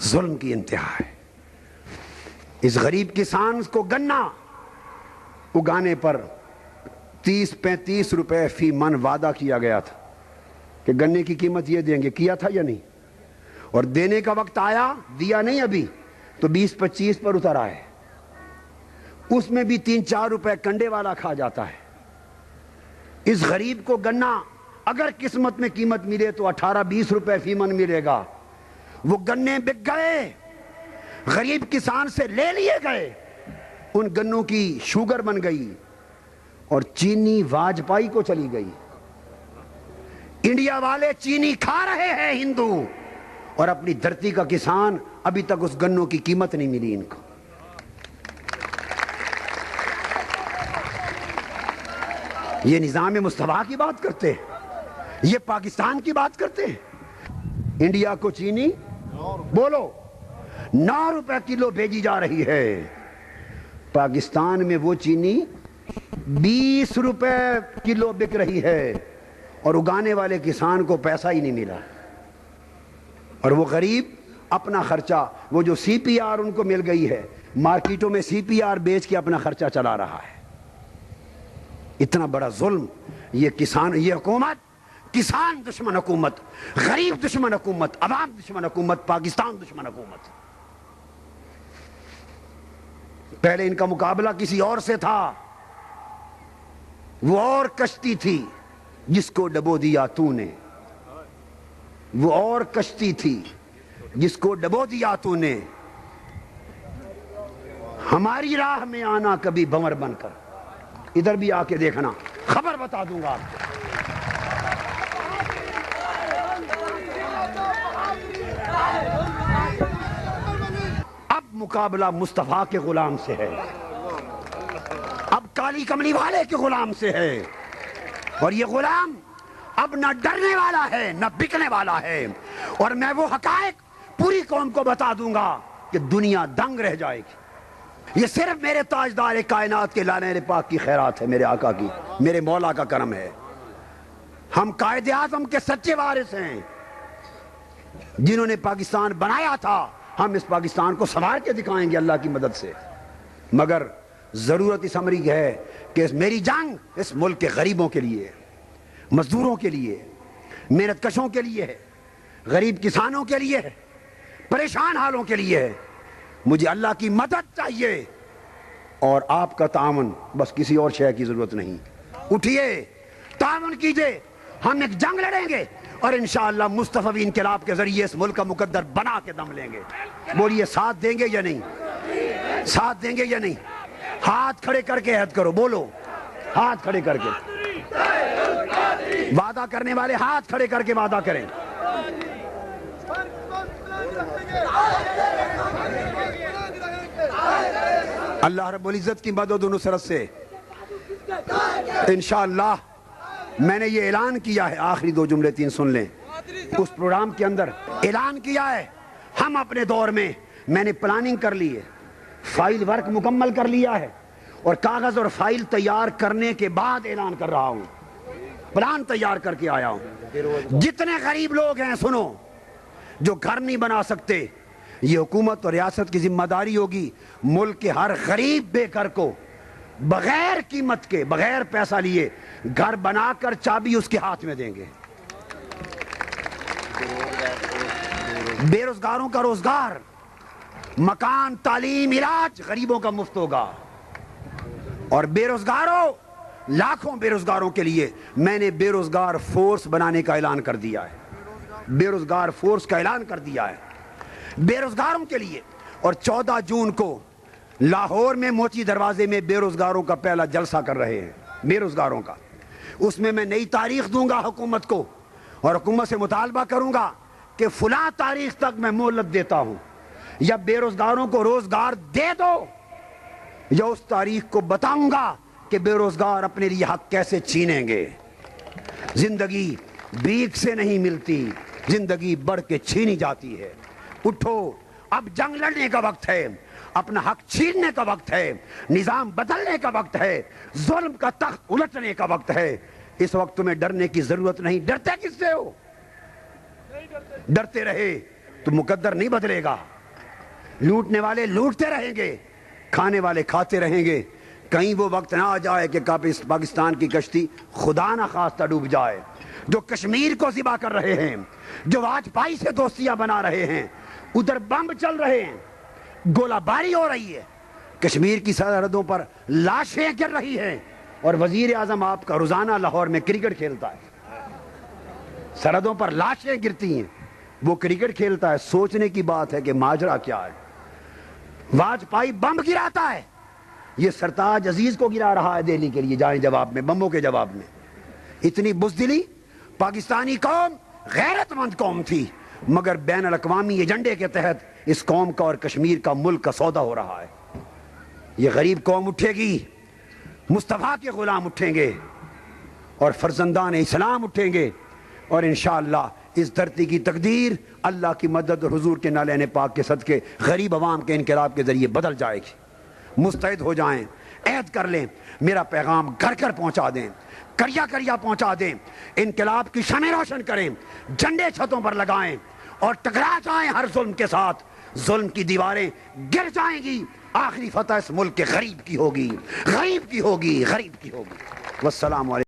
ظلم کی انتہا ہے. اس غریب کسان کو گنا اگانے پر 30-35 روپے فی من وعدہ کیا گیا تھا کہ گنے کی قیمت یہ دیں گے. کیا تھا یا نہیں؟ اور دینے کا وقت آیا، دیا نہیں ابھی تو 20-25 پر اتر آئے. اس میں بھی 3-4 روپے کنڈے والا کھا جاتا ہے. اس غریب کو گنا اگر قسمت میں قیمت ملے تو 18-20 روپے فی من ملے گا. وہ گنے بک گئے، غریب کسان سے لے لیے گئے، ان گنوں کی شوگر بن گئی اور چینی واجپائی کو چلی گئی. انڈیا والے چینی کھا رہے ہیں ہندو، اور اپنی دھرتی کا کسان ابھی تک اس گنوں کی قیمت نہیں ملی ان کو. یہ نظام مصطفیٰ کی بات کرتے ہیں، یہ پاکستان کی بات کرتے ہیں. انڈیا کو چینی بولو 9 روپے کلو بھیجی جا رہی ہے، پاکستان میں وہ چینی 20 روپے کلو بک رہی ہے اور اگانے والے کسان کو پیسہ ہی نہیں ملا. اور وہ غریب اپنا خرچہ، وہ جو سی پی آر ان کو مل گئی ہے، مارکیٹوں میں سی پی آر بیچ کے اپنا خرچہ چلا رہا ہے. اتنا بڑا ظلم یہ کسان، یہ حکومت کسان دشمن حکومت، غریب دشمن حکومت، عوام دشمن حکومت، پاکستان دشمن حکومت۔ پہلے ان کا مقابلہ کسی اور سے تھا، وہ اور کشتی تھی جس کو ڈبو دیا تو نے، وہ اور کشتی تھی جس کو ڈبو دیا تو نے۔ ہماری راہ میں آنا کبھی بنور بن کر، ادھر بھی آ کے دیکھنا، خبر بتا دوں گا آپ کو۔ اب مقابلہ مصطفیٰ کے غلام سے ہے، اب کالی کملی والے کے غلام سے ہے، اور یہ غلام اب نہ ڈرنے والا ہے نہ بکنے والا ہے، اور میں وہ حقائق پوری قوم کو بتا دوں گا کہ دنیا دنگ رہ جائے گی۔ یہ صرف میرے تاجدار کائنات کے لانے پاک کی خیرات ہے، میرے آقا کی، میرے مولا کا کرم ہے۔ ہم قائد اعظم کے سچے وارث ہیں، جنہوں نے پاکستان بنایا تھا۔ ہم اس پاکستان کو سنوار کے دکھائیں گے اللہ کی مدد سے، مگر ضرورت اس امر کی ہے کہ میری جنگ اس ملک کے غریبوں کے لیے، مزدوروں کے لیے، محنت کشوں کے لیے ہے، غریب کسانوں کے لیے ہے، پریشان حالوں کے لیے ہے۔ مجھے اللہ کی مدد چاہیے اور آپ کا تعاون، بس کسی اور شے کی ضرورت نہیں۔ اٹھیے، تعاون کیجئے، ہم ایک جنگ لڑیں گے اور انشاءاللہ مصطفی انقلاب کے ذریعے اس ملک کا مقدر بنا کے دم لیں گے۔ بولیے ساتھ دیں گے یا نہیں؟ ساتھ دیں گے یا نہیں؟ ہاتھ کھڑے کر کے عہد کرو، بولو ہاتھ کھڑے کر کے، وعدہ کرنے والے ہاتھ کھڑے کر کے وعدہ کریں۔ اللہ رب العزت کی مدد و نصرت سے انشاءاللہ میں نے یہ اعلان کیا ہے، آخری دو جملے تین سن لیں، اس پروگرام کے اندر اعلان کیا ہے، ہم اپنے دور میں، میں نے پلاننگ کر لی ہے، فائل ورک مکمل کر لیا ہے، اور کاغذ اور فائل تیار کرنے کے بعد اعلان کر رہا ہوں، پلان تیار کر کے آیا ہوں۔ جتنے غریب لوگ ہیں سنو، جو گھر نہیں بنا سکتے، یہ حکومت اور ریاست کی ذمہ داری ہوگی ملک کے ہر غریب بے گھر کو بغیر قیمت کے، بغیر پیسہ لیے گھر بنا کر چابی اس کے ہاتھ میں دیں گے۔ بے روزگاروں کا روزگار، مکان، تعلیم، علاج غریبوں کا مفت ہوگا، اور بے روزگاروں، لاکھوں بے روزگاروں کے لیے میں نے بے روزگار فورس بنانے کا اعلان کر دیا ہے، بے روزگار فورس کا اعلان کر دیا ہے بے روزگاروں کے لیے۔ اور 14 جون کو لاہور میں موچی دروازے میں بے روزگاروں کا پہلا جلسہ کر رہے ہیں، بے روزگاروں کا۔ اس میں نئی تاریخ دوں گا حکومت کو، اور حکومت سے مطالبہ کروں گا کہ فلاں تاریخ تک میں مہلت دیتا ہوں، یا بے روزگاروں کو روزگار دے دو، یا اس تاریخ کو بتاؤں گا کہ بے روزگار اپنے لیے حق کیسے چھینیں گے۔ زندگی بھیک سے نہیں ملتی، زندگی بڑھ کے چھینی جاتی ہے۔ اٹھو، اب جنگ لڑنے کا وقت ہے، اپنا حق چھیننے کا وقت ہے، نظام بدلنے کا وقت ہے، ظلم کا تخت الٹنے کا وقت ہے۔ اس وقت تمہیں ڈرنے کی ضرورت نہیں۔ ڈرتے کس سے ہو؟ ڈرتے رہے تو مقدر نہیں بدلے گا۔ لوٹنے والے لوٹتے رہیں گے، کھانے والے کھاتے رہیں گے۔ کہیں وہ وقت نہ آ جائے کہ پاکستان کی کشتی خدا نہ خواستہ ڈوب جائے۔ جو کشمیر کو ذبح کر رہے ہیں، جو واجپائی سے دوستیاں بنا رہے ہیں، ادھر بم چل رہے ہیں، گولہ باری ہو رہی ہے، کشمیر کی سرحدوں پر لاشیں گر رہی ہیں، اور وزیر اعظم آپ کا روزانہ لاہور میں کرکٹ کھیلتا ہے، سرحدوں پر لاشیں گرتی ہیں، وہ کرکٹ کھیلتا ہے۔ سوچنے کی بات ہے کہ ماجرا کیا ہے۔ واجپائی بم گراتا ہے، یہ سرتاج عزیز کو گرا رہا ہے دہلی کے لیے جائیں جواب میں، بموں کے جواب میں۔ اتنی بزدلی، پاکستانی قوم غیرت مند قوم تھی، مگر بین الاقوامی ایجنڈے کے تحت اس قوم کا اور کشمیر کا ملک کا سودا ہو رہا ہے۔ یہ غریب قوم اٹھے گی، مصطفیٰ کے غلام اٹھیں گے، اور فرزندان اسلام اٹھیں گے، اور انشاءاللہ اس دھرتی کی تقدیر اللہ کی مدد اور حضور کے نالین پاک کے صدقے غریب عوام کے انقلاب کے ذریعے بدل جائے گی۔ مستعد ہو جائیں، عہد کر لیں، میرا پیغام گھر گھر پہنچا دیں، کریا کریا پہنچا دیں، انقلاب کی شمع روشن کریں، جھنڈے چھتوں پر لگائیں، اور ٹکرا جائیں ہر ظلم کے ساتھ۔ ظلم کی دیواریں گر جائیں گی، آخری فتح اس ملک کے غریب کی ہوگی، غریب کی ہوگی، غریب کی ہوگی۔ والسلام علیکم۔